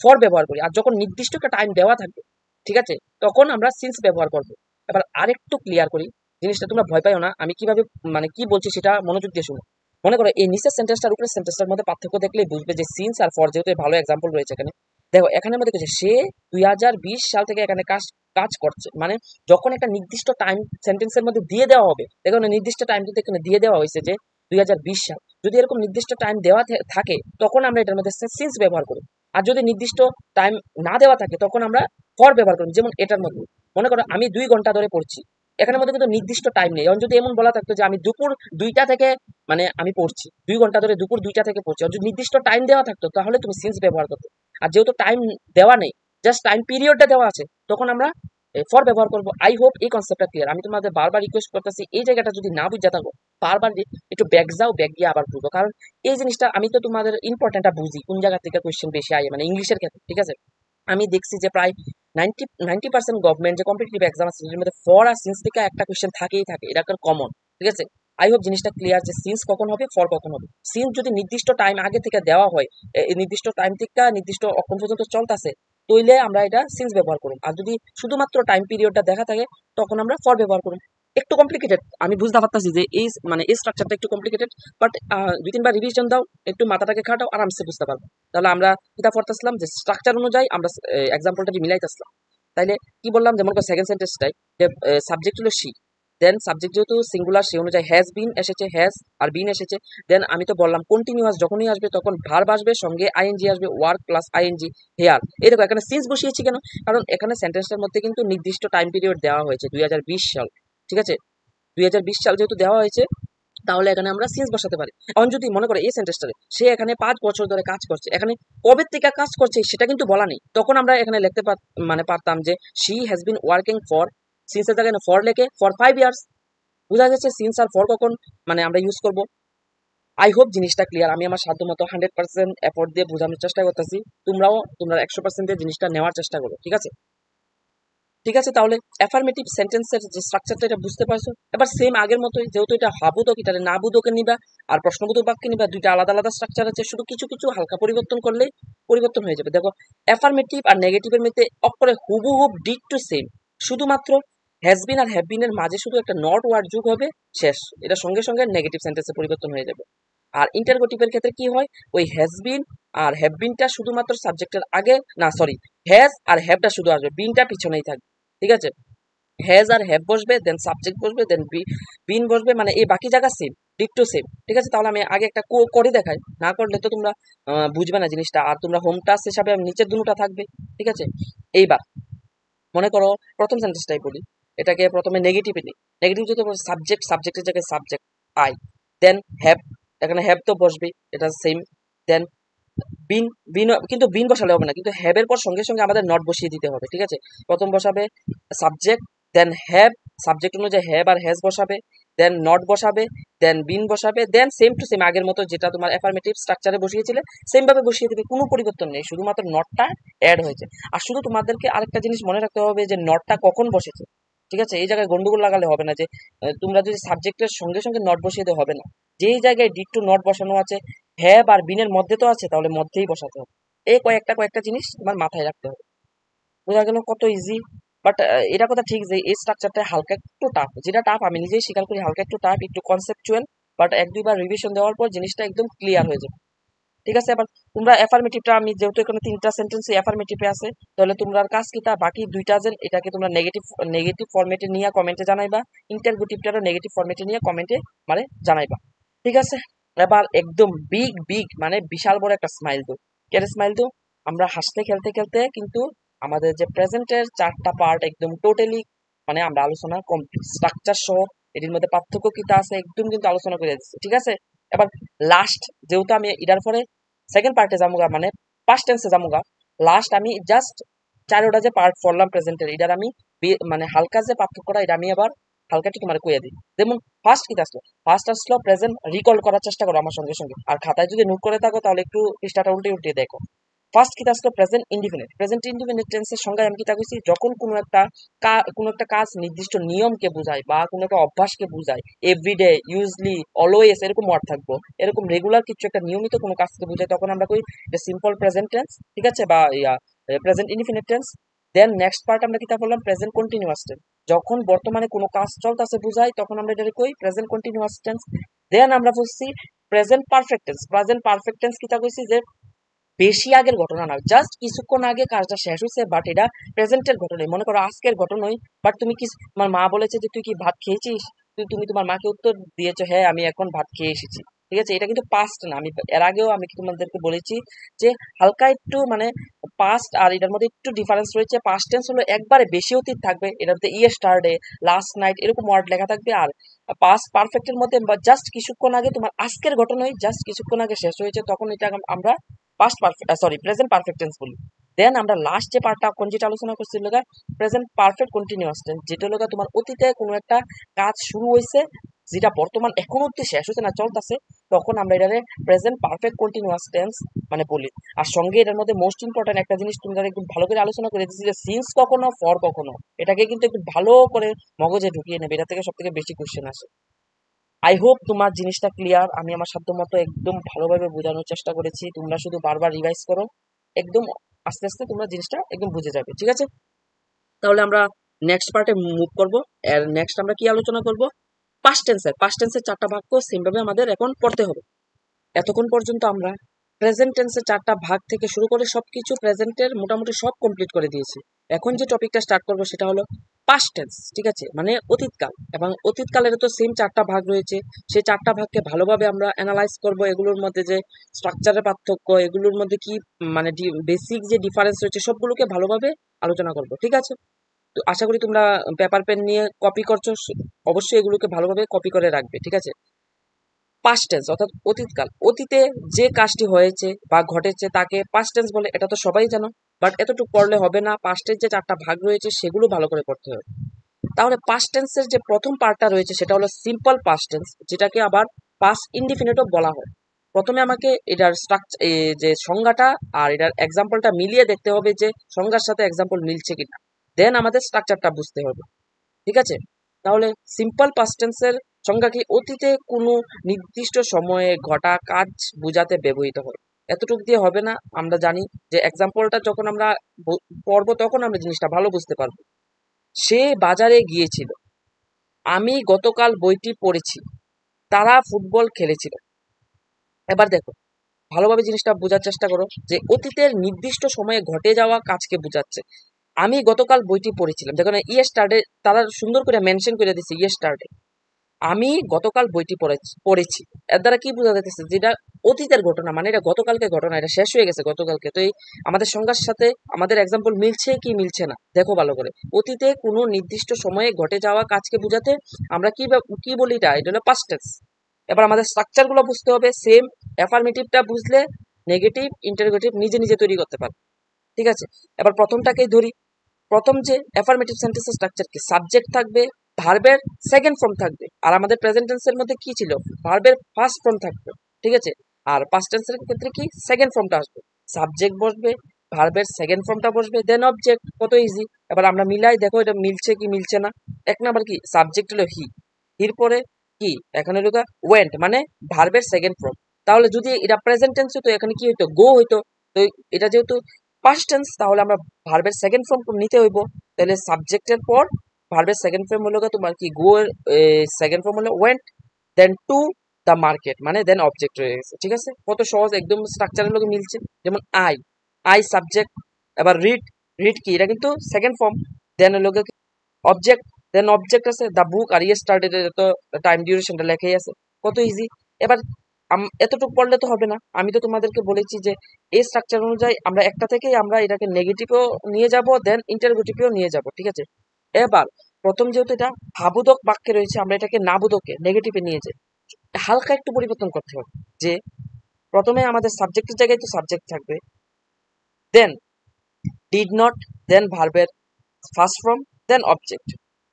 ফর ব্যবহার করি, আর যখন নির্দিষ্ট একটা টাইম দেওয়া থাকবে, ঠিক আছে, তখন আমরা সিন্স ব্যবহার করবো। এবার আরেকটু ক্লিয়ার করি জিনিসটা, তোমরা ভয় পাইও না, আমি কিভাবে মানে কি বলছি সেটা মনোযোগ দিয়ে শুনো। মনে করো এই নিচের সেন্টেন্সটার উপরে সেন্টেন্সটার মধ্যে পার্থক্য দেখলেই বুঝবে যে সিন্স আর ফর, যেহেতু ভালো এক্সাম্পল রয়েছে এখানে। দেখো এখানে মধ্যে কিছু সে 2020 সাল থেকে এখানে কাজ কাজ করছে, মানে যখন একটা নির্দিষ্ট টাইম সেন্টেন্সের মধ্যে দিয়ে দেওয়া হবে, দেখো নির্দিষ্ট টাইম কিন্তু এখানে দিয়ে দেওয়া হয়েছে যে 2020 সাল, যদি এরকম নির্দিষ্ট টাইম দেওয়া থাকে তখন আমরা এটার মধ্যে সিন্স ব্যবহার করি, আর যদি নির্দিষ্ট টাইম না দেওয়া থাকে তখন আমরা ফর ব্যবহার করি। যেমন এটার মধ্যে মনে করো আমি 2 ঘন্টা ধরে পড়ছি, এখানের মধ্যে কিন্তু নির্দিষ্ট টাইম নেই, এখন যদি এমন বলা থাকতো যে আমি দুপুর 2টা থেকে মানে আমি পড়ছি 2 ঘন্টা ধরে দুপুর 2টা থেকে পড়ছি, আর যদি নির্দিষ্ট টাইম দেওয়া থাকতো তাহলে তুমি সিন্স ব্যবহার করতে। আর যেহেতু টাইম দেওয়া নেই, জাস্ট টাইম পিরিয়ডটা দেওয়া আছে, তখন আমরা ফর ব্যবহার করবো। আই হোপ এই কনসেপ্টটা ক্লিয়ার। আমি তোমাদের বারবার রিকোয়েস্ট করতেছি এই জায়গাটা যদি না বুঝে থাকো বারবার একটু ব্যাক যাও, ব্যাক গিয়ে আবার বুঝো, কারণ এই জিনিসটা আমি তো তোমাদের ইম্পর্টেন্টটা বুঝি কোন জায়গা থেকে কোয়েশ্চেন বেশি আয়, মানে ইংলিশের ক্ষেত্রে। ঠিক আছে, আমি দেখছি যে প্রায় 90% গভর্নমেন্ট যে কম্পিটিটিভ এক্সাম আছে সেটার মধ্যে ফর আর সিন্স থেকে একটা কোয়েশ্চেন থাকেই থাকে, এটা একটা কমন। ঠিক আছে, আই হোপ জিনিসটা ক্লিয়ার যে সিন্স কখন হবে ফর কখন হবে। সিন্স যদি নির্দিষ্ট টাইম আগে থেকে দেওয়া হয়, এই নির্দিষ্ট টাইম থেকে নির্দিষ্ট অক্ষণ পর্যন্ত চলতেছে, তইলে আমরা এটা সিন্স ব্যবহার করুন, আর যদি শুধুমাত্র টাইম পিরিয়ডটা দেখা থাকে তখন আমরা ফর ব্যবহার করুন। একটু কমপ্লিকেটেড আমি বুঝতে পারতাছি যে এই মানে এই স্ট্রাকচারটা একটু কমপ্লিকেটেড, বাট 2-3বার রিভিশন দাও, একটু মাথাটাকে খাটাও, আরামসে বুঝতে পারবো। তাহলে আমরা কিতা পড়তেছিলাম যে স্ট্রাকচার অনুযায়ী আমরা এক্সাম্পলটা মিলাইতেছিলাম। তাইলে কি বললাম, যেমন সেকেন্ড সেন্টেন্সটাই যে সাবজেক্ট হলো শি, দেন সাবজেক্ট যেহেতু সিঙ্গুলার সে অনুযায়ী হ্যাজ বিন এসেছে, হ্যাজ আর বিন এসেছে, দেন আমি তো বললাম কন্টিনিউয়াস যখনই আসবে তখন ভার্ব আসবে, সঙ্গে আইএনজি আসবে, ওয়ার্ক প্লাস আইএনজি হেয়ার। এই দেখো এখানে সিন্স বসিয়েছি কেন, কারণ এখানে সেন্টেন্সটার মধ্যে কিন্তু নির্দিষ্ট টাইম পিরিয়ড দেওয়া হয়েছে 2020 সাল। ঠিক আছে, 2020 সাল যেহেতু দেওয়া হয়েছে তাহলে এখানে আমরা সিন্স বসাতে পারি। এখন যদি মনে করে এই সেন্টেন্সটারে সে এখানে 5 বছর ধরে কাজ করছে, এখানে কবে থেকে কাজ করছে সেটা কিন্তু বলা নেই, তখন আমরা এখানে লিখতে মানে পারতাম যে she has been working for, সিন্সের জায়গায় ফর লেখে ফর 5 ইয়ার্স। বোঝা গেছে সিন্স আর ফর কখন মানে আমরা ইউজ করব। আই হোপ জিনিসটা ক্লিয়ার। আমি আমার সাধ্য মতো 100% এফোর্ট দিয়ে বোঝানোর চেষ্টা করতেছি, তোমরা 100% দিয়ে জিনিসটা নেওয়ার চেষ্টা করো। ঠিক আছে, ঠিক আছে, তাহলে অ্যাফার্মেটিভ সেন্টেন্সের যে স্ট্রাকচারটা এটা বুঝতে পারছো। এবার সেম আগের মতোই, যেহেতু এটা হাবোধক এটা না বুধকে নিবা আর প্রশ্নবোধক বাক্যে নিবা, দুইটা আলাদা আলাদা স্ট্রাকচার আছে, শুধু কিছু কিছু হালকা পরিবর্তন করলেই পরিবর্তন হয়ে যাবে। দেখো অ্যাফার্মেটিভ আর নেগেটিভের মধ্যে অক্ষরে হুবহুব ডিট টু সেম, শুধুমাত্র হ্যাজ বিন আর হ্যাভ বিন এর মাঝে শুধু একটা নট ওয়ার্ড যোগ হবে, শেষ, এটা সঙ্গে সঙ্গে নেগেটিভ সেন্টেন্সে পরিবর্তন হয়ে যাবে। আর ইন্টারগেটিভের ক্ষেত্রে কি হয়, ওই হ্যাজ বিন আর হ্যাভ বিনটা শুধুমাত্র সাবজেক্টের আগে, না সরি, হ্যাজ আর হ্যাভটা শুধু আসবে, বিনটা পিছনেই থাকবে। ঠিক আছে, হ্যাজ আর হ্যাভ বসবে, দেন সাবজেক্ট বসবে, দেন বিন বসবে, মানে এই বাকি জায়গা সেম, ডিট্টো সেম। ঠিক আছে, তাহলে আমি আগে একটা করে দেখাই, না করলে তো তোমরা বুঝবে না জিনিসটা, আর তোমরা হোম টাস্ক হিসাবে নিচের দুটোটা থাকবে। ঠিক আছে, এইবার মনে করো প্রথম সেন্টেন্সটাই বলি, এটাকে প্রথমে নেগেটিভে নিই। নেগেটিভ যদি সাবজেক্ট, সাবজেক্টের জায়গায় সাবজেক্ট আই, দেন হ্যাভ, এখানে হ্যাভ তো বসবেই, এটা সেম। দেন বিন, বিন কিন্তু বিন বসালে হবে না, কিন্তু হ্যাভের পর সঙ্গে সঙ্গে আমাদের নট বসিয়ে দিতে হবে, ঠিক আছে। প্রথম বসাবে সাবজেক্ট, দেন হ্যাভ, সাবজেক্ট অনুযায়ী হ্যাভ আর হ্যাজ বসাবে, দেন নট বসাবে, দেন বিন বসাবে, দেন সেম টু সেম আগের মতো যেটা তোমার অ্যাফার্মেটিভ স্ট্রাকচারে বসিয়েছিলে সেম ভাবে বসিয়ে দেবে, কোনো পরিবর্তন নেই, শুধুমাত্র নটটা অ্যাড হয়েছে। আর শুধু তোমাদেরকে আরেকটা জিনিস মনে রাখতে হবে যে নটটা কখন বসেছে, ঠিক আছে। এই জায়গায় গন্ডগোল লাগালে হবে না যে তোমরা যদি সাবজেক্টের সঙ্গে সঙ্গে নট বসিয়ে দেওয়া হবে না, যেই জায়গায় ডিড টু নট বসানো আছে হ্যাভ আর বিনের মধ্যে তো আছে, তাহলে মধ্যেই বসাতে হবে। এই কয়েকটা জিনিস তোমার মাথায় রাখতে হবে। বোঝা গেল কত ইজি। বাট এটা কথা ঠিক যে এই স্ট্রাকচারটা হালকা একটু টাফ, যেটা টাফ আমি নিজেই স্বীকার করি, হালকা একটু টাফ, একটু কনসেপচুয়াল। বাট এক দুইবার রিভিশন দেওয়ার পর জিনিসটা একদম ক্লিয়ার হয়ে যাবে, ঠিক আছে। এবার তোমরা অ্যাফার্মেটিভটা, আমি যেহেতু এখানে 3টা সেন্টেন্সই অ্যাফার্মেটিভে আছে, তাহলে তোমরা কাজ কিটা বাকি 2টা যে এটাকে তোমরা নেগেটিভ নেগেটিভ ফরম্যাটে নিয়ে কমেন্টে জানাইবা, ইন্টারগেটিভটারও নেগেটিভ ফরম্যাটে নিয়ে কমেন্টে মানে জানাইবা, ঠিক আছে। এবার একদম বিগ বিগ মানে বিশাল বড় একটা স্মাইল দো। কেন স্মাইল দো? আমরা হাসতে খেলতে খেলতে কিন্তু আমাদের যে প্রেজেন্টের 4টা পার্ট একদম টোটালি মানে আমরা আলোচনা কমপ্লিট, স্ট্রাকচার সহ এটির মধ্যে পার্থক্য কিটা আছে একদম কিন্তু আলোচনা করে দিচ্ছি, ঠিক আছে। এবার লাস্ট, যেহেতু আমি এটার পরে সেকেন্ড পার্টে যামুগা মানে পাস্ট টেন্সে যামুগা, লাস্ট আমি জাস্ট 4টা যে পার্ট পড়লাম প্রেজেন্টের, এটার আমি মানে হালকা যে পার্থক্যটা এটা আমি আবার হালকা একটু তোমার কইয়া দিই। যেমন ফার্স্ট কি আসলো, ফার্স্ট আসলো প্রেজেন্ট, রিকল করার চেষ্টা করো আমার সঙ্গে সঙ্গে, আর খাতায় যদি নোট করে থাকো তাহলে একটু পৃষ্ঠাটা উল্টে উল্টে দেখো। ফার্স্ট কি আসলো প্রেজেন্ট ইনডিফিনিট। প্রেজেন্ট ইনডিফিনিট টেন্সের সংজ্ঞায় আমি কি কইছি, যখন কোনো একটা কাজ নির্দিষ্ট নিয়মকে বোঝায় বা কোনো একটা অভ্যাসকে বোঝায়, এভরিডে, ইউজলি, অলওয়েজ এরকম ওয়ার্ড থাকবো, এরকম রেগুলার কিছু একটা নিয়মিত কোনো কাজকে বোঝায়, তখন আমরা কই যে সিম্পল প্রেজেন্ট টেন্স, ঠিক আছে, বা present indefinite tense. Then next part আমরা কিতা বললাম প্রেজেন্ট কন্টিনিউয়াস টেন্স, যখন বর্তমানে কোনো কাজ চলতেছে বোঝায় তখন আমরা এটা কই প্রেজেন্ট কন্টিনিউয়াস টেন্স। দেন আমরা বলছি present perfect tense. Present perfect tense কিতা কইছি যে বেশি আগের ঘটনা না, জাস্ট কিছুক্ষণ আগে কাজটা শেষ হয়েছে, বাট এটা প্রেজেন্টের ঘটনাই, মনে করো আজকের ঘটনাই, বাট তুমি কি, তোমার মা বলেছে যে তুই কি ভাত খেয়েছিস, তুমি তোমার মাকে উত্তর দিয়েছো হ্যাঁ আমি এখন ভাত খেয়ে এসেছি, ঠিক আছে। এটা কিন্তু পাস্ট না, আমি এর আগেও আমি তোমাদেরকে বলেছি যে হালকা একটু মানে পাস্ট আর এটার মধ্যে একটু ডিফারেন্স রয়েছে। পাস্ট টেন্স হলো একবারে বেশি অতীত থাকবে, এটাতে ইয়েস্টারডে, লাস্ট নাইট এরকম ওয়ার্ড লেখা থাকবে, আর পাস্ট পারফেক্টের মধ্যে জাস্ট কিছুক্ষণ আগে, তোমার আজকের ঘটনাই জাস্ট কিছুক্ষণ আগে শেষ হয়েছে, তখন এটা আমরা past perfect, sorry present perfect tense বলি। দেন আমরা লাস্ট যে পার্টটা কোন যেটা আলোচনা করছি লগা প্রেজেন্ট পারফেক্ট কন্টিনিউয়াস টেন্স, যেটা লগা তোমার অতীতে কোনো একটা কাজ শুরু হয়েছে যেটা বর্তমান এখন অব্দি শেষ হয়েছে না চলতেছে, তখন আমরা এটারে প্রেজেন্ট পারফেক্ট কন্টিনিউয়াস টেন্স মানে বলি। আর সঙ্গে এটার মধ্যে মোস্ট ইম্পর্টেন্ট একটা জিনিস তুমি একটু ভালো করে আলোচনা করে দিচ্ছি যে সিন্স কখনো ফর কখনো, এটাকে কিন্তু একটু ভালো করে মগজে ঢুকিয়ে নেবে, এটা থেকে সব থেকে বেশি কোশ্চেন আসে। আই হোপ তোমার জিনিসটা ক্লিয়ার, আমি আমার সাধ্য মতো একদম ভালোভাবে বোঝানোর চেষ্টা করেছি, তোমরা শুধু বারবার রিভাইজ করো, একদম আস্তে আস্তে তোমরা জিনিসটা একদম বুঝে যাবে, ঠিক আছে। তাহলে আমরা নেক্সট পার্টে মুভ করব। এর নেক্সট আমরা কি আলোচনা করব, পাস্ট টেন্সের। পাস্ট টেন্সের 4টা বাক্য সেম ভাবে আমাদের এখন পড়তে হবে। এতক্ষণ পর্যন্ত আমরা প্রেজেন্ট টেন্সের 4টা ভাগ থেকে শুরু করে সবকিছু প্রেজেন্টের মোটামুটি সব কমপ্লিট করে দিয়েছি। এখন যে টপিকটা স্টার্ট করবো সেটা হলো পাস্ট টেন্স, ঠিক আছে, মানে অতীতকাল। এবং অতীতকালের তো সেম 4টা ভাগ রয়েছে, সেই 4টা ভাগকে ভালোভাবে আমরা অ্যানালাইজ করব, এগুলোর মধ্যে যে স্ট্রাকচারের পার্থক্য, এগুলোর মধ্যে কি মানে বেসিক যে ডিফারেন্স রয়েছে সবগুলোকে ভালোভাবে আলোচনা করব, ঠিক আছে। তো আশা করি তোমরা পেপার পেন নিয়ে কপি করছো, অবশ্যই এগুলোকে ভালোভাবে কপি করে রাখবে, ঠিক আছে। পাস্ট টেন্স অর্থাৎ অতীতকাল, অতীতে যে কাজটি হয়েছে বা ঘটেছে তাকে পাস্ট টেন্স বলে, এটা তো সবাই জানো, বাট এতটুকু পড়লে হবে না, পাস্টের যে 4টা ভাগ রয়েছে সেগুলো ভালো করে পড়তে হবে। তাহলে পাস্ট টেন্সের যে প্রথম পার্টটা রয়েছে সেটা হলো সিম্পল পাস্ট টেন্স, যেটাকে আবার পাস্ট ইনডিফিনিটও বলা হয়। প্রথমে আমাকে এটার স্ট্রাকচার, যে সংজ্ঞাটা আর এটার এক্সাম্পলটা মিলিয়ে দেখতে হবে যে সংজ্ঞার সাথে এক্সাম্পল মিলছে কিনা, দেন আমাদের স্ট্রাকচারটা বুঝতে হবে, ঠিক আছে। তাহলে সিম্পল পাস্ট টেন্সের সংজ্ঞা কি, অতীতে কোনো নির্দিষ্ট সময়ে ঘটা কাজ বোঝাতে ব্যবহৃত হয়। এতটুকু দিয়ে হবে না, আমরা জানি যে এক্সাম্পলটা যখন আমরা পড়বো তখন আমরা জিনিসটা ভালো বুঝতে পারবো। সে বাজারে গিয়েছিল, আমি গতকাল বইটি পড়েছি, তারা ফুটবল খেলেছিল। এবার দেখো ভালোভাবে জিনিসটা বোঝার চেষ্টা করো যে অতীতের নির্দিষ্ট সময়ে ঘটে যাওয়া কাজকে বোঝাচ্ছে। আমি গতকাল বইটি পড়েছিলাম, দেখো না ইয়েস্টারডে তারা সুন্দর করে মেনশন করে দিচ্ছে, ইয়েস্টারডে আমি গতকাল বইটি পড়েছি। এর দ্বারা কি বোঝা যাচ্ছে, যেটা অতীতের ঘটনা, মানে এটা গতকালকে ঘটনা, এটা শেষ হয়ে গেছে গতকালকে। তো এই আমাদের সংজ্ঞার সাথে আমাদের এক্সাম্পল মিলছে কি মিলছে না দেখো ভালো করে। অতীতে কোনো নির্দিষ্ট সময়ে ঘটে যাওয়া কাজকে বোঝাতে আমরা কি বলি, এটা হলো পাস্ট টেন্স। এবার আমাদের স্ট্রাকচার গুলো বুঝতে হবে। সেম অ্যাফার্মেটিভটা বুঝলে নেগেটিভ ইন্টারোগেটিভ নিজে নিজে তৈরি করতে পারবে, ঠিক আছে। এবার প্রথমটাকেই ধরি। প্রথম যে অ্যাফার্মেটিভ সেন্টেন্সের স্ট্রাকচার কি, সাবজেক্ট থাকবে, ভার্বের সেকেন্ড ফর্ম থাকবে। আর আমাদের প্রেজেন্ট টেন্সের মধ্যে কি ছিল, ভার্বের ফার্স্ট ফর্ম থাকবে, ঠিক আছে। আর পাস্ট টেন্সের ক্ষেত্রে কি, সেকেন্ড ফর্মটা আসবে, সাবজেক্ট বসবে, ভার্বের সেকেন্ড ফর্মটা বসবে, দেন অবজেক্ট। কত ইজি। এবার আমরা মিলাই দেখো এটা মিলছে কি মিলছে না। এক নাম্বার কি, সাবজেক্ট হলো হি, হির পরে কি এখানে হলো ওয়েন্ট, মানে ভার্বের সেকেন্ড ফর্ম। তাহলে যদি এটা প্রেজেন্ট টেন্স হতো এখানে কি হইতো, গো হইতো। তো এটা যেহেতু পাস্ট টেন্স, তাহলে আমরা ভার্বের সেকেন্ড ফর্ম নিতে হইব। তাহলে সাবজেক্টের পর ভার্বের সেকেন্ড ফর্ম হলো তোমার কি, গো এর সেকেন্ড ফর্ম হলো went, then to the market, মানে দেন অবজেক্ট রয়ে গেছে, ঠিক আছে। কত সহজ, একদম স্ট্রাকচারের লোকে মিলছে। যেমন আই, আই সাবজেক্ট, এবার রিড, রিড কি, এটা কিন্তু সেকেন্ড ফর্ম, দেন হলো অবজেক্ট, দেন অবজেক্ট আছে দ্য বুক, আর ইয়ে স্টার্টেড তো টাইম ডিউরেশনটা লেখাই আছে। কত ইজি। এবার এতটুকু পড়লে তো হবে না, আমি তো তোমাদেরকে বলেছি যে এই স্ট্রাকচার অনুযায়ী আমরা একটা থেকেই আমরা এটাকে নেগেটিভও নিয়ে যাব, দেন ইন্টারোগেটিভও নিয়ে যাব, ঠিক আছে। এবার প্রথম যেহেতু এটা হাবোধক বাক্যে রয়েছে, আমরা এটাকে নাবোধকে নেগেটিভে নিয়ে যাই। হালকা একটু পরিবর্তন করতে হবে, যে প্রথমে আমাদের সাবজেক্টের জায়গায় তো সাবজেক্ট থাকবে, দেন ডিড নট, দেন ভার্বের ফার্স্ট ফর্ম, দেন অবজেক্ট,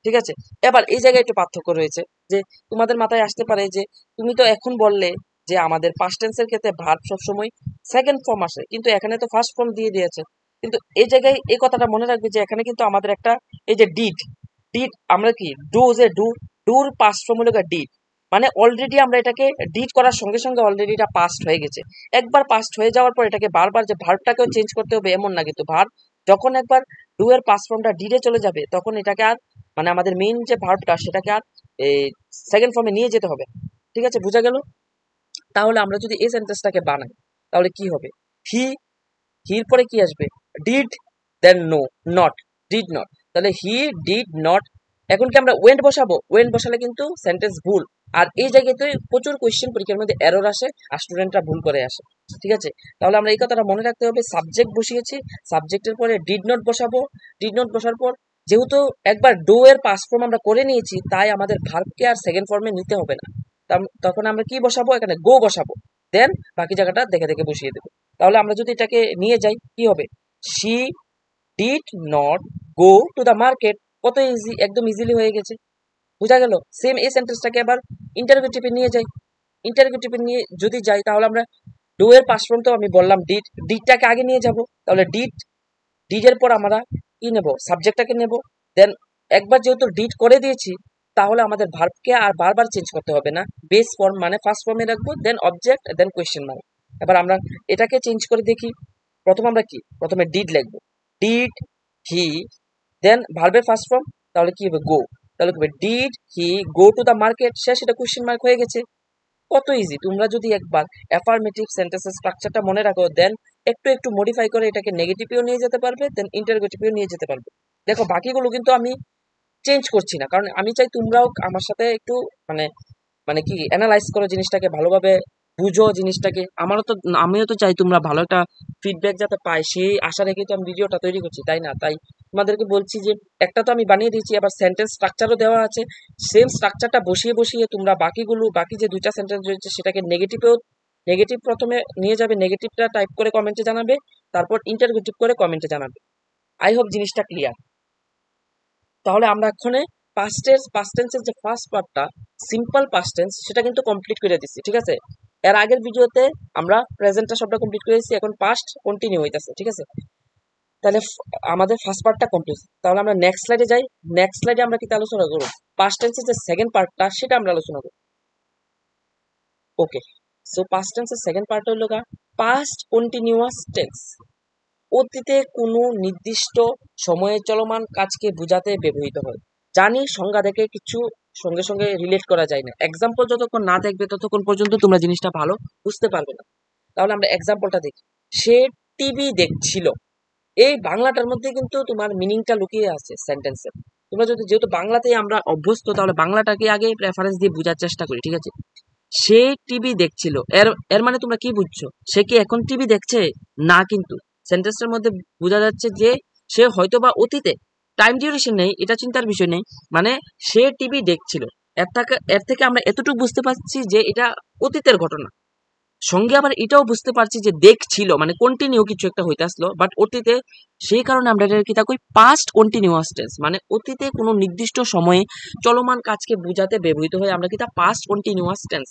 ঠিক আছে। এবার এই জায়গায় একটু পার্থক্য রয়েছে, যে তোমাদের মাথায় আসতে পারে যে তুমি তো এখন বললে যে আমাদের পাস্ট টেন্সের ক্ষেত্রে ভার্ব সবসময় সেকেন্ড ফর্ম আসে, কিন্তু এখানে তো ফার্স্ট ফর্ম দিয়ে দিয়েছে। কিন্তু এই জায়গায় এই কথাটা মনে রাখবে যে এখানে কিন্তু আমাদের একটা, এই যে ডিড, ডিড আমরা কি ডু, যে ডু, ডুর পাস্ট ফর্ম হলো ডিড, মানে অলরেডি আমরা এটাকে ডিড করার সঙ্গে সঙ্গে অলরেডি এটা পাস্ট হয়ে গেছে। একবার পাস্ট হয়ে যাওয়ার পর এটাকে বারবার যে ভার্বটাকেও চেঞ্জ করতে হবে এমন না, কিন্তু ভার্ব যখন একবার ডু এর পাস্ট ফর্মটা ডিডে চলে যাবে তখন এটাকে আর, মানে আমাদের মেইন যে ভার্বটা সেটাকে আর এই সেকেন্ড ফর্মে নিয়ে যেতে হবে, ঠিক আছে, বোঝা গেল। তাহলে আমরা যদি এই সেন্টেন্সটাকে বানাই তাহলে কি হবে, হি, হির পরে কি আসবে, did, then no, not, did not. তাহলে হি ডিড নট। এখন কি আমরা ওয়েন্ট বসাবো, ওয়েন্ট বসালে কিন্তু সেন্টেন্স ভুল। আর এই জায়গাতে প্রচুর কোয়েশ্চেন পরীক্ষার মধ্যে এরর আসে আর স্টুডেন্টরা ভুল করে আসে, ঠিক আছে। তাহলে আমরা এই কথাটা মনে রাখতে হবে, সাবজেক্ট বসিয়েছি, সাবজেক্টের পরে ডিড নট বসাবো, ডিড নট বসার পর যেহেতু একবার ডু এর পাস্ট ফর্ম আমরা করে নিয়েছি, তাই আমাদের ভার্বকে আর সেকেন্ড ফর্মে নিতে হবে না। তখন আমরা কি বসাবো, এখানে গো বসাবো, দেন বাকি জায়গাটা দেখে দেখে বসিয়ে দেবো। তাহলে আমরা যদি এটাকে নিয়ে যাই কি হবে, she did not go to the market. কত ইজি, একদম ইজিলি হয়ে গেছে, বোঝা গেল। সেম এই সেন্টেন্সটাকে আবার ইন্টারোগেটিভে নিয়ে যাই। ইন্টারোগেটিভে নিয়ে যদি যাই তাহলে আমরা ডু এর পাস্ট ফর্ম তো আমি বললাম ডিড, ডিডটাকে আগে নিয়ে যাব। তাহলে ডিড, ডিডের পর আমরা কি নেব, সাবজেক্টটাকে নেব। দেন একবার যেহেতু ডিড করে দিয়েছি তাহলে আমাদের ভার্বকে আর বারবার চেঞ্জ করতে হবে না, বেস ফর্ম মানে ফার্স্ট ফর্মে রাখবো, দেন অবজেক্ট, দেন কোয়েশ্চেন মার্ক। এবার আমরা এটাকে চেঞ্জ করে দেখি। প্রথম আমরা কি, প্রথমে ডিড লিখবো, ডিড হি, দেন ভার্বের ফার্স্ট ফর্ম, তাহলে কি হবে, গো। তাহলে কি হবে, did he go to the market, শেষ, এটা কোয়েশ্চেন মার্ক হয়ে গেছে। কত ইজি। তোমরা যদি একবার অ্যাফার্মেটিভ সেন্টেন্সের স্ট্রাকচারটা মনে রাখো, দেন একটু একটু মডিফাই করে এটাকে নেগেটিভেও নিয়ে যেতে পারবে, দেন ইন্টারোগেটিভেও নিয়ে যেতে পারবে। দেখো বাকিগুলো কিন্তু আমি চেঞ্জ করছি না, কারণ আমি চাই তোমরাও আমার সাথে একটু মানে মানে কি অ্যানালাইজ করো জিনিসটাকে ভালোভাবে, বুঝো জিনিসটাকে। আমিও তো চাই তোমরা ভালো একটা ফিডব্যাক যাতে পাই, সেই আশা রেখে তো আমি ভিডিওটা তৈরি করছি, তাই না? তাই তোমাদেরকে বলছি যে একটা তো আমি বানিয়ে দিয়েছি, আবার সেন্টেন্স স্ট্রাকচারও দেওয়া আছে। সেম স্ট্রাকচারটা বসিয়ে বসিয়ে তোমরা বাকি যে দুইটা সেন্টেন্স রয়েছে সেটাকে নেগেটিভ প্রথমে নিয়ে যাবে, নেগেটিভটা টাইপ করে কমেন্টে জানাবে, তারপর ইন্টারোগেটিভ করে কমেন্টে জানাবে। আই হোপ জিনিসটা ক্লিয়ার। তাহলে আমরা এখানে পাস্ট টেন্সের যে ফার্স্ট পার্টটা সিম্পল পাস্ট টেন্স সেটা কিন্তু কমপ্লিট করে দিচ্ছি, ঠিক আছে। এর আগের ভিডিওতে আমরা প্রেজেন্টটা সবটা কমপ্লিট করে দিচ্ছি, এখন পাস্ট কন্টিনিউ হইতাছে, ঠিক আছে। তাহলে আমাদের ফার্স্ট পার্টটা কমপ্লিট। তাহলে আমরা নেক্সট স্লাইডে যাই। নেক্সট স্লাইডে আমরা কি আলোচনা করব, পাস্ট টেন্সের যে সেকেন্ড পার্টটা সেটা আমরা আলোচনা করব। ওকে, সো পাস্ট টেন্সের সেকেন্ড পার্ট হলো পাস্ট কন্টিনিউয়াস টেন্স। অতীতে কোনো নির্দিষ্ট সময়ে চলমান কাজকে বোঝাতে ব্যবহৃত হয়। জানি সংজ্ঞা দেখে কিছু সঙ্গে সঙ্গে রিলেট করা যায় না, এক্সাম্পল যতক্ষণ না দেখবে ততক্ষণ পর্যন্ত তোমরা জিনিসটা ভালো বুঝতে পারবে না। তাহলে আমরা এক্সাম্পলটা দেখি। সে টিভি দেখছিল, এই বাংলাটার মধ্যে কিন্তু তোমার মিনিংটা লুকিয়ে আছে সেন্টেন্সের। তোমরা যেহেতু বাংলাতেই আমরা অভ্যস্ত, তাহলে বাংলাটাকে আগে প্রেফারেন্স দিয়ে বোঝার চেষ্টা করি, ঠিক আছে। সে টিভি দেখছিল, এর এর মানে তোমরা কি বুঝছো? সে কি এখন টিভি দেখছে? না, কিন্তু সেন্টেন্সটার মধ্যে বোঝা যাচ্ছে যে সে হয়তোবা অতীতে, টাইম ডিউরেশন নেই, এটা চিন্তার বিষয় নেই, মানে সে টিভি দেখছিল। এর থেকে আমরা এতটুকু বুঝতে পারছি যে এটা অতীতের ঘটনা। সঙ্গে আবার এটাও বুঝতে পারছি যে দেখছিল মানে কন্টিনিউ কিছু একটা হইতে আসলো, বাট অতীতে, সেই কারণে আমরা এটা কি কই পাস্ট কন্টিনিউয়াস টেন্স, মানে অতীতে কোনো নির্দিষ্ট সময়ে চলমান কাজকে বোঝাতে ব্যবহৃত হয় আমরা কি তা পাস্ট কন্টিনিউয়াস টেন্স।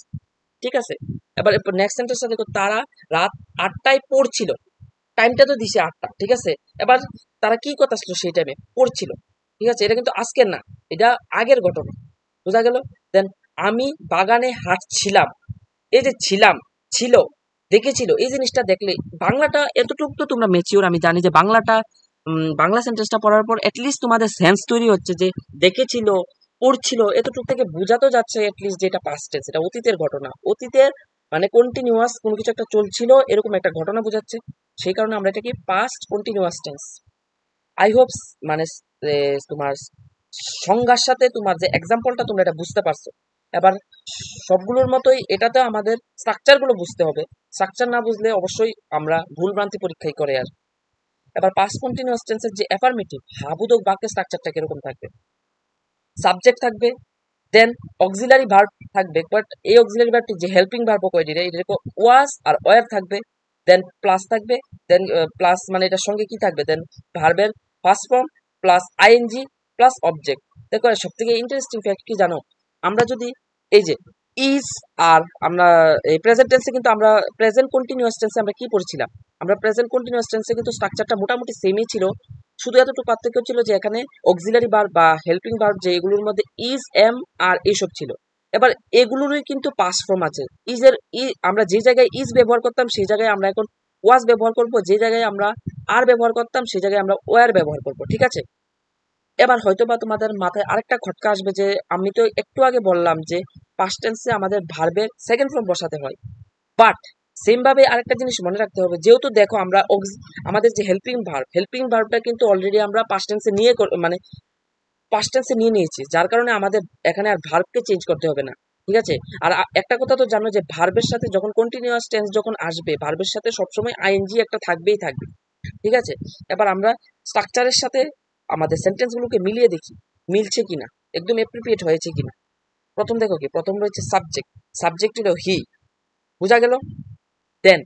ঠিক আছে, এবার নেক্সট সেন্টেন্সটা দেখো, তারা রাত 8টায় পড়ছিল। টাইমটা তো দিছে 8টা, ঠিক আছে। এবার তারা কি কথা ছিল সেই টাইমে পড়ছিল, ঠিক আছে, এটা কিন্তু আজকের না, এটা আগের ঘটনা। বোঝা গেল? দেন আমি বাগানে হাঁটছিলাম, এই যে ছিলাম, ছিল, দেখেছিল, এই জিনিসটা দেখলে বাংলাটা এতটুকু তো তোমরা মেচিওর, আমি জানি যে বাংলাটা বাংলা সেন্টেন্সটা পড়ার পর এটলিস্ট তোমাদের সেন্স তৈরি হচ্ছে যে দেখেছিল, পড়ছিল, এতটুকু থেকে বোঝা তো যাচ্ছে এটলিস্ট যে এটা পাস্ট টেন্স, এটা অতীতের ঘটনা, অতীতের মানে কন্টিনিউয়াস কোনো কিছু একটা চলছিল এরকম একটা ঘটনা বোঝাচ্ছে, সেই কারণে আমরা এটাকে past continuous tense. I hope মানে তোমার সংজ্ঞার সাথে তোমার যে এক্সাম্পলটা তোমরা এটা বুঝতে পারছো। এবার সবগুলোর মতোই এটাতে আমাদের স্ট্রাকচার গুলো বুঝতে হবে, স্ট্রাকচার না বুঝলে অবশ্যই আমরা ভুলভ্রান্তি পরীক্ষায় করে আর। এবার পাস্ট কন্টিনিউয়াস টেন্সের যে অ্যাফার্মেটিভ হাবুদক বাক্যের স্ট্রাকচারটা কিরকম থাকবে? সাবজেক্ট থাকবে, দেন অক্সিলারি ভার্ব থাকবে, বাট এই অক্সিলারি ভার্বটি যে হেল্পিং ভার্ব কয় দিলে এটা ওয়াজ আর ওয়ার থাকবে, দেন প্লাস থাকবে, দেন প্লাস মানে এটার সঙ্গে কি থাকবে, দেন ভার্বের first form plus ING plus object. দেখো সব থেকে ইন্টারেস্টিং ফ্যাক্ট কি জানো, আমরা যদি এই যে ইজ আর আমরা এই প্রেজেন্ট টেন্সে কিন্তু আমরা প্রেজেন্ট কন্টিনিউয়াস টেন্সে আমরা কি পড়ছিলাম, আমরা প্রেজেন্ট কন্টিনিউয়াস টেন্সে কিন্তু স্ট্রাকচারটা মোটামুটি সেমই ছিল, শুধু এতটুকু পার্থক্য ছিল যে এখানে অক্সিলারি ভার্ব বা হেল্পিং ভার্ব যে এগুলোর মধ্যে ইজ, এম আর এইসব ছিল। এবার এগুলোরই কিন্তু পাস্ট ফর্ম আছে, ইজের আমরা যে জায়গায় ইজ ব্যবহার করতাম সেই জায়গায় আমরা এখন ওয়াজ ব্যবহার করব, যে জায়গায় আমরা আর ব্যবহার করতাম সেই জায়গায় আমরা ওয়ার ব্যবহার করব, ঠিক আছে। এবার হয়তোবা তোমাদের মাথায় আরেকটা খটকা আসবে যে আমি তো একটু আগে বললাম যে পাস্ট টেন্সে আমাদের ভার্বের সেকেন্ড ফর্ম বসাতে হয়, বাট সেম ভাবে আরেকটা জিনিস মনে রাখতে হবে, যেহেতু দেখো আমরা আমাদের যে হেল্পিং ভার্বটা কিন্তু অলরেডি আমরা পাস্ট টেন্সে নিয়ে মানে পাস্ট টেন্সে নিয়ে নিয়েছি, যার কারণে আমাদের এখানে আর ভার্বকে চেঞ্জ করতে হবে না, ঠিক আছে। আর একটা কথা তো জানো যে ভার্বের সাথে যখন কন্টিনিউয়াস টেন্স যখন আসবে ভার্বের সাথে সবসময় আইএনজি একটা থাকবেই থাকবে, ঠিক আছে। এবার আমরা স্ট্রাকচারের সাথে আমাদের সেন্টেন্সগুলোকে মিলিয়ে দেখি মিলছে কিনা, একদম অ্যাপ্রোপ্রিয়েট হয়েছে কিনা। প্রথম দেখো কি, প্রথম রয়েছে সাবজেক্ট, সাবজেক্ট হলো হি, বোঝা গেল। দেন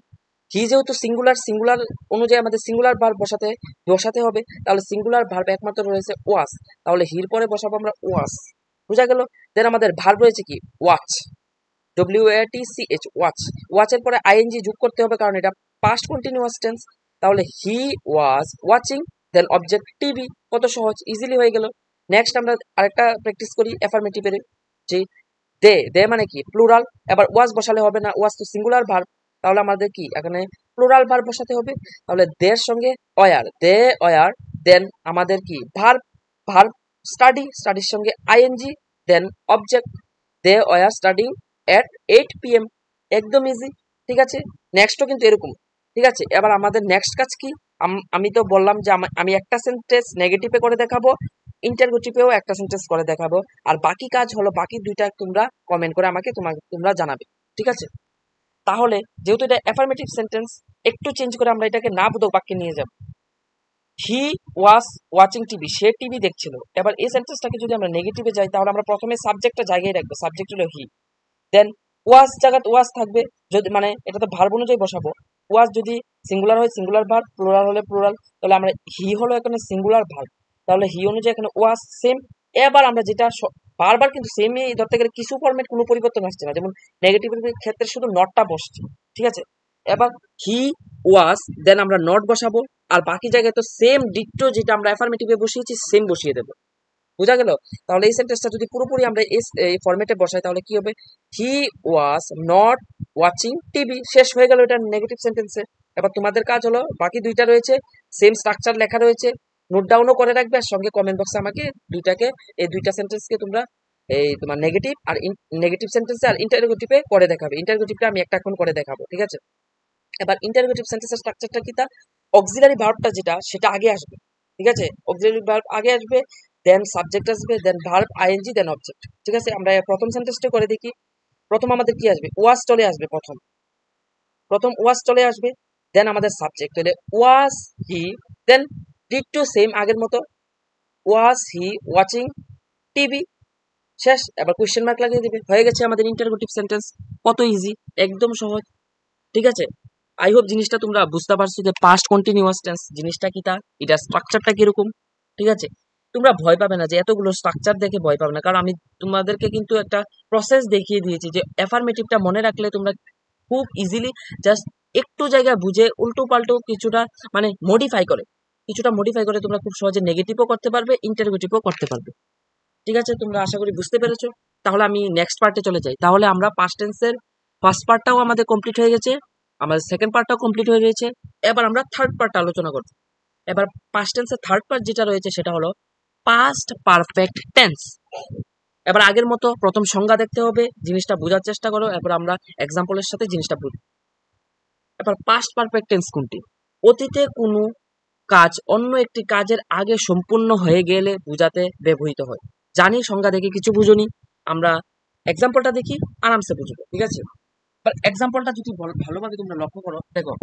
হি যেহেতু সিঙ্গুলার, সিঙ্গুলার অনুযায়ী আমাদের সিঙ্গুলার ভার্ব বসাতে বসাতে হবে, তাহলে সিঙ্গুলার ভার্ব একমাত্র রয়েছে ওয়াস, তাহলে হির পরে বসাবো আমরা ওয়াস, বোঝা গেল। দেন আমাদের ভার্ব রয়েছে কি ওয়াচ, WATCH ওয়াচ, ওয়াচের পরে আইএনজি যোগ করতে হবে কারণ এটা পাস্ট কন্টিনিউয়াস টেন্স, তাহলে he was watching, then object TV, কত সহজ, ইজিলি হয়ে গেল। নেক্সট আমরা আরেকটা প্র্যাকটিস করি অ্যাফার্মেটিভের, যে দে, দে মানে কি প্লুরাল, এবার ওয়াজ বসালে হবে না, ওয়াজ তো সিঙ্গুলার ভার্ব, তাহলে আমাদের কি এখানে প্লুরাল ভার্ব বসাতে হবে, তাহলে দের সঙ্গে অয়ার, দে অয়ার, দেন আমাদের কি ভার্ব, ভার্ব স্টাডি, স্টাডির সঙ্গে ING, then object, they were studying at 8 PM, একদম ইজি, ঠিক আছে। নেক্সটও কিন্তু এরকম, ঠিক আছে। এবার আমাদের নেক্সট কাজ কি, আমি তো বললাম যে আমি একটা সেন্টেন্স নেগেটিভে করে দেখাবো, ইন্টারগেটিভেও একটা সেন্টেন্স করে দেখাবো, আর বাকি কাজ হলো বাকি দুইটা তোমরা কমেন্ট করে আমাকে তোমরা জানাবে, ঠিক আছে। তাহলে যেহেতু এটা অ্যাফার্মেটিভ সেন্টেন্স, একটু চেঞ্জ করে আমরা এটাকে না বোধক বাক্যে নিয়ে যাব। হি ওয়াজ ওয়াচিং টিভি, সে টিভি দেখছিল। এবার এই সেন্টেন্সটাকে যদি আমরা নেগেটিভে যাই তাহলে আমরা প্রথমে সাবজেক্টটা জায়গায় রাখবো, সাবজেক্ট হলো হি, দেন ওয়াজ জায়গাতে ওয়াজ থাকবে, যদি মানে এটা তো ভার্ব অনুযায়ী বসাবো, ওয়াজ যদি সিঙ্গুলার হয় সিঙ্গুলার ভার্ব, প্লুরাল হলে প্লুরাল, তাহলে আমরা হি হলো এখানে সিঙ্গুলার ভার্ব, তাহলে হি অনুযায়ী এখানে ওয়াজ সেম। এবার আমরা যেটা বারবার কিন্তু সেমই ধরতে গেলে কিছু ফরম্যাট কোনো পরিবর্তন আসছে না, যেমন নেগেটিভের ক্ষেত্রে শুধু নটটা বসছে, ঠিক আছে। এবার হি ওয়াজ, দেন আমরা নট বসাবো, আর বাকি জায়গায় তো সেম ডিট্টো যেটা আমরা অ্যাফার্মেটিভে বসিয়েছি সেম বসিয়ে দেবো, বোঝা গেল। তাহলে এই সেন্টেন্সটা যদি পুরোপুরি আমরা এই ফরম্যাটে বসাই তাহলে কি হবে, হি ওয়াজ নট ওয়াচিং টিভি, শেষ হয়ে গেল এটা নেগেটিভ সেন্টেন্সে। এবার তোমাদের কাজ হলো বাকি দুইটা রয়েছে, সেম স্ট্রাকচার লেখা রয়েছে, নোট ডাউনও করে রাখবে, আর সঙ্গে কমেন্ট বক্সে আমাকে এই দুইটা সেন্টেন্সকে তোমরা এই তোমার নেগেটিভ আর নেগেটিভ সেন্টেন্সে আর ইন্টারোগেটিভে করে দেখাবে, ইন্টারোগেটিভটা আমি একটা এখন করে দেখাবো, ঠিক আছে। এবার ইন্টারোগেটিভ সেন্টেন্সের স্ট্রাকচারটা কি, তা অক্সিলারি ভার্বটা যেটা সেটা আগে আসবে, ঠিক আছে, অক্সিলারি ভার্ব আগে আসবে, দেন সাবজেক্ট আসবে, then verb ING, then object, ঠিক আছে। আমরা প্রথম সেন্টেন্সটা করে দেখি, প্রথম আমাদের কি আসবে, ওয়াজ চলে আসবে, প্রথম ওয়াজ চলে আসবে, দেন আমাদের সাবজেক্ট তাহলে ওয়াজ হি, দেন ডিড টু সেম আগের মতো, ওয়াজ হি ওয়াচিং টিভি, শেষ। এবার কোয়েশ্চেন মার্ক লাগিয়ে দিবে, হয়ে গেছে আমাদের ইন্টারোগেটিভ সেন্টেন্স। কত ইজি, একদম সহজ, ঠিক আছে। আই হোপ জিনিসটা তোমরা বুঝতে পারছো যে পাস্ট কন্টিনিউয়াস টেন্স জিনিসটা কি, তা এটা স্ট্রাকচারটা কিরকম, ঠিক আছে। তোমরা ভয় পাবে না, যে এতগুলো স্ট্রাকচার দেখে ভয় পাবে না, কারণ আমি তোমাদেরকে কিন্তু একটা প্রসেস দেখিয়ে দিয়েছি যে অ্যাফার্মেটিভটা মনে রাখলে তোমরা খুব ইজিলি জাস্ট একটু জায়গায় বুঝে উল্টো পাল্টো কিছুটা মানে কিছুটা মডিফাই করে তোমরা খুব সহজে নেগেটিভও করতে পারবে, ইন্টারোগেটিভও করতে পারবে, ঠিক আছে। তোমরা আশা করি বুঝতে পেরেছো। তাহলে আমি নেক্সট পার্টে চলে যাই। তাহলে আমরা পাস্ট টেন্সের ফার্স্ট পার্টটাও আমাদের কমপ্লিট হয়ে গেছে, আমাদের সেকেন্ড পার্টটাও কমপ্লিট হয়ে গেছে। এবার আমরা থার্ড পার্টটা আলোচনা করব। এবার পাস্ট টেন্সের থার্ড পার্ট যেটা রয়েছে সেটা হলো পাস্ট পারফেক্ট টেন্স। এবার আগের মতো প্রথম সংজ্ঞা দেখতে হবে, জিনিসটা বোঝার চেষ্টা করো, এরপর আমরা এক্সাম্পলের সাথে জিনিসটা বুঝি। এবার পাস্ট পারফেক্ট টেন্স কোনটি? অতীতে কোনো কাজ অন্য একটি কাজের আগে সম্পূর্ণ হয়ে গেলে বোঝাতে ব্যবহৃত হয়। জানি সংজ্ঞা দেখে কিছু বুঝুনি, আমরা এক্সাম্পলটা দেখি, আরামসে বুঝবো, ঠিক আছে। এবার এক্সাম্পলটা যদি ভালোভাবে তোমরা লক্ষ্য করো, দেখো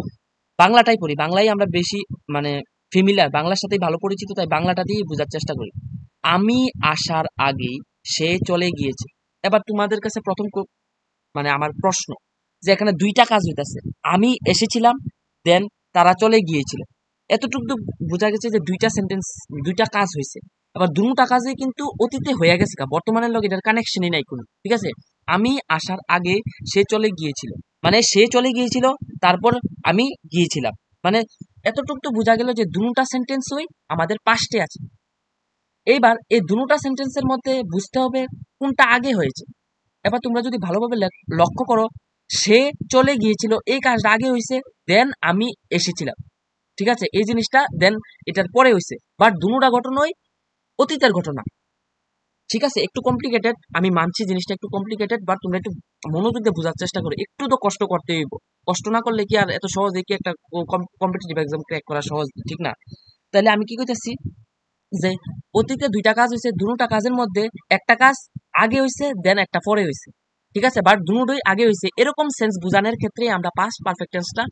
বাংলাটাই পড়ি, বাংলায় আমরা বেশি মানে ফেমিলিয়ার, বাংলার সাথেই ভালো পরিচিত, তাই বাংলাটা দিয়েই বোঝার চেষ্টা করি। আমি আসার আগেই সে চলে গিয়েছে। এবার তোমাদের কাছে প্রথম মানে আমার প্রশ্ন, যে এখানে দুইটা কাজ হইতাছে, আমি এসেছিলাম, দেন তারা চলে গিয়েছিল, এতটুকু তো বোঝা গেছে যে দুইটা সেন্টেন্স, দুইটা কাজ হয়েছে। আবার দুটা কাজে কিন্তু অতীতে হয়ে গেছে, বর্তমানের লগে এটার কানেকশনই নাই কোনো, ঠিক আছে। আমি আসার আগে সে চলে গিয়েছিল, মানে সে চলে গিয়েছিল, তারপর আমি গিয়েছিলাম, মানে এতটুকু তো বোঝা গেল যে দুটা সেন্টেন্সই আমাদের পাস্টে আছে। এইবার এই দুটা সেন্টেন্সের মধ্যে বুঝতে হবে কোনটা আগে হয়েছে। এবার তোমরা যদি ভালোভাবে লক্ষ্য করো, সে চলে গিয়েছিল এই কাজটা আগে হয়েছে, দেন আমি এসেছিলাম, ঠিক আছে, এই জিনিসটা দেন এটার পরে হয়েছে, বাট দুটা ঘটনাই অতীতের ঘটনা, ঠিক আছে। একটু কমপ্লিকেটেড, আমি মানছি জিনিসটা একটু কমপ্লিকেটেড, বাট তোমরা একটু মনোযোগ দিয়ে বোঝার চেষ্টা করো, একটু তো কষ্ট করতে হইব, কষ্ট না করলে কি আর এত সহজে কি একটা কম্পিটিটিভ এক্সাম ক্র্যাক করা সহজ, ঠিক না। তাহলে আমি কি কইতেছি, যে অতীতে দুইটা কাজ হয়েছে, দুটা কাজের মধ্যে একটা কাজ আগে হয়েছে, দেন একটা পরে হয়েছে, ঠিক আছে, বাট দুটোই আগে হয়েছে, এরকম সেন্স বোঝানোর ক্ষেত্রে আমরা পাস্ট পারফেক্ট টেন্সটা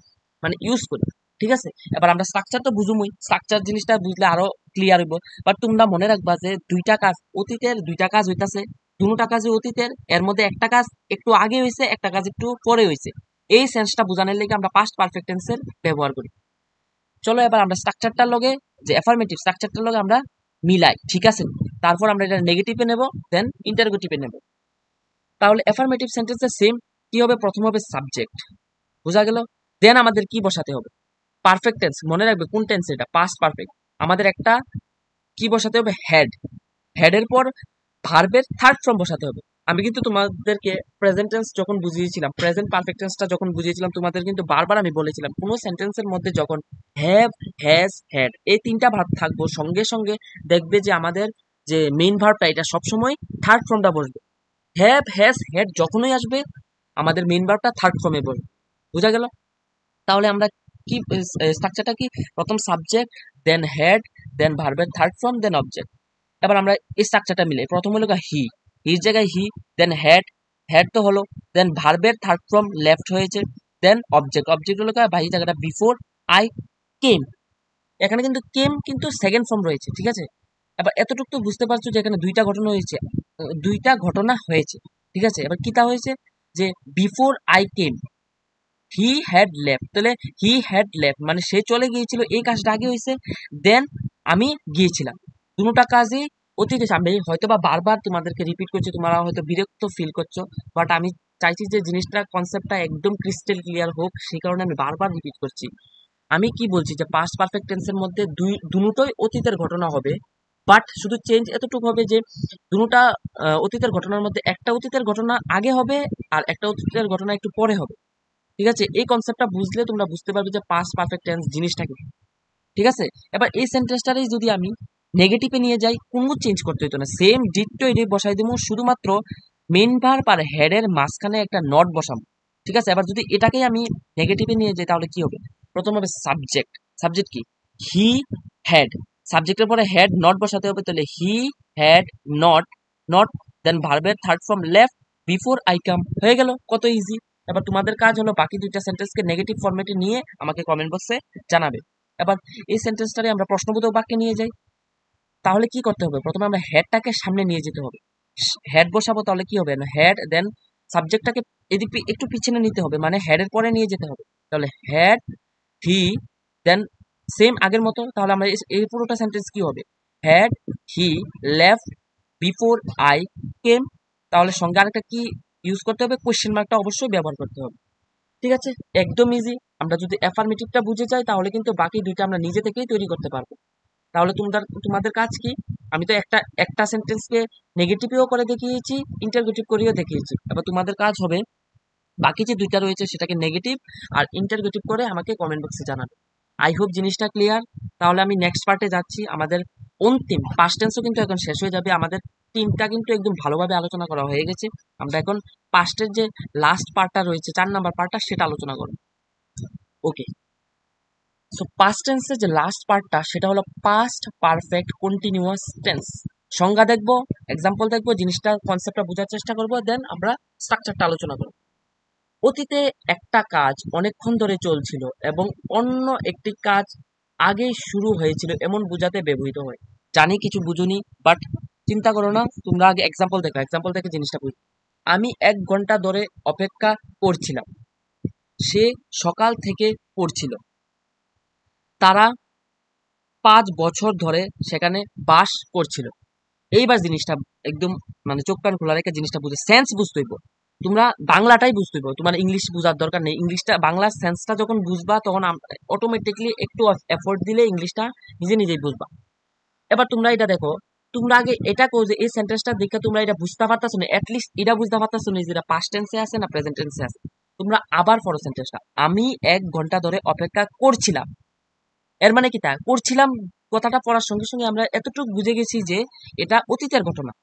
মানে ইউজ করি, ঠিক আছে। এবার আমরা স্ট্রাকচার তো বুঝুমই, স্ট্রাকচার জিনিসটা বুঝলে আরো ক্লিয়ার হইব, বাট তোমরা মনে রাখবা যে দুইটা কাজ অতীতের, দুইটা কাজ হইতাছে, দুটা কাজই অতীতের, এর মধ্যে একটা কাজ একটু আগে হয়েছে, একটা কাজ একটু পরে হয়েছে, এই সেন্সটা বোঝানোর লেগে আমরা পাস্ট পারফেক্ট টেন্সের ব্যবহার করি। চলো এবার আমরা স্ট্রাকচারটার লগে, যে অ্যাফার্মেটিভ স্ট্রাকচারটার লগে আমরা মিলাই, ঠিক আছে। তারপর আমরা এটা নেগেটিভে নেব, দেন ইন্টারোগেটিভে নেব। তাহলে অ্যাফার্মেটিভ সেন্টেন্সে সেম কি হবে, প্রথম হবে সাবজেক্ট, বোঝা গেল, দেন আমাদের কি বসাতে হবে, পারফেক্ট টেন্স, মনে রাখবে কোন টেন্স এটা, পাস্ট পারফেক্ট, আমাদের একটা কি বসাতে হবে, হেড, হেডের পর ভার্বের থার্ড ফর্ম বসাতে হবে। আমি কিন্তু তোমাদেরকে প্রেজেন্ট টেন্স যখন বুঝিয়েছিলাম, প্রেজেন্ট পারফেক্ট টেন্সটা যখন বুঝিয়েছিলাম, তোমাদের কিন্তু বারবার আমি বলেছিলাম কোনো সেন্টেন্সের মধ্যে যখন হ্যাভ, হ্যাজ, হ্যাড এই তিনটা ভার্ব থাকবো, সঙ্গে সঙ্গে দেখবে যে আমাদের যে মেইন ভার্বটা এটা সবসময় থার্ড ফর্মটা বসবে। হ্যাভ, হ্যাজ, হ্যাড যখনই আসবে আমাদের মেইন ভার্বটা থার্ড ফর্মে বসবে, বোঝা গেল। তাহলে আমরা কি স্ট্রাকচারটা কি, প্রথম সাবজেক্ট, দেন হেড, দেন ভার্বের থার্ড ফর্ম, দেন অবজেক্ট। এবার আমরা এই স্ট্রাকচারটা মিলে, প্রথম হলো হি, হির জায়গায় হি, দেন হেড, হেড তো হলো, দেন ভার্বের থার্ড ফর্ম লেফট হয়েছে, দেন অবজেক্ট, অবজেক্ট হলো ভাই জায়গাটা বিফোর আই কেম, এখানে কিন্তু কেম কিন্তু সেকেন্ড ফর্ম রয়েছে, ঠিক আছে। এবার এতটুকু তো বুঝতে পারছো যে এখানে দুইটা ঘটনা হয়েছে, ঠিক আছে। এবার কিটা হয়েছে, যে before I came he had left, তাহলে হি হ্যাড লেফট মানে সে চলে গিয়েছিল, এই কাজটা আগে হয়েছে, দেন আমি গিয়েছিলাম, দুটা কাজই অতীতে। আমি হয়তো বা বারবার তোমাদেরকে রিপিট করছি, তোমরা হয়তো বিরক্ত ফিল করছো, বাট আমি চাইছি যে জিনিসটা কনসেপ্টটা একদম ক্রিস্টাল ক্লিয়ার হোক, সেই কারণে আমি বারবার রিপিট করছি। আমি কি বলছি যে পাস্ট পারফেক্ট টেন্সের মধ্যে দুটোই অতীতের ঘটনা হবে, বাট শুধু চেঞ্জ এতটুকু হবে যে দুটা অতীতের ঘটনার মধ্যে একটা অতীতের ঘটনা আগে হবে, আর একটা অতীতের ঘটনা একটু পরে হবে, ঠিক আছে। এই কনসেপ্টটা বুঝলে তোমরা বুঝতে পারবে যে পাস্ট পারফেক্ট টেন্স জিনিসটা কি, ঠিক আছে। এবার এই সেন্টেন্সটারই যদি আমি নেগেটিভে নিয়ে যাই, কোনো চেঞ্জ করতে হতো না, সেম ডিটটো এটাই বসাই দেবো, শুধুমাত্র মেইন ভার্ব আর হেডের মাঝখানে একটা নট বসাবো, ঠিক আছে। এবার যদি এটাকেই আমি নেগেটিভে নিয়ে যাই তাহলে কি হবে, প্রথম হবে সাবজেক্ট, সাবজেক্ট কি, হি হ্যাড, সাবজেক্টের পরে হেড নট বসাতে হবে, তাহলে he had not, not, then ভার্বের third form left, before I come হয়ে গেল, কত ইজি। এবার তোমাদের কাজ হলো বাকি দুইটা সেন্টেন্সকে নেগেটিভ ফরম্যাটে নিয়ে আমাকে কমেন্ট বক্সে জানাবে। এবার এই সেন্টেন্সটারে আমরা প্রশ্নবোধক বাক্যে নিয়ে যাই। তাহলে কি করতে হবে? প্রথমে আমরা হেডটাকে সামনে নিয়ে যেতে হবে। হেড বসাবো, তাহলে কি হবে না, হেড দেন সাবজেক্টটাকে এদিক একটু পিছনে নিতে হবে, মানে হেডের পরে নিয়ে যেতে হবে। তাহলে হেড হি দেন সেম আগের মতো। তাহলে আমরা এই পুরোটা সেন্টেন্স কি হবে? Had he left before I came. তাহলে সঙ্গে আরেকটা কি ইউজ করতে হবে? কোয়েশ্চেন মার্কটা অবশ্যই ব্যবহার করতে হবে। ঠিক আছে, একদম ইজি। আমরা যদি অ্যাফার্মেটিভটা বুঝে যাই তাহলে কিন্তু বাকি দুইটা আমরা নিজে থেকেই তৈরি করতে পারবো। তাহলে তোমাদের কাজ কি? আমি তো একটা একটা সেন্টেন্সকে নেগেটিভও করে দেখিয়েছি, ইন্টারগেটিভ করেও দেখিয়েছি। এবার তোমাদের কাজ হবে বাকি যে দুইটা রয়েছে সেটাকে নেগেটিভ আর ইন্টারগেটিভ করে আমাকে কমেন্ট বক্সে জানাবে। আই হোপ জিনিসটা ক্লিয়ার। তাহলে আমি নেক্সট পার্টে যাচ্ছি। আমাদের অন্তিম পাস্ট টেন্সও কিন্তু এখন শেষ হয়ে যাবে। আমাদের টিমটা কিন্তু একদম ভালোভাবে আলোচনা করা হয়ে গেছে। আমরা এখন পাস্টের যে লাস্ট পার্টটা রয়েছে, 4 নাম্বার পার্টটা, সেটা আলোচনা করব। ওকে, সো পাস্ট টেন্সের যে লাস্ট পার্টটা সেটা হলো পাস্ট পারফেক্ট কন্টিনিউয়াস টেন্স। সংজ্ঞা দেখবো, এক্সাম্পল দেখবো, জিনিসটা কনসেপ্টটা বোঝার চেষ্টা করবো, দেন আমরা স্ট্রাকচারটা আলোচনা করবো। অতীতে একটা কাজ অনেকক্ষণ ধরে চলছিল এবং অন্য একটি কাজ আগেই শুরু হয়েছিল এমন বোঝাতে ব্যবহৃত হয়। জানি কিছু বুঝুনি, বাট চিন্তা করো না, তোমরা আগে এক্সাম্পল দেখো, এক্সাম্পল দেখে জিনিসটা বুঝো। আমি 1 ঘন্টা ধরে অপেক্ষা করছিলাম। সে সকাল থেকে পড়ছিল। তারা 5 বছর ধরে সেখানে বাস করছিল। এইবার জিনিসটা একদম মানে চোখ কান খোলা রেখে জিনিসটা বুঝে সেন্স বুঝতে হইব। তোমরা বাংলাটাই বুঝতে হইব, তোমার ইংলিশ বুঝার দরকার নেই। ইংলিশটা বাংলার সেন্সটা যখন বুঝবা তখন অটোমেটিকলি একটু এফোর্ট দিলে ইংলিশটা নিজে নিজেই বুঝবা। এবার তোমরা এটা দেখো, তোমরা আগে এটা কো যে এই সেন্টেন্সটা দেখে তোমরা এটা বুঝতে পারতাছো না, অ্যাটলিস্ট এটা বুঝতে পারতাছো না যে এটা পাস্ট টেন্সে আছে না প্রেজেন্ট টেন্সে আছে। তোমরা আবার পড়ো সেন্টেন্সটা, আমি 1 ঘন্টা ধরে অপেক্ষা করছিলাম। এর মানে কি তা করছিলাম কথাটা পড়ার সঙ্গে সঙ্গে আমরা এতটুকু বুঝে গেছি যে এটা অতীতের ঘটনা।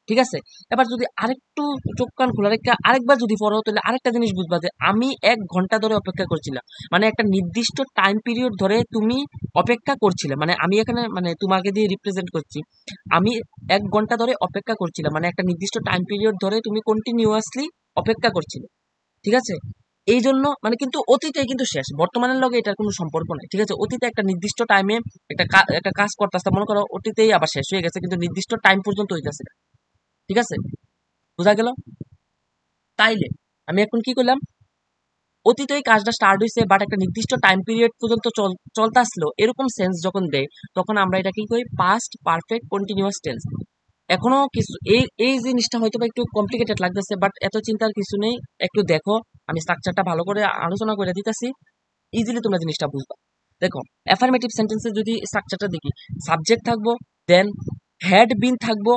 ঠিক আছে, এবার যদি আরেকটু চোখ কান খোলা রেখে আরেকবার যদি পড়ো তাহলে আরেকটা জিনিস বুঝবা যে আমি 1 ঘন্টা ধরে অপেক্ষা করছিলাম, মানে একটা নির্দিষ্ট টাইম পিরিয়ড ধরে তুমি অপেক্ষা করছিলে। মানে আমি এখানে মানে তোমাকে দিয়ে রিপ্রেজেন্ট করছি, আমি 1 ঘন্টা ধরে অপেক্ষা করছিলাম, মানে একটা নির্দিষ্ট টাইম পিরিয়ড ধরে তুমি কন্টিনিউয়াসলি অপেক্ষা করছিলে। ঠিক আছে, এই জন্য মানে কিন্তু অতীতে কিন্তু শেষ, বর্তমানের লগে এটার কোনো সম্পর্ক নাই। ঠিক আছে, অতীতে একটা নির্দিষ্ট টাইমে একটা কাজ করতেছে, মনে করো অতীতেই আবার শেষ হয়ে গেছে, কিন্তু নির্দিষ্ট টাইম পর্যন্ত হইতেছে। ঠিক আছে, বোঝা গেল? তাইলে আমি এখন কি করলাম, অতীতে এই কাজটা স্টার্ট হয়েছে বাট একটা নির্দিষ্ট টাইম পিরিয়ড পর্যন্ত চলতে আসলো, এরকম সেন্স যখন দেয় তখন আমরা এটা কি করি? Past perfect continuous tense. এখনো কিছু এই এই জিনিসটা হয়তো বা একটু কমপ্লিকেটেড লাগতেছে, বাট এত চিন্তার কিছু নেই। একটু দেখো, আমি স্ট্রাকচারটা ভালো করে আলোচনা করে দিতেছি, ইজিলি তোমরা জিনিসটা বুঝবা। দেখো, অ্যাফার্মেটিভ সেন্টেন্সে যদি স্ট্রাকচারটা দেখি, সাবজেক্ট থাকবো, দেন হ্যাড বিন থাকবো,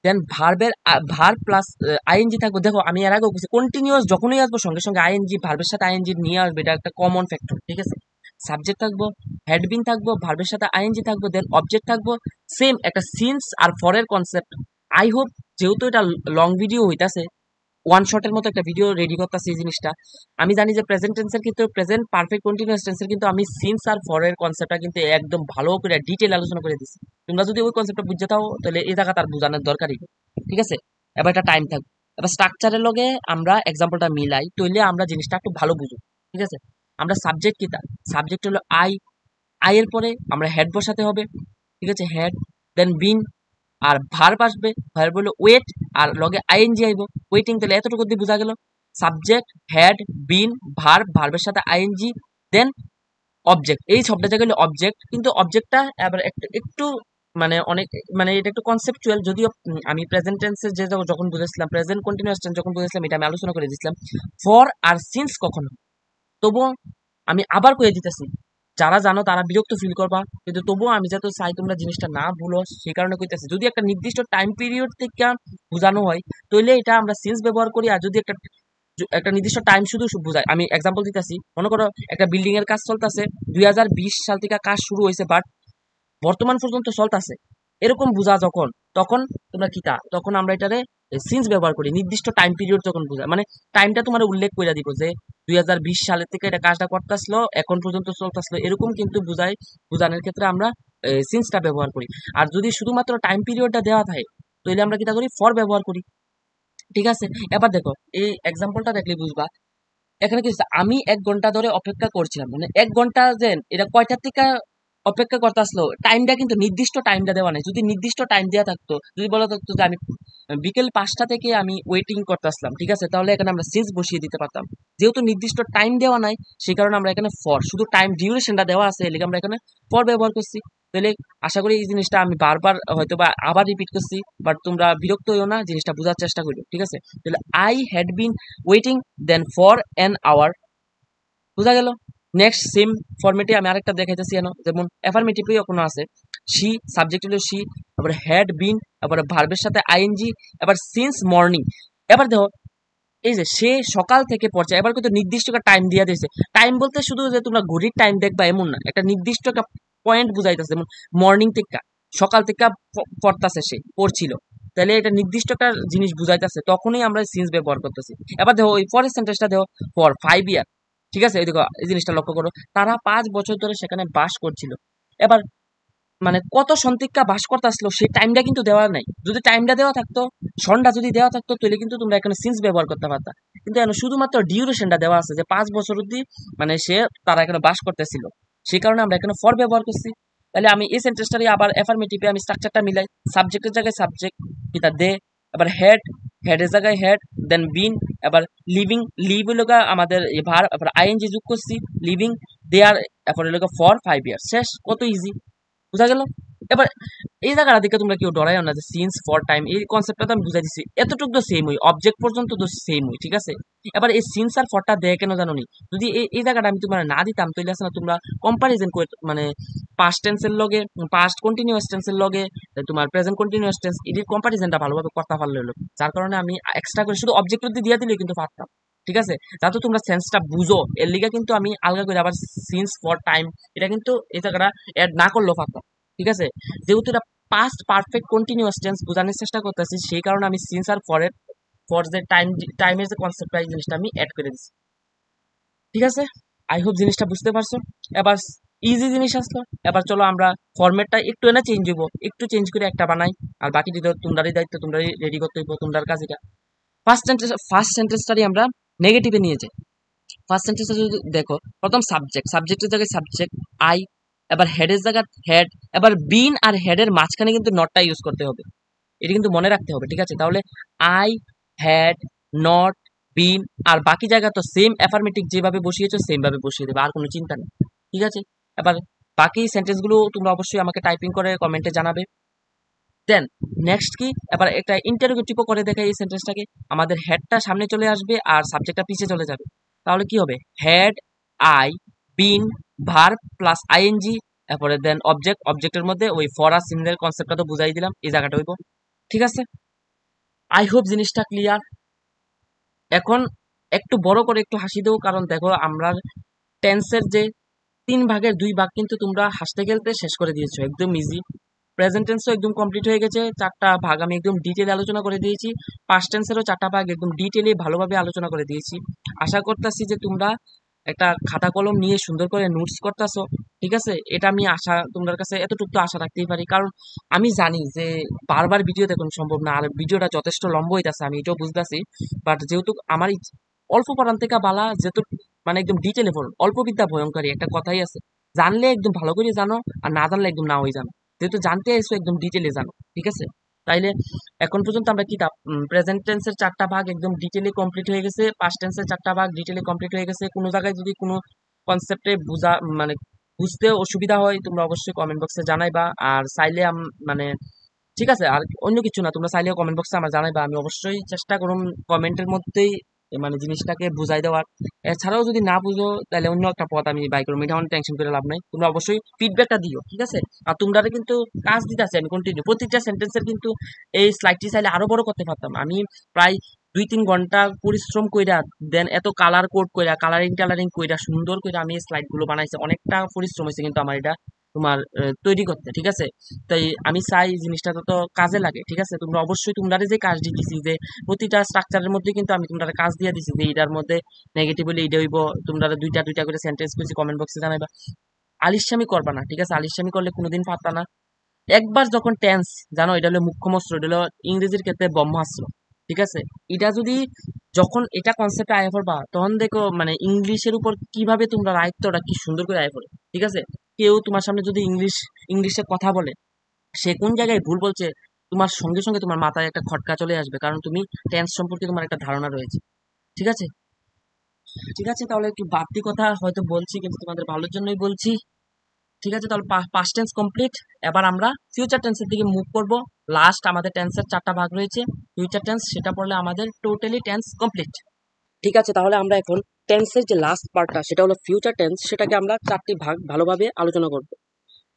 দেন ভার্ব প্লাস আইএনজি থাকবো। দেখো আমি এর আগেও বলছি, কন্টিনিউয়াস যখনই আসবো সঙ্গে সঙ্গে আইএনজি, ভার্বের সাথে আইএনজি নিয়ে আসবে, এটা একটা কমন ফ্যাক্টর। ঠিক আছে, সাবজেক্ট থাকবো, হ্যাড বিন থাকবো, ভার্বের সাথে আইএনজি থাকবো, দেন অবজেক্ট থাকবো। সেম একটা সিন্স আর ফরের কনসেপ্ট। আই হোপ যেহেতু এটা লং ভিডিও হইতাছে, ওয়ান শটের মতো একটা ভিডিও রেডি করতেছি এই জিনিসটা। আমি জানি যে প্রেজেন্ট টেন্সের কিন্তু প্রেজেন্ট পারফেক্ট কন্টিনিউয়াস টেন্সের কিন্তু আমি সিন্স আর ফরের কনসেপ্টটা কিন্তু একদম ভালো করে ডিটেইল আলোচনা করে দিছি। তোমরা যদি ওই কনসেপ্টটা বুঝতে থাও তাহলে এই জায়গা তার বোঝানোর দরকারই নেই। ঠিক আছে, এবার একটা টাইম থাকবে। এবার স্ট্রাকচারের লগে আমরা এক্সাম্পলটা মিলাই তাইলে আমরা জিনিসটা একটু ভালো বুঝব। ঠিক আছে, আমরা সাবজেক্ট কি, তার সাবজেক্ট হলো আই। আই এর পরে আমরা হেড বসাতে হবে। ঠিক আছে, হেড, দেন বিন, আর ভার্ব আসবে, ভার্ব হলো ওয়েট, আর লগে আইএনজি আইব, ওয়েটিং। তাহলে এতটুকু দিয়ে বোঝা গেল সাবজেক্ট, হেড, বিন, ভার্ব, ভার্বের সাথে আইএনজি, দেন অবজেক্ট। এই সবটা জায়গায় হলো অবজেক্ট, কিন্তু অবজেক্টটা আবার একটু একটু মানে অনেক মানে এটা একটু কনসেপচুয়াল। যদিও আমি প্রেজেন্ট টেন্সে যে যখন বুঝেছিলাম, প্রেজেন্ট কন্টিনিউয়াস টেন্স যখন বুঝেছিলাম, এটা আমি আলোচনা করে দিয়েছিলাম। ফর আর সিন্স কখন হয়, তবুও আমি আবার কয়ে দিতেছি, যারা জানো তারা বিরক্ত ফিল করবা, কিন্তু তবুও আমি যাতে চাই তোমরা জিনিসটা না ভুলো, সেই কারণে কইতেছি। যদি একটা নির্দিষ্ট টাইম পিরিয়ড থেকে বোঝানো হয় তাহলে এটা আমরা সিন্স ব্যবহার করি, আর যদি একটা একটা নির্দিষ্ট টাইম শুধু বোঝায়, আমি এক্সাম্পল দিতেছি, মনে করো একটা বিল্ডিং এর কাজ চলতেছে, 2020 সাল থেকে কাজ শুরু হয়েছে বাট বর্তমান পর্যন্ত চলতেছে, এরকম বোঝা যখন, তখন তোমরা কি তখন আমরা এটারে সিন্স ব্যবহার করি, নির্দিষ্ট টাইম পিরিয়ড যখন বোঝায়, মানে টাইমটা তোমার উল্লেখ করে দিব যে 2020 সালের থেকে এটা কাজটা করতেছিল, এখন পর্যন্ত চলতেছিল, এরকম কিন্তু বোঝানোর ক্ষেত্রে আমরা সিন্সটা ব্যবহার করি। আর যদি শুধুমাত্র টাইম পিরিয়ডটা দেওয়া থাকে তাহলে আমরা কিটা করি? ফর ব্যবহার করি। ঠিক আছে। এবার দেখো এই এক্সাম্পলটা দেখলে বুঝবা। এখানে কি হচ্ছে, আমি 1 ঘন্টা ধরে অপেক্ষা করছিলাম, মানে 1 ঘন্টা যে এটা কয়টার থেকে অপেক্ষা করতে আসলো, টাইমটা কিন্তু নির্দিষ্ট টাইমটা দেওয়া নাই। যদি নির্দিষ্ট টাইম দেওয়া থাকতো, যদি বলা থাকতো যে আমি বিকেল 5টা থেকে আমি ওয়েটিং করতে আসলাম, ঠিক আছে, তাহলে এখানে আমরা সিন্স বসিয়ে দিতে পারতাম। যেহেতু নির্দিষ্ট টাইম দেওয়া নাই, সেই কারণে আমরা এখানে ফর, শুধু টাইম ডিউরেশনটা দেওয়া আছে, এলিগে আমরা এখানে ফর ব্যবহার করছি। তাহলে আশা করি এই জিনিসটা আমি বারবার হয়তো বা আবার রিপিট করছি, বাট তোমরা বিরক্ত হইও না, জিনিসটা বোঝার চেষ্টা করো, ঠিক আছে। তাহলে I had been waiting then for an hour, বোঝা গেল। নেক্সট সেম ফরম্যাটে আমি আরেকটা দেখাইতেছি এনো, যেমন অ্যাফার্মেটিভেও কোনো আছে, শি সাবজেক্ট হলো শি, তারপরে হ্যাড বিন, তারপরে ভার্বের সাথে আইএনজি, এবার সিন্স মর্নিং। এবার দেখো এই যে সে সকাল থেকে পড়ছে, এবার কিন্তু নির্দিষ্ট একটা টাইম দিয়ে দিয়েছে। টাইম বলতে শুধু যে তোমরা ঘড়ির টাইম দেখবা এমন না, একটা নির্দিষ্ট একটা পয়েন্ট বুঝাইতেছে, যেমন মর্নিং থেকে, সকাল থেকে পড়তাছে, সে পড়ছিল, তাহলে এটা নির্দিষ্ট একটা জিনিস বুঝাইতেছে, তখনই আমরা সিন্স ব্যবহার করতেছি। এবার দেখো ওই পরের সেন্টেন্সটা দেখো, ফর 5 ইয়ার, ঠিক আছে, এই দেখো এই জিনিসটা লক্ষ্য করো, তারা 5 বছর ধরে সেখানে বাস করছিল। এবার মানে কত সন্তিকা বাস করতে আসলো সেই টাইমটা কিন্তু দেওয়া নাই। যদি টাইমটা দেওয়া থাকতো, সনটা যদি দেওয়া থাকতো, তাহলে কিন্তু তোমরা এখানে সিন্স ব্যবহার করতে পারতা। কিন্তু এখানে শুধুমাত্র ডিউরেশনটা দেওয়া আছে যে 5 বছর অব্দি মানে তারা এখানে বাস করতেছিল, সেই কারণে আমরা এখানে ফর ব্যবহার করছি। তাহলে আমি এই সেন্টেন্সটারই আবার এফার্মেটিভে আমি স্ট্রাকচারটা মিলাই, সাবজেক্টের জায়গায় সাবজেক্ট কিতা দে, এবার হেডের জায়গায় হেড, দেন বিন, এবার লিভিং, লিভ হলো আমাদের ভার, এবার আইএনজি যোগ করছি, লিভিং দেয়ার, এরপর হলো ফর 5 ইয়ার, শেষ, কত ইজি, বুঝা গেল। এবার এই জায়গাটা দিকে তোমরা কেউ ডরাইও না যে সিন্স ফর টাইম, এই কনসেপ্টটা তো আমি বুঝাই দিচ্ছি, এতটুকু তো সেম হই, অবজেক্ট পর্যন্ত তো সেম হই, ঠিক আছে। এবার এই সিন্স আর ফরটা দেয় কেন জানো নি, যদি এই জায়গাটা আমি তোমার না দিতাম, তাহলে আছে না তোমরা কম্পারিজন করে, মানে পাস্ট টেন্সের লগে, পাস্ট কন্টিনিউয়াস টেন্সের লগে তোমার প্রেজেন্ট কন্টিনিউয়াস টেন্স, এটির কম্পারিজনটা ভালোভাবে করতে পারলে হলো। যার কারণে আমি এক্সট্রা করে শুধু অবজেক্ট দিয়ে দিলে কিন্তু পারতাম, ঠিক আছে। যাতে তোমরা সেন্সটা বুঝো, এর লিগে কিন্তু আমি আলগা করে আবার সিন্স ফর টাইম এটা কিন্তু এই জায়গাটা অ্যাড না করলেও পারতাম, ঠিক আছে। যেহেতু এটা পাস্ট পারফেক্ট কন্টিনিউয়াস টেন্স বোঝানোর চেষ্টা করতেছি, সেই কারণে আমি সিন্স আর ফর যে টাইমের যে কনসেপ্টটা, এই জিনিসটা আমি অ্যাড করে দিচ্ছি, ঠিক আছে। আই হোপ জিনিসটা বুঝতে পারছো। এবার ইজি জিনিস আসলো, এবার চলো আমরা ফরম্যাটটা একটু এনে চেঞ্জ হইব, একটু চেঞ্জ করে একটা বানাই, আর বাকি তোমরারই দায়িত্ব, তোমরাই রেডি করতে হইব, তোমরার কাজ এটা। ফার্স্ট সেন্টেন্সটারই আমরা নেগেটিভে নিয়ে যাই। ফার্স্ট সেন্টেন্সে যদি দেখো, প্রথম সাবজেক্টের জায়গায় সাবজেক্ট আই, এবার হেডের জায়গায় হেড, এবার বিন আর হেডের মাঝখানে কিন্তু নটটা ইউজ করতে হবে, এটা কিন্তু মনে রাখতে হবে, ঠিক আছে। তাহলে আই হ্যাড নট বিন, আর বাকি জায়গা তো সেম অ্যাফার্মেটিভ যেভাবে বসিয়েছো সেম ভাবে বসিয়ে দেবে, আর কোনো চিন্তা নেই, ঠিক আছে। এবার বাকি সেন্টেন্সগুলো তোমরা অবশ্যই আমাকে টাইপিং করে কমেন্টে জানাবে। দেন নেক্সট কি, এবার একটা ইন্টারোগেটিভও করে দেখাই এই সেন্টেন্সটাকে, আমাদের হেডটা সামনে চলে আসবে আর সাবজেক্টটা পিছে চলে যাবে। তাহলে কি হবে, had I been verb plus ING, তারপরে দেন অবজেক্টের মধ্যে ওই ফর আর সিনের কনসেপ্টটা তো বুঝাই দিলাম, এই জায়গাটা হইব, ঠিক আছে। আই হোপ জিনিসটা ক্লিয়ার। এখন একটু বড় করে একটু হাসি দেবো, কারণ দেখো আমরা টেন্সের যে 3 ভাগের 2 ভাগ কিন্তু তোমরা হাসতে খেলতে শেষ করে দিয়েছো, একদম ইজি। প্রেজেন্ট টেন্সও একদম কমপ্লিট হয়ে গেছে, 4টা ভাগ আমি একদম ডিটেলে আলোচনা করে দিয়েছি, পাস্ট টেন্সেরও 4টা ভাগ একদম ডিটেলে ভালোভাবে আলোচনা করে দিয়েছি। আশা করতেছি যে তোমরা একটা খাতা কলম নিয়ে সুন্দর করে নোটস করতেছো, ঠিক আছে। এটা আমি তোমাদের কাছে এতটুকু তো আশা রাখতেই পারি, কারণ আমি জানি যে বারবার ভিডিও দেখুন সম্ভব না, আর ভিডিওটা যথেষ্ট লম্বা হইতাছে, আমি এটাও বুঝতেছি। বাট যেহেতু আমার অল্প পড়ান থেকে বালা, যেহেতু মানে একদম ডিটেলে পড়ুন, অল্প বিদ্যা ভয়ঙ্করী একটা কথাই আছে, জানলে একদম ভালো করে জানো, আর না জানলে একদম না হয়ে জানো। যেহেতু জানতে আইসো একদম ডিটেলে জানো, ঠিক আছে। তাইলে এখন পর্যন্ত আমরা কি প্রেজেন্ট টেন্সের 4টা ভাগ একদম ডিটেলে কমপ্লিট হয়ে গেছে, পাস্ট টেন্সের 4টা ভাগ ডিটেলে কমপ্লিট হয়ে গেছে। কোনো জায়গায় যদি কোনো কনসেপ্টে মানে বুঝতে অসুবিধা হয়, তোমরা অবশ্যই কমেন্ট বক্সে জানাইবা। আর চাইলে মানে ঠিক আছে, আর অন্য কিছু না, তোমরা চাইলেও কমেন্ট বক্সে আমার জানাইবা, আমি অবশ্যই চেষ্টা করুম কমেন্টের মধ্যেই মানে জিনিসটাকে বুঝাই দেওয়ার। এছাড়াও যদি না বুঝো, তাহলে অন্য একটা পথ আমি বাই করবো, এটা অনেক টেনশন করে লাভ নাই, তোমরা অবশ্যই ফিডব্যাকটা দিও, ঠিক আছে। আর তোমরা কিন্তু কাজ দিতে আছে, আমি কন্টিনিউ প্রত্যেকটা সেন্টেন্সের কিন্তু এই স্লাইডটি চাইলে আরো বড় করতে পারতাম আমি, প্রায় 2-3 ঘন্টা পরিশ্রম কইরা, দেন এত কালার কোড কইরা, কালারিং কইরা, সুন্দর কইরা আমি এই স্লাইড গুলো বানাইছি, অনেকটা পরিশ্রম হয়েছে কিন্তু আমার এটা তোমার তৈরি করতে, ঠিক আছে। তাই আমি চাই জিনিসটা তো কাজে লাগে, ঠিক আছে। তোমরা অবশ্যই তোমরা যে কাজ দিতেছি, যে প্রতিটা স্ট্রাকচারের মধ্যে কিন্তু আমি তোমরা কাজ দিয়ে দিছি, যে এটার মধ্যে নেগেটিভ হলে এইটা হইব, তোমরা দুইটা দুইটা করে সেন্টেন্স করছি, কমেন্ট বক্সে জানাইবা। আলিস্যামি করবা না, ঠিক আছে, আলিস্যামি করলে কোনোদিন পারতা না। একবার যখন টেন্স জানো, এটা হলো মুখ্যমস্ত্র, এটা হলো ইংরেজির ক্ষেত্রে ব্রহ্মাস্ত্র, ঠিক আছে। এটা যদি যখন এটা কনসেপ্ট আয়া পড়বা তখন দেখো মানে ইংলিশের উপর কিভাবে তোমরা আয়ত্তটা কি সুন্দর করে আয়া পড়ে। ঠিক আছে, কেউ তোমার সামনে যদি ইংলিশে কথা বলে, সে কোন জায়গায় ভুল বলছে, তোমার সঙ্গে সঙ্গে তোমার মাথায় একটা খটকা চলে আসবে, কারণ তুমি টেন্স সম্পর্কে তোমার একটা ধারণা রয়েছে। ঠিক আছে, ঠিক আছে, তাহলে একটু বাড়তি কথা হয়তো বলছি, কিন্তু তোমাদের ভালোর জন্যই বলছি। ঠিক আছে, তাহলে পাস্ট টেন্স কমপ্লিট। এবার আমরা ফিউচার টেন্সের দিকে মুভ করব। লাস্ট আমাদের টেন্সের 4টা ভাগ রয়েছে। ফিউচার টেন্স, সেটা পড়লে আমাদের টোটালি টেন্স কমপ্লিট। ঠিক আছে, তাহলে আমরা এখন টেন্সের যে লাস্ট পার্টটা সেটা হলো ফিউচার টেন্স, সেটাকে আমরা 4টি ভাগ ভালোভাবে আলোচনা করব।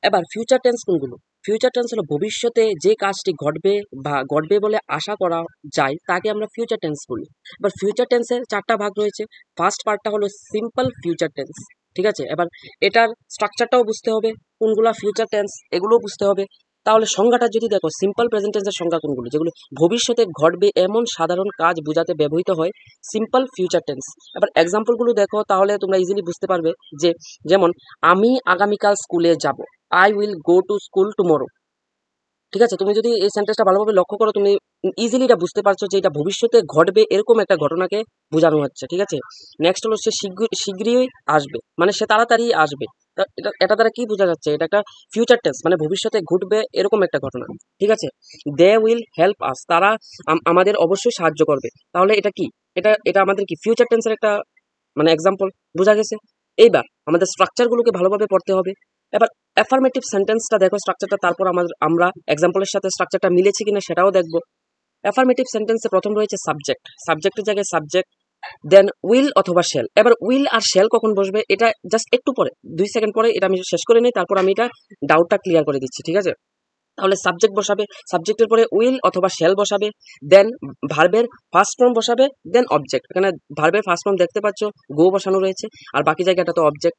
এবার ফিউচার টেন্স কোনগুলো? ফিউচার টেন্স হলো ভবিষ্যতে যে কাজটি ঘটবে বা ঘটবে বলে আশা করা যায় তাকে আমরা ফিউচার টেন্স বলি। এবার ফিউচার টেন্সের 4টা ভাগ রয়েছে। ফার্স্ট পার্টটা হলো সিম্পল ফিউচার টেন্স। ঠিক আছে, এবার এটার স্ট্রাকচারটাও বুঝতে হবে, কোনগুলা ফিউচার টেন্স এগুলোও বুঝতে হবে। তাহলে সংজ্ঞাটা যদি দেখো, সিম্পল প্রেজেন্ট টেন্সের সংজ্ঞা কোনগুলো? যেগুলো ভবিষ্যতে ঘটবে এমন সাধারণ কাজ বোঝাতে ব্যবহৃত হয়, সিম্পল ফিউচার টেন্স। এবার এক্সাম্পলগুলো দেখো, তাহলে তোমরা ইজিলি বুঝতে পারবে। যে যেমন, আমি আগামীকাল স্কুলে যাব, I will go to school tomorrow. ঠিক আছে, তুমি যদি এই সেন্টেন্সটা ভালোভাবে লক্ষ্য করো, তুমি ইজিলি এটা বুঝতে পারছো যে এটা ভবিষ্যতে ঘটবে এরকম একটা ঘটনাকে বোঝানো হচ্ছে। ঠিক আছে, নেক্সট হলো সে শীঘ্রই আসবে, মানে সে তাড়াতাড়ি আসবে। এটা দ্বারা কি বোঝা যাচ্ছে? এটা একটা ফিউচার টেন্স, মানে ভবিষ্যতে ঘটবে এরকম একটা ঘটনা। ঠিক আছে, দে উইল হেল্প আস, তারা আমাদের অবশ্যই সাহায্য করবে। তাহলে এটা কি? এটা এটা আমাদের কি ফিউচার টেন্সের একটা মানে এক্সাম্পল। বোঝা গেছে? এইবার আমাদের স্ট্রাকচারগুলোকে ভালোভাবে পড়তে হবে। এবার অ্যাফার্মেটিভ সেন্টেন্সটা দেখো স্ট্রাকচারটা, তারপর আমরা এক্সাম্পলের সাথে স্ট্রাকচারটা মিলেছে কিনা সেটাও দেখবো। অ্যাফার্মেটিভ সেন্টেন্সে প্রথম রয়েছে সাবজেক্ট, সাবজেক্টের জায়গায় সাবজেক্ট, দেন উইল অথবা শেল। এবার উইল আর শেল কখন বসবে এটা জাস্ট একটু পরে, 2 সেকেন্ড পরে এটা আমি শেষ করে নিই, তারপর আমি এটা ডাউটটা ক্লিয়ার করে দিচ্ছি। ঠিক আছে, তাহলে সাবজেক্ট বসাবে, সাবজেক্টের পরে উইল অথবা শেল বসাবে, দেন ভার্বের ফার্স্ট ফর্ম বসাবে, দেন অবজেক্ট। এখানে ভার্বের ফার্স্ট ফর্ম দেখতে পাচ্ছ, গো বসানো রয়েছে, আর বাকি জায়গাটা তো অবজেক্ট।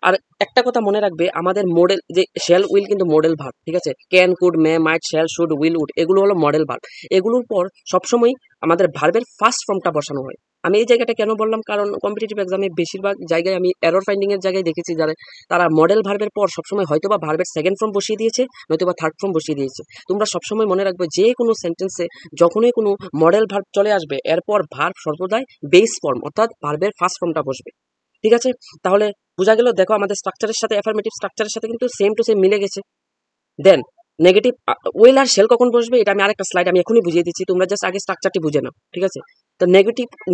আর একটা কথা মনে রাখবে, আমাদের মডেল যে শেল উইল কিন্তু মডেল ভার্ব। ঠিক আছে, can, could, may, might, shall, should, will, would এগুলো হলো মডেল ভার্ব। এগুলোর পর সবসময় আমাদের ভার্বের ফার্স্ট ফর্মটা বসানো হয়। আমি এই জায়গাটা কেন বললাম, কারণ কম্পিটিটিভ এক্সামে বেশিরভাগ জায়গায় আমি এরর ফাইন্ডিং এর জায়গায় দেখেছি যারা তারা মডেল ভার্বের পর সবসময় হয়তোবা ভার্বের সেকেন্ড ফর্ম বসিয়ে দিয়েছে, নয়তোবা থার্ড ফর্ম বসিয়ে দিয়েছে। তোমরা সবসময় মনে রাখবে, যে কোনো সেন্টেন্সে যখনই কোনো মডেল ভার্ব চলে আসবে, এরপর ভার্ব সর্বদাই বেস ফর্ম অর্থাৎ ভার্বের ফার্স্ট ফর্মটা বসবে। ঠিক আছে, তাহলে বোঝা গেল। দেখো আমাদের স্ট্রাকচারের সাথে অ্যাফার্মেটিভ স্ট্রাকচারের সাথে কিন্তু সেম টু সেম মিলে গেছে। দেন নেগেটিভ উইল আর শেল কখন বসবে এটা আমি আরেকটা স্লাইড আমি এখনই বুঝিয়ে দিচ্ছি, তোমরা জাস্ট আগে স্ট্রাকচারটি বুঝে নাও। ঠিক আছে, তো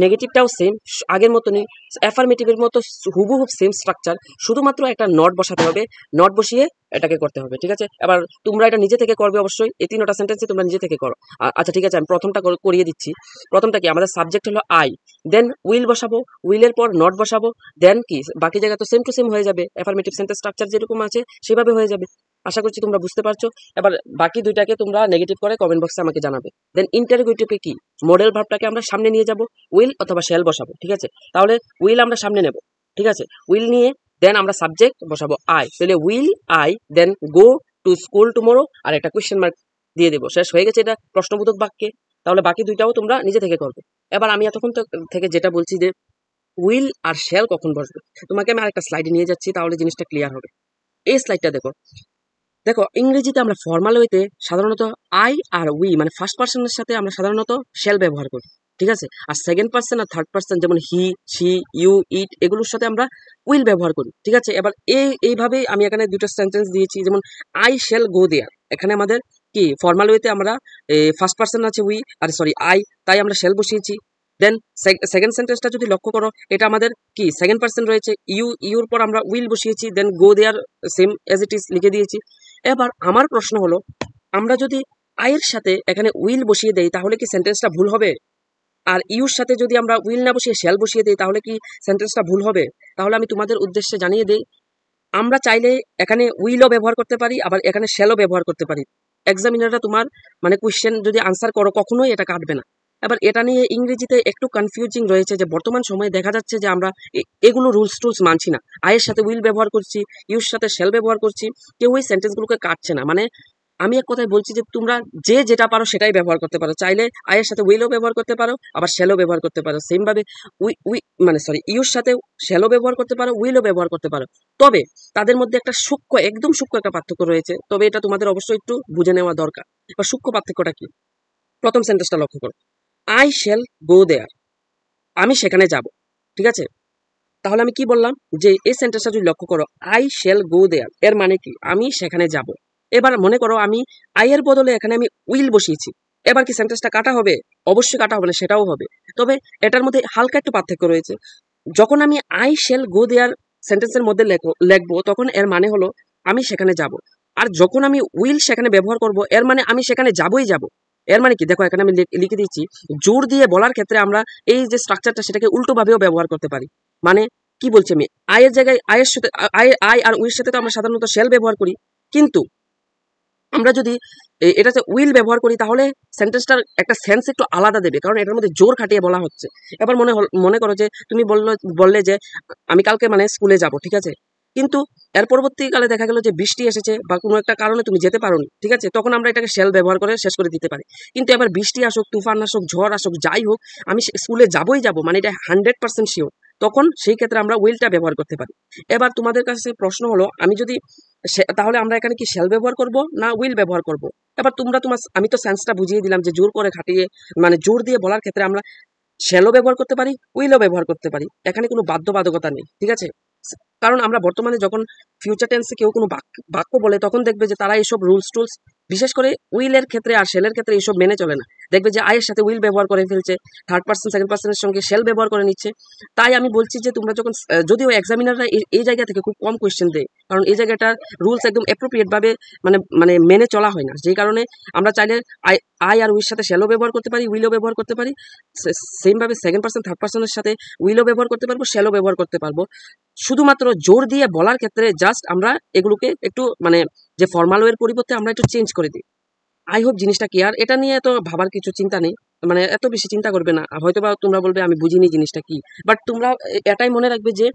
নেগেটিভটাও সেম আগের মতনই, অ্যাফার্মেটিভের মতো হুবহুব সেম স্ট্রাকচার, শুধুমাত্র একটা নট বসাতে হবে, নট বসিয়ে এটাকে করতে হবে। ঠিক আছে, এবার তোমরা এটা নিজে থেকে করবে অবশ্যই, এই 3টা সেন্টেন্সে তোমরা নিজে থেকে করো। আচ্ছা ঠিক আছে, আমি প্রথমটা করিয়ে দিচ্ছি। প্রথমটা কি, আমাদের সাবজেক্ট হলো আই, দেন উইল বসাবো, উইলের পর নট বসাবো, দেন কি বাকি জায়গা তো সেম টু সেম হয়ে যাবে, অ্যাফার্মেটিভ সেন্টেন্স স্ট্রাকচার যেরকম আছে সেভাবে হয়ে যাবে। আশা করছি তোমরা বুঝতে পারছো। এবার বাকি দুইটাকে তোমরা নেগেটিভ করে কমেন্ট বক্সে আমাকে জানাবে। দেন ইন্টারোগেটিভে কি, মডেল ভার্বটাকে আমরা সামনে নিয়ে যাব, উইল অথবা শেল বসাবো। ঠিক আছে, তাহলে উইল আমরা সামনে নেব। ঠিক আছে, উইল নিয়ে দেন আমরা সাবজেক্ট বসাবো আই, তাহলে will I then go to school tomorrow, আর একটা কোয়েশ্চেন মার্ক দিয়ে দেবো। শেষ হয়ে গেছে এটা প্রশ্নবোধক বাক্যে। তাহলে বাকি দুইটাও তোমরা নিজে থেকে করবে। এবার আমি এতক্ষণ থেকে যেটা বলছি যে উইল আর শেল কখন বসবে, তোমাকে আমি আরেকটা স্লাইডে নিয়ে যাচ্ছি, তাহলে জিনিসটা ক্লিয়ার হবে। এই স্লাইডটা দেখো। দেখো ইংরেজিতে আমরা ফর্মাল ওয়েতে সাধারণত আই আর উই মানে ফার্স্ট পার্সনের সাথে আমরা সাধারণত শেল ব্যবহার করি। ঠিক আছে, আর সেকেন্ড পার্সন আর থার্ড পার্সন যেমন হি, শি, ইউ, ইট এগুলোর সাথে আমরা উইল ব্যবহার করি। ঠিক আছে, এবার এইভাবেই আমি এখানে দুটো সেন্টেন্স দিয়েছি, যেমন আই শেল গো দেয়ার, এখানে আমাদের কি ফর্মাল ওয়েতে আমরা ফার্স্ট পার্সন আছে উই আর সরি আই, তাই আমরা শেল বসিয়েছি। দেন সেকেন্ড সেন্টেন্সটা যদি লক্ষ্য করো, এটা আমাদের কি সেকেন্ড পার্সন রয়েছে, ইউর পর আমরা উইল বসিয়েছি, দেন গো দেয়ার সেম এজ ইট ইজ লিখে দিয়েছি। এবার আমার প্রশ্ন হলো, আমরা যদি আয়ের সাথে এখানে উইল বসিয়ে দেই তাহলে কি সেন্টেন্সটা ভুল হবে? আর ইউর সাথে যদি আমরা উইল না বসিয়ে শ্যাল বসিয়ে দেই তাহলে কি সেন্টেন্সটা ভুল হবে? তাহলে আমি তোমাদের উদ্দেশ্যে জানিয়ে দেই, আমরা চাইলে এখানে উইলও ব্যবহার করতে পারি, আবার এখানে শ্যালও ব্যবহার করতে পারি। এক্সামিনাররা তোমার মানে কোয়েশ্চেন যদি আনসার করো কখনোই এটা কাটবে না। এবার এটা নিয়ে ইংরেজিতে একটু কনফিউজিং রয়েছে, যে বর্তমান সময়ে দেখা যাচ্ছে যে আমরা এগুলো রুলস টুলস মানছি না, আয়ের সাথে উইল ব্যবহার করছি, ইউর সাথে শ্যাল ব্যবহার করছি, কেউ এই সেন্টেন্সগুলোকে কাটছে না। মানে আমি এক কথায় বলছি যে তোমরা যে যেটা পারো সেটাই ব্যবহার করতে পারো, চাইলে আয়ের সাথে উইলও ব্যবহার করতে পারো, আবার শ্যালও ব্যবহার করতে পারো, সেম ভাবে উই উই মানে সরি ইউর সাথে শ্যালও ব্যবহার করতে পারো, উইলও ব্যবহার করতে পারো। তবে তাদের মধ্যে একটা সূক্ষ্ম একদম সূক্ষ্ম একটা পার্থক্য রয়েছে, তবে এটা তোমাদের অবশ্যই একটু বুঝে নেওয়া দরকার। এবার সূক্ষ্ম পার্থক্যটা কি, প্রথম সেন্টেন্সটা লক্ষ্য করো, আই শ্যাল গো দেয়ার, আমি সেখানে যাব। ঠিক আছে, তাহলে আমি কি বললাম যে এই সেন্টেন্সটা যদি লক্ষ্য করো, আই শ্যাল গো দেয়ার এর মানে কি আমি সেখানে যাব। এবার মনে করো আমি আই এর বদলে এখানে আমি উইল বসিয়েছি, এবার কি সেন্টেন্সটা কাটা হবে? অবশ্যই কাটা হবে না, সেটাও হবে। তবে এটার মধ্যে হালকা একটু পার্থক্য রয়েছে। যখন আমি আই শ্যাল গো দেয়ার সেন্টেন্সের মধ্যে লিখবো তখন এর মানে হলো আমি সেখানে যাব। আর যখন আমি উইল সেখানে ব্যবহার করব এর মানে আমি সেখানে যাবই যাব। এর মানে কি দেখো এখানে আমি লিখে দিচ্ছি, জোর দিয়ে বলার ক্ষেত্রে আমরা এই যে স্ট্রাকচারটা সেটাকে উল্টো ভাবেও ব্যবহার করতে পারি। মানে কি বলছি আমি, আয়ের জায়গায় আয়ের সাথে আই আর উইল সাথে তো আমরা সাধারণত শ্যাল ব্যবহার করি, কিন্তু আমরা যদি এটাতে উইল ব্যবহার করি তাহলে সেন্টেন্সটার একটা সেন্স একটু আলাদা দেবে, কারণ এটার মধ্যে জোর খাটিয়ে বলা হচ্ছে। এবার মনে করো যে তুমি বললে যে আমি কালকে মানে স্কুলে যাব, ঠিক আছে, কিন্তু এর পরবর্তীকালে দেখা গেল যে বৃষ্টি এসেছে বা কোনো একটা কারণে তুমি যেতে পারোনি, ঠিক আছে, তখন আমরা এটাকে শ্যাল ব্যবহার করে শেষ করে দিতে পারি। কিন্তু এবার বৃষ্টি আসুক, তুফান আসুক, ঝড় আসুক, যাই হোক, আমি স্কুলে যাবই যাব, মানে এটা 100% শিওর, তখন সেই ক্ষেত্রে আমরা উইলটা ব্যবহার করতে পারি। এবার তোমাদের কাছে প্রশ্ন হলো, আমি যদি তাহলে আমরা এখানে কি শ্যাল ব্যবহার করব না উইল ব্যবহার করব? এবার আমি তো সেন্সটা বুঝিয়ে দিলাম যে জোর করে খাটিয়ে মানে জোর দিয়ে বলার ক্ষেত্রে আমরা শ্যালও ব্যবহার করতে পারি, উইলও ব্যবহার করতে পারি, এখানে কোনো বাধ্যবাধকতা নেই। ঠিক আছে, কারণ আমরা বর্তমানে যখন ফিউচার টেন্সে কেউ কোনো বাক্য বলে তখন দেখবে যে তারা এইসব রুলস টুলস, বিশেষ করে উইলের ক্ষেত্রে আর শেলের ক্ষেত্রে এইসব মেনে চলে না। দেখবে যে আয়ের সাথে উইল ব্যবহার করে ফেলছে, থার্ড পার্সন সেকেন্ড পার্সনের সঙ্গে শেল ব্যবহার করে নিচ্ছে। তাই আমি বলছি যে তোমরা যখন যদিও এক্সামিনাররা এই জায়গা থেকে খুব কম কোয়েশ্চেন দেয়, কারণ এই জায়গাটা রুলস একদম অ্যাপ্রোপ্রিয়েট ভাবে মানে মানে মেনে চলা হয় না, যেই কারণে আমরা চাইলে আই আই আর উইল সাথে শ্যালও ব্যবহার করতে পারি, উইলও ব্যবহার করতে পারি। সেম ভাবে সেকেন্ড পার্সন থার্ড পার্সনের সাথে উইলও ব্যবহার করতে পারবো, শ্যালও ব্যবহার করতে পারবো। শুধুমাত্র জোর দিয়ে বলার ক্ষেত্রে জাস্ট আমরা এগুলোকে একটু মানে যে ফর্মাল ওয়ের পরিবর্তে আমরা একটু চেঞ্জ করে দিই। আই হোপ জিনিসটা কি, আর এটা নিয়ে এত ভাবার কিছু চিন্তা নেই, মানে এত বেশি চিন্তা করবে না। হয়তোবা তোমরা বলবে আমি বুঝিনি জিনিসটা কি, বাট তোমরা এটাই মনে রাখবে যে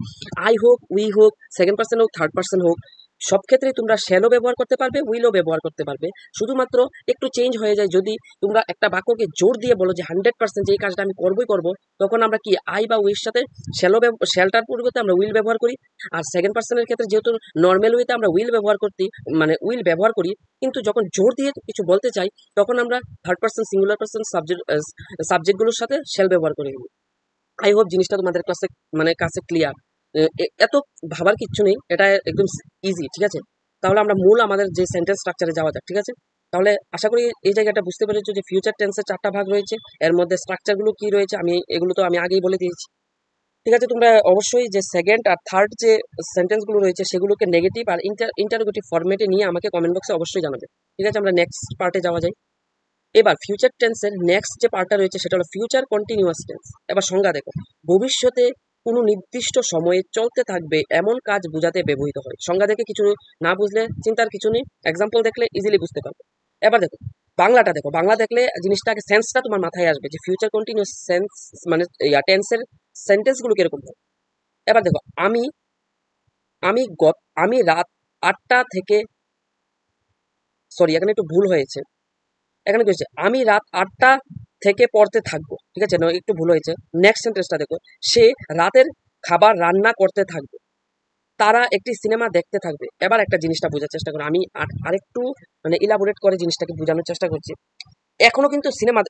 আই হোক, উই হোক, সেকেন্ড পার্সন হোক, থার্ড পার্সন হোক, সব ক্ষেত্রেই তোমরা শ্যালো ব্যবহার করতে পারবে, উইলও ব্যবহার করতে পারবে। শুধুমাত্র একটু চেঞ্জ হয়ে যায় যদি তোমরা একটা বাক্যকে জোর দিয়ে বলো যে 100% যে এই কাজটা আমি করবই করবো, তখন আমরা কি আই বা উইর সাথে শ্যালটার পরিবর্তে আমরা উইল ব্যবহার করি। আর সেকেন্ড পার্সনের ক্ষেত্রে যেহেতু নর্মাল ওয়েতে আমরা উইল ব্যবহার মানে উইল ব্যবহার করি, কিন্তু যখন জোর দিয়ে কিছু বলতে চাই তখন আমরা থার্ড পার্সন সিঙ্গুলার পার্সন সাবজেক্টগুলোর সাথে শ্যাল ব্যবহার করি। আই হোপ জিনিসটা তোমাদের কাছে ক্লিয়ার। এত ভাবার কিচ্ছু নেই, এটা একদম ইজি। ঠিক আছে, তাহলে আমরা মূল আমাদের যে সেন্টেন্স স্ট্রাকচারে যাওয়া যাক। ঠিক আছে, তাহলে আশা করি এই জায়গাটা বুঝতে পেরেছো যে ফিউচার টেন্সের 4টা ভাগ রয়েছে, এর মধ্যে স্ট্রাকচারগুলো কি রয়েছে এগুলো তো আমি আগেই বলে দিয়েছি। ঠিক আছে, তোমরা অবশ্যই যে সেকেন্ড আর থার্ড যে সেন্টেন্সগুলো রয়েছে সেগুলোকে নেগেটিভ আর ইন্টারোগেটিভ ফরম্যাটে নিয়ে আমাকে কমেন্ট বক্সে অবশ্যই জানাবে। ঠিক আছে, আমরা নেক্সট পার্টে যাওয়া যায়। এবার ফিউচার টেন্সের নেক্সট যে পার্টটা রয়েছে সেটা হলো ফিউচার কন্টিনিউয়াস টেন্স। এবার সংজ্ঞা দেখো, ভবিষ্যতে কোনো নির্দিষ্ট সময়ে চলতে থাকবে এমন কাজ বোঝাতে ব্যবহৃত হয়। সংজ্ঞা দেখে কিছু না বুঝলে চিন্তার কিছু নেই, এক্সাম্পল দেখলে ইজিলি বুঝতে পারবে। এবার দেখো বাংলাটা দেখো, বাংলা দেখলে জিনিসটাকে সেন্সটা তোমার মাথায় আসবে যে ফিউচার কন্টিনিউয়াস সেন্স মানে টেন্সের সেন্টেন্সগুলো কিরকম হয়। এবার দেখো আমি আমি আমি রাত 8টা থেকে, সরি এখানে একটু ভুল হয়েছে, এখানে কি হয়েছে আমি রাত 8টা থেকে পড়তে থাকবো। ঠিক আছে, একটু ভুল হয়েছে। নেক্সট সেন্টেন্সটা দেখো, সে রাতের খাবার রান্না করতে থাকবে, তারা একটি সিনেমা দেখতে থাকবে। এবার একটা জিনিসটা বোঝার চেষ্টা করো, আমি আরেকটু মানে ইলাবোরেট করে জিনিসটাকে বোঝানোর চেষ্টা করছি। এখনো কিন্তু সিনেমা,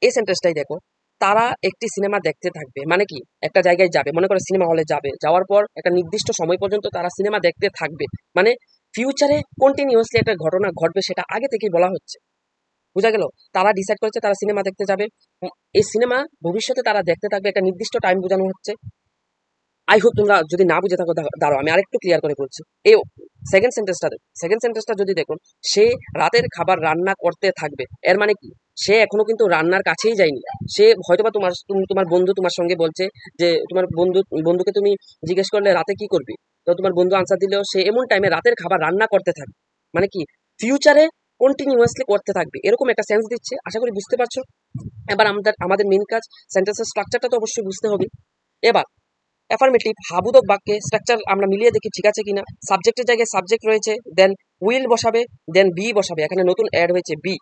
এই সেন্টেন্সটাই দেখো, তারা একটি সিনেমা দেখতে থাকবে মানে কি একটা জায়গায় যাবে, মনে করো সিনেমা হলে যাবে, যাওয়ার পর একটা নির্দিষ্ট সময় পর্যন্ত তারা সিনেমা দেখতে থাকবে, মানে ফিউচারে কন্টিনিউয়াসলি একটা ঘটনা ঘটবে, সেটা আগে থেকেই বলা হচ্ছে। বুঝা গেল, তারা ডিসাইড করেছে তারা সিনেমা দেখতে যাবে, এই সিনেমা ভবিষ্যতে তারা দেখতে থাকবে, একটা নির্দিষ্ট টাইম বোঝানো হচ্ছে। আই হোপ তোমরা যদি না বুঝে থাকো দাঁড়াও আমি আরেকটু ক্লিয়ার করে বলছি। এই সেকেন্ড সেন্টেন্সটা যদি দেখো, সে রাতের খাবার রান্না করতে থাকবে, এর মানে কি সে এখনো কিন্তু রান্নার কাছেই যায়নি। সে হয়তোবা তোমার বন্ধু তোমার সঙ্গে বলছে যে তোমার বন্ধুকে তুমি জিজ্ঞেস করলে রাতে কি করবি, তো তোমার বন্ধু আনসার দিলেও সে এমন টাইমে রাতের খাবার রান্না করতে থাকবে, মানে কি ফিউচারে কন্টিনিউয়াসলি করতে থাকবে, এরকম একটা সেন্স দিচ্ছে। আশা করি বুঝতে পারছো। এবার আমাদের মেন কাজ সেন্টেন্সের স্ট্রাকচারটা তো অবশ্যই বুঝতে হবে। এবার অ্যাফার্মেটিভ হাবুদক বাক্যে স্ট্রাকচার আমরা মিলিয়ে দেখি ঠিক আছে কিনা। সাবজেক্টের জায়গায় সাবজেক্ট রয়েছে, দেন উইল বসাবে, দেন বি বসাবে। এখানে নতুন অ্যাড হয়েছে বি,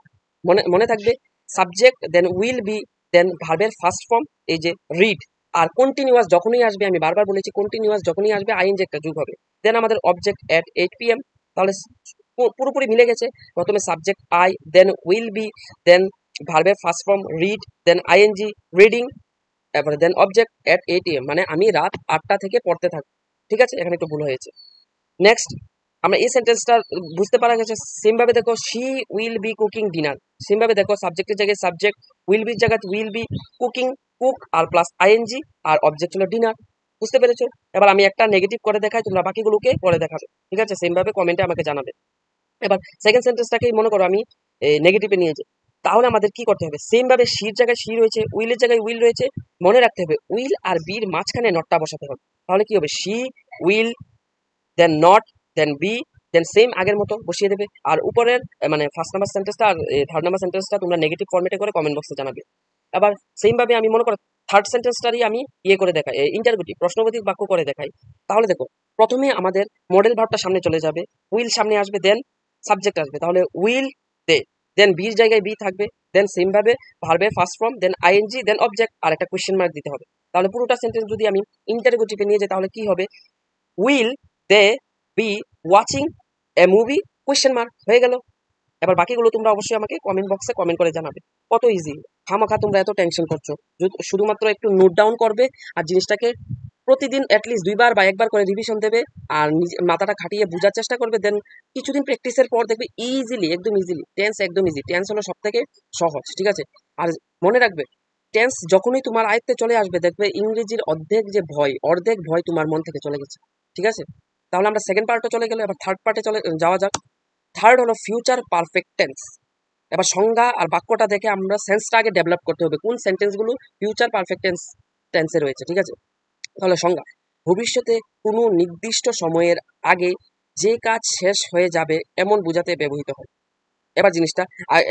মনে মনে থাকবে, subject then will be then ভার্বের ফার্স্ট ফর্ম এই যে রিড। আর কন্টিনিউয়াস যখনই আসবে, আমি বারবার বলেছি কন্টিনিউয়াস যখনই আসবে আইএনজি একটা যুগ হবে। দেন আমাদের অবজেক্ট অ্যাট 8 PM। তাহলে পুরোপুরি মিলে গেছে। প্রথমে subject I, then will be, then ভার্বের first form read, then ING reading, তারপরে দেন অবজেক্ট এট 8 AM, মানে আমি রাত 8টা থেকে পড়তে থাকি। ঠিক আছে, এখানে একটু ভুল হয়েছে। নেক্সট, আমরা এই সেন্টেন্সটা বুঝতে পারা গেছে। সেম ভাবে দেখো, she will be cooking dinner. Same ভাবে দেখো, সাবজেক্টের জায়গায় সাবজেক্ট, উইল বির জায়গায় উইল বি, কুকিং কুক আর প্লাস আইএনজি, আর অবজেক্ট হলো ডিনার। বুঝতে পেরেছো? এবার আমি একটা নেগেটিভ করে দেখাই, তোমরা বাকিগুলোকে করে দেখাবে। ঠিক আছে, সেম ভাবে কমেন্টে আমাকে জানাবে। এবার সেকেন্ড সেন্টেন্সটাকেই মনে করো আমি নেগেটিভে নিয়ে যাই। তাহলে আমাদের কি করতে হবে? সেম ভাবে শির জায়গায় শি রয়েছে, উইলের জায়গায় উইল রয়েছে, মনে রাখতে হবে উইল আর বির মাঝখানে নটটা বসাতে হবে। তাহলে কি হবে? She will, then not, then be, then same আগের মতো বসিয়ে দেবে। আর উপরের মানে ফার্স্ট নাম্বার সেন্টেন্সটা আর থার্ড নাম্বার সেন্টেন্সটা তোমরা নেগেটিভ ফরম্যাটে করে কমেন্ট বক্সে জানাবে। আবার সেম ভাবে আমি মনে করো থার্ড সেন্টেন্সটারই আমি করে দেখাই, ইন্টারগেটিভ প্রশ্নবোধক বাক্য করে দেখাই। তাহলে দেখো, প্রথমে আমাদের মডেল ভার্বটা সামনে চলে যাবে, উইল সামনে আসবে, দেন সাবজেক্ট আসবে। তাহলে উইল দে, দেন বির জায়গায় বি থাকবে, দেন সেম ভাবে ভার্বের first form, then ING, then object আর একটা কোয়েশ্চেন মার্ক দিতে হবে। তাহলে পুরোটা সেন্টেন্স যদি আমি ইন্টারগেটিভে নিয়ে যাই তাহলে কি হবে? Will they be watching a movie, question mark, হয়ে গেল। এবার বাকিগুলো তোমরা অবশ্যই আমাকে কমেন্ট বক্সে কমেন্ট করে জানাবে। কত ইজি! খামাখা তোমরা এত টেনশন করছো, শুধুমাত্র একটু নোট ডাউন করবে আর জিনিসটাকে প্রতিদিন অ্যাটলিস্ট 2বার বা 1বার করে রিভিশন দেবে আর মাথাটা খাটিয়ে বোঝার চেষ্টা করবে। দেন কিছুদিন প্র্যাকটিসের পর দেখবে ইজিলি, একদম ইজিলি টেন্স, একদম ইজি। টেন্স হলো সব থেকে সহজ। ঠিক আছে, আর মনে রাখবে টেন্স যখনই তোমার আয়ত্তে চলে আসবে দেখবে ইংরেজির অর্ধেক ভয় তোমার মন থেকে চলে গেছে। ঠিক আছে, তাহলে আমরা সেকেন্ড পার্টে চলে গেলে, এবার থার্ড পার্টে চলে যাওয়া যাক। থার্ড হলো ফিউচার পারফেক্ট টেন্স। এবার সংজ্ঞা আর বাক্যটা দেখে আমরা সেন্সটা আগে ডেভেলপ করতে হবে, কোন সেন্টেন্সগুলো ফিউচার পারফেক্ট টেন্সে রয়েছে। ঠিক আছে, তাহলে সংজ্ঞা: ভবিষ্যতে কোনো নির্দিষ্ট সময়ের আগে যে কাজ শেষ হয়ে যাবে এমন বোঝাতে ব্যবহৃত হয়। এবার জিনিসটা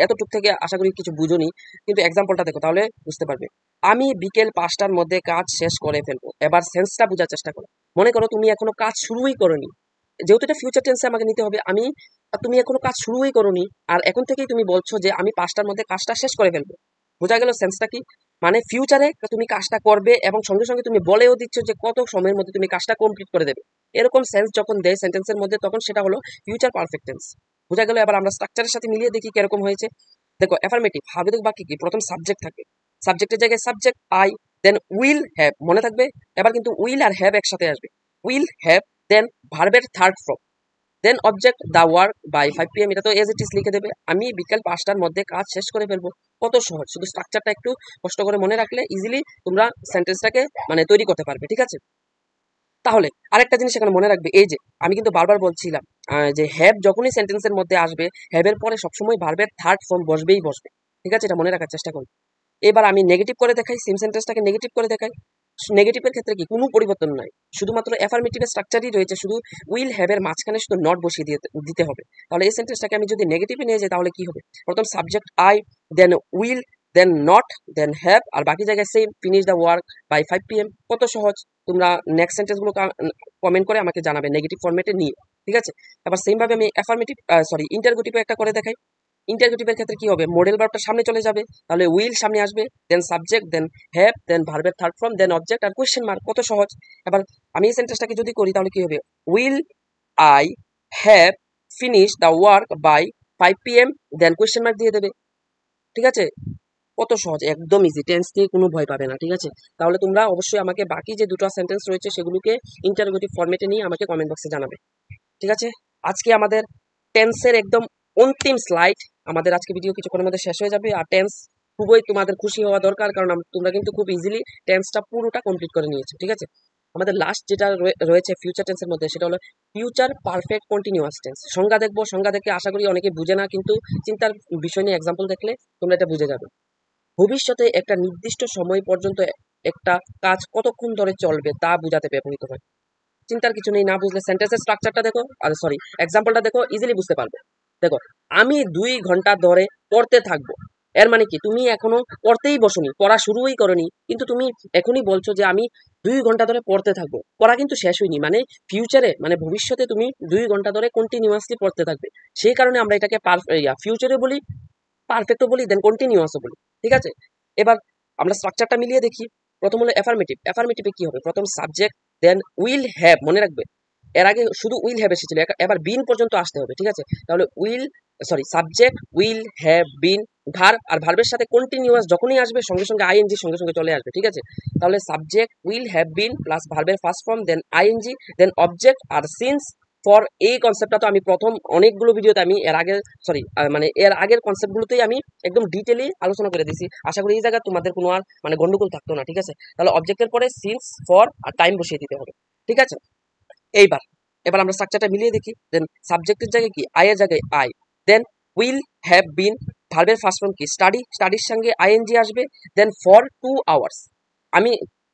এতটুক থেকে আশা করি কিছু বুঝোনি, কিন্তু এক্সাম্পলটা দেখো তাহলে বুঝতে পারবে। আমি বিকেল 5টার মধ্যে কাজ শেষ করে ফেলবো। এবার সেন্সটা বোঝার চেষ্টা করো। মনে করো তুমি এখনো কাজ শুরুই করোনি, যেহেতু এটা ফিউচার টেন্সে আমাকে নিতে হবে। তুমি এখনো কাজ শুরুই করোনি আর এখন থেকেই তুমি বলছো যে আমি 5টার মধ্যে কাজটা শেষ করে ফেলবো। বোঝা গেল সেন্সটা কি? মানে ফিউচারে তুমি কাজটা করবে এবং সঙ্গে সঙ্গে তুমি বলেও দিচ্ছ যে কত সময়ের মধ্যে তুমি কাজটা কমপ্লিট করে দেবে। এরকম সেন্স যখন দেয় সেন্টেন্সের মধ্যে তখন সেটা হলো ফিউচার পারফেক্ট টেন্স। বোঝা গেল? এবার আমরা স্ট্রাকচারের সাথে মিলিয়ে দেখি কিরকম হয়েছে। দেখো, অ্যাফার্মেটিভ ভার্বের বাক্যে কি প্রথম সাবজেক্ট থাকে, সাবজেক্টের জায়গায় subject I, then will have, মনে থাকবে। এবার কিন্তু উইল আর হ্যাভ একসাথে আসবে, উইল হ্যাভ, দেন ভার্বের third form, then object the work by 5 PM। এটা তো এজ ইট ইজ লিখে দেবে, আমি বিকেল 5টার মধ্যে কাজ শেষ করে ফেলবো। কত সহজ! শুধু স্ট্রাকচারটা একটু কষ্ট করে মনে রাখলে ইজিলি তোমরা সেন্টেন্সটাকে মানে তৈরি করতে পারবে। ঠিক আছে, তাহলে আরেকটা জিনিস এখানে মনে রাখবে, এই যে আমি কিন্তু বারবার বলছিলাম যে হ্যাভ যখনই সেন্টেন্সের মধ্যে আসবে, হ্যাভের পরে সবসময় ভার্বের থার্ড ফর্ম বসবেই বসবে। ঠিক আছে, এটা মনে রাখার চেষ্টা করুন। এবার আমি নেগেটিভ করে দেখাই, সেম সেন্টেন্সটাকে নেগেটিভ করে দেখাই। নেগেটিভের ক্ষেত্রে কি কোনো পরিবর্তন নাই, শুধুমাত্র অ্যাফার্মেটিভের স্ট্রাকচারই রয়েছে, শুধু উইল হ্যাভের মাঝখানে শুধু নট বসিয়ে দিতে হবে। তাহলে এই সেন্টেন্সটাকে আমি যদি নেগেটিভে নিয়ে যাই তাহলে কি হবে? প্রথম subject I, then will, then not, then have, আর বাকি জায়গায় same, finish the work by 5 PM। কত সহজ! তোমরা নেক্সট সেন্টেন্সগুলো কমেন্ট করে আমাকে জানাবে নেগেটিভ ফরম্যাটে নিয়ে। ঠিক আছে, এবার সেম ভাবে আমি ইন্টারগেটিভে একটা করে দেখাই। ইন্টারগেটিভের ক্ষেত্রে কি হবে? মডেল ভার্বটা সামনে চলে যাবে, তাহলে উইল সামনে আসবে, then subject, then have, then ভার্বের থার্ড ফর্ম, দেন অবজেক্ট আর কোয়েশ্চেন মার্ক। কত সহজ! এবার আমি এই সেন্টেন্সটাকে যদি করি তাহলে কি হবে? Will I have finish the work by 5 PM, then question mark দিয়ে দেবে। ঠিক আছে, কত সহজ! একদম ইজি, টেন্স নিয়ে কোনো ভয় পাবে না। ঠিক আছে, তাহলে তোমরা অবশ্যই আমাকে বাকি যে দুটো সেন্টেন্স রয়েছে সেগুলোকে ইন্টারোগেটিভ ফরম্যাটে নিয়ে আমাকে কমেন্ট বক্সে জানাবে। ঠিক আছে, আজকে আমাদের টেন্সের একদম অন্তিম স্লাইড, আমাদের আজকে ভিডিও কিছুক্ষণের মধ্যে শেষ হয়ে যাবে। আর টেন্স খুবই তোমাদের খুশি হওয়া দরকার, কারণ তোমরা কিন্তু খুব ইজিলি টেন্সটা পুরোটা কমপ্লিট করে নিয়েছো। ঠিক আছে, আমাদের লাস্ট যেটা রয়েছে ফিউচার টেন্সের মধ্যে সেটা হলো ফিউচার পারফেক্ট কন্টিনিউয়াস টেন্স। সংজ্ঞা দেখবো, সংজ্ঞা দেখে আশা করি অনেকে বুঝে না, কিন্তু চিন্তার বিষয় নিয়ে এক্সাম্পল দেখলে তোমরা এটা বুঝে যাবে। ভবিষ্যতে একটা নির্দিষ্ট সময় পর্যন্ত একটা কাজ কতক্ষণ ধরে চলবে তা বোঝাতে ব্যবহৃত হয়। চিন্তার কিছু নেই, না বুঝলে সেন্টেন্সের স্ট্রাকচারটা দেখো, আর এক্সাম্পলটা দেখো, ইজিলি বুঝতে পারবে। দেখো, আমি 2 ঘন্টা ধরে পড়তে থাকবো। এর মানে কি? তুমি এখনো পড়তেই বসনি, পড়া শুরুই করনি, কিন্তু তুমি এখনই বলছো যে আমি 2 ঘন্টা ধরে পড়তে থাকবো। পড়া কিন্তু শেষ হয়নি, মানে ফিউচারে, মানে ভবিষ্যতে তুমি 2 ঘন্টা ধরে কন্টিনিউয়াসলি পড়তে থাকবে। সেই কারণে আমরা এটাকে ফিউচারে বলি, পারফেক্টও বলি, দেন কন্টিনিউয়াসও বলি। ঠিক আছে, এবার আমরা স্ট্রাকচারটা মিলিয়ে দেখি। প্রথম হলো অ্যাফার্মেটিভ। অ্যাফার্মেটিভে কি হবে? প্রথম সাবজেক্ট, দেন উইল হ্যাভ, মনে রাখবে এর আগে শুধু উইল হ্যাভ এসেছিল, এবার বিন পর্যন্ত আসতে হবে, ঠিক আছে? তাহলে subject will have been, verb, আর ভার্বের সাথে কন্টিনিউয়াস যখনই আসবে সঙ্গে সঙ্গে আইএনজি সঙ্গে সঙ্গে চলে আসবে, ঠিক আছে? তাহলে subject will have been plus ভার্বের first form then ING then object আর সিন্স ফর। এই কনসেপ্টটা তো আমি প্রথম অনেকগুলো ভিডিওতে আমি এর আগের কনসেপ্টগুলোতেই আমি একদম ডিটেইলি আলোচনা করে দিয়েছি। আশা করি এই জায়গায় তোমাদের কোনো আর গন্ডগোল থাকতো না, ঠিক আছে? তাহলে অবজেক্টের পরে সিন্স ফর আর টাইম বসিয়ে দিতে হবে, ঠিক আছে? এইবার এবার আমরা স্ট্রাকচারটা মিলিয়ে দেখি। দেন সাবজেক্টের জায়গায় কি, আই এর জায়গায় I, then will have been, ভার্বের ফার্স্ট ফর্ম কি স্টাডি, স্টাডির সঙ্গে আইএনজি আসবে, দেন ফর 2 আওয়ার্স। আমি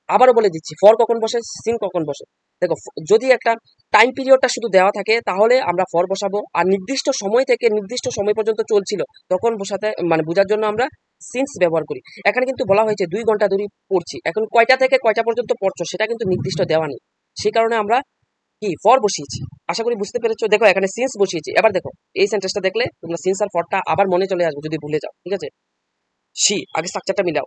আবারও বলে দিচ্ছি ফর কখন বসে, সিন কখন বসে। দেখো, যদি একটা টাইম পিরিয়ডটা শুধু দেওয়া থাকে তাহলে আমরা ফর বসাবো, আর নির্দিষ্ট সময় থেকে নির্দিষ্ট সময় পর্যন্ত চলছিল তখন বসাতে বোঝার জন্য আমরা সিন্স ব্যবহার করি। এখানে কিন্তু বলা হয়েছে 2 ঘন্টা ধরে পড়ছি, এখন কয়টা থেকে কয়টা পর্যন্ত পড়ছো সেটা কিন্তু নির্দিষ্ট দেওয়া নেই, সেই কারণে আমরা কি ফর বসিয়েছি। আশা করি বুঝতে পেরেছো। দেখো এখানে সিন্স বসিয়েছি, এবার দেখো এই সেন্টেন্সটা দেখলে তোমরা সিন্স আর ফরটা আবার মনে চলে আসবে যদি ভুলে যাও, ঠিক আছে? শি, আগে স্ট্রাকচারটা মিলাও।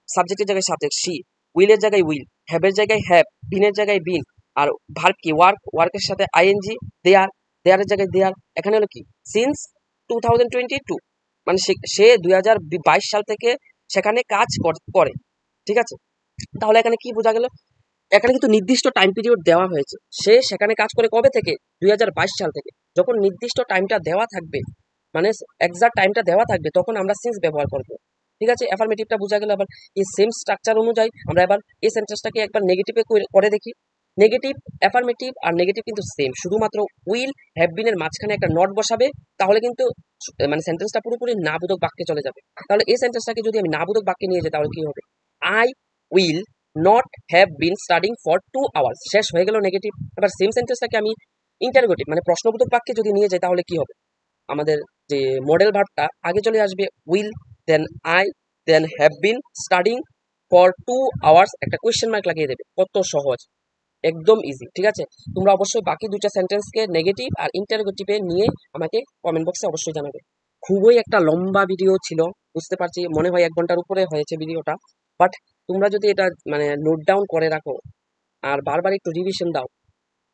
সাবজেক্টের জায়গায় সাবজেক্ট শি, উইলের জায়গায় উইল, হ্যাভের জায়গায় হ্যাভ, বিনের জায়গায় বিন, আর ভার্ব কি ওয়ার্ক, ওয়ার্কের সাথে আইএনজি, দেয়ার, দেয়ারের জায়গায় দেয়ার। এখানে হলো কি সিন্স 2022, সে 2022 সাল থেকে সেখানে কাজ করে, ঠিক আছে? তাহলে এখানে কি বোঝা গেল, এখানে কিন্তু নির্দিষ্ট টাইম পিরিয়ড দেওয়া হয়েছে। সে সেখানে কাজ করে কবে থেকে, 2022 সাল থেকে। যখন নির্দিষ্ট টাইমটা দেওয়া থাকবে, মানে এক্সাক্ট টাইমটা দেওয়া থাকবে, তখন আমরা সিন্স ব্যবহার করব, ঠিক আছে? অ্যাফার্মেটিভটা বোঝা গেল। আবার এই সেম স্ট্রাকচার অনুযায়ী আমরা এবার এই সেন্টেন্সটাকে একবার নেগেটিভে করে দেখি। নেগেটিভ, অ্যাফার্মেটিভ আর নেগেটিভ কিন্তু সেম, শুধুমাত্র উইল হ্যাভ বিন এর মাঝখানে একটা নট বসাবে, তাহলে কিন্তু সেন্টেন্সটা পুরোপুরি নাবোধক বাক্যে চলে যাবে। তাহলে এই সেন্টেন্সটাকে যদি আমি নাবোধক বাক্যে নিয়ে যাই তাহলে কি হবে, I will not have been studying for 2 hours, শেষ হয়ে গেল নেগেটিভ। এবার সেম সেন্টেন্সটাকে আমি ইন্টারোগেটিভ প্রশ্নবোধক বাক্যে যদি নিয়ে যাই তাহলে কি হবে, আমাদের যে মডেল ভার্বটা আগে চলে আসবে will, then I, then have been studying for 2 hours, একটা কোয়েশ্চেন মার্ক লাগিয়ে দেবে। কত সহজ, একদম ইজি, ঠিক আছে? তোমরা অবশ্যই বাকি দুইটা সেন্টেন্সকে নেগেটিভ আর ইন্টারোগেটিভে নিয়ে আমাকে কমেন্ট বক্সে অবশ্যই জানাবে। খুবই একটা লম্বা ভিডিও ছিল, বুঝতে পারছি, মনে হয় 1 ঘন্টার উপরে হয়েছে ভিডিওটা। বাট তোমরা যদি এটা নোট ডাউন করে রাখো আর বারবার একটু রিভিশন দাও,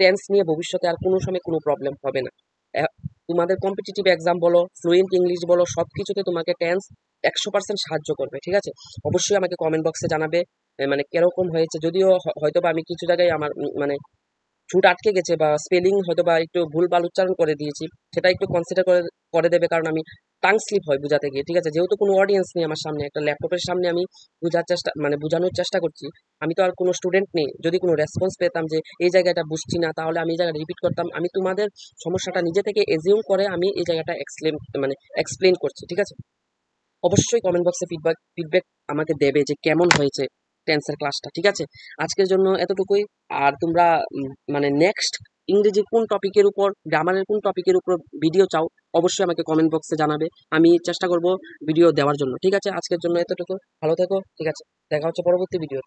টেন্স নিয়ে ভবিষ্যতে আর কোনো সময় কোনো প্রবলেম হবে না। তোমাদের কম্পিটিটিভ এক্সাম বলো, ফ্লুয়েন্ট ইংলিশ বলো, সব কিছুতে তোমাকে টেন্স 100% সাহায্য করবে, ঠিক আছে? অবশ্যই আমাকে কমেন্ট বক্সে জানাবে কিরকম হয়েছে। যদিও হয়তো বা আমি কিছু জায়গায় আমার ছুট আটকে গেছে বা স্পেলিং হয়তো বা একটু ভুলভাল উচ্চারণ করে দিয়েছি, সেটা একটু কনসিডার করে দেবে, কারণ আমি টাং স্লিপ হয় বোঝাতে গিয়ে, ঠিক আছে? যেহেতু কোনো অডিয়েন্স নেই আমার সামনে, একটা ল্যাপটপের সামনে আমি বোঝানোর চেষ্টা করছি, আমি তো আর কোনো স্টুডেন্ট নেই। যদি কোনো রেসপন্স পেতাম যে এই জায়গাটা বুঝছি না, তাহলে আমি এই জায়গাটা রিপিট করতাম। আমি তোমাদের সমস্যাটা নিজে থেকে এজিউম করে আমি এই জায়গাটা এক্সপ্লেন করছি, ঠিক আছে? অবশ্যই কমেন্ট বক্সে ফিডব্যাক আমাকে দেবে যে কেমন হয়েছে টেন্সের ক্লাসটা, ঠিক আছে? আজকের জন্য এতটুকুই। আর তোমরা নেক্সট ইংরেজি কোন টপিকের উপর, গ্রামারের কোন টপিকের উপর ভিডিও চাও, অবশ্যই আমাকে কমেন্ট বক্সে জানাবে, আমি চেষ্টা করব ভিডিও দেওয়ার জন্য, ঠিক আছে? আজকের জন্য এতটুকু, ভালো থেকো, ঠিক আছে? দেখা হচ্ছে পরবর্তী ভিডিও।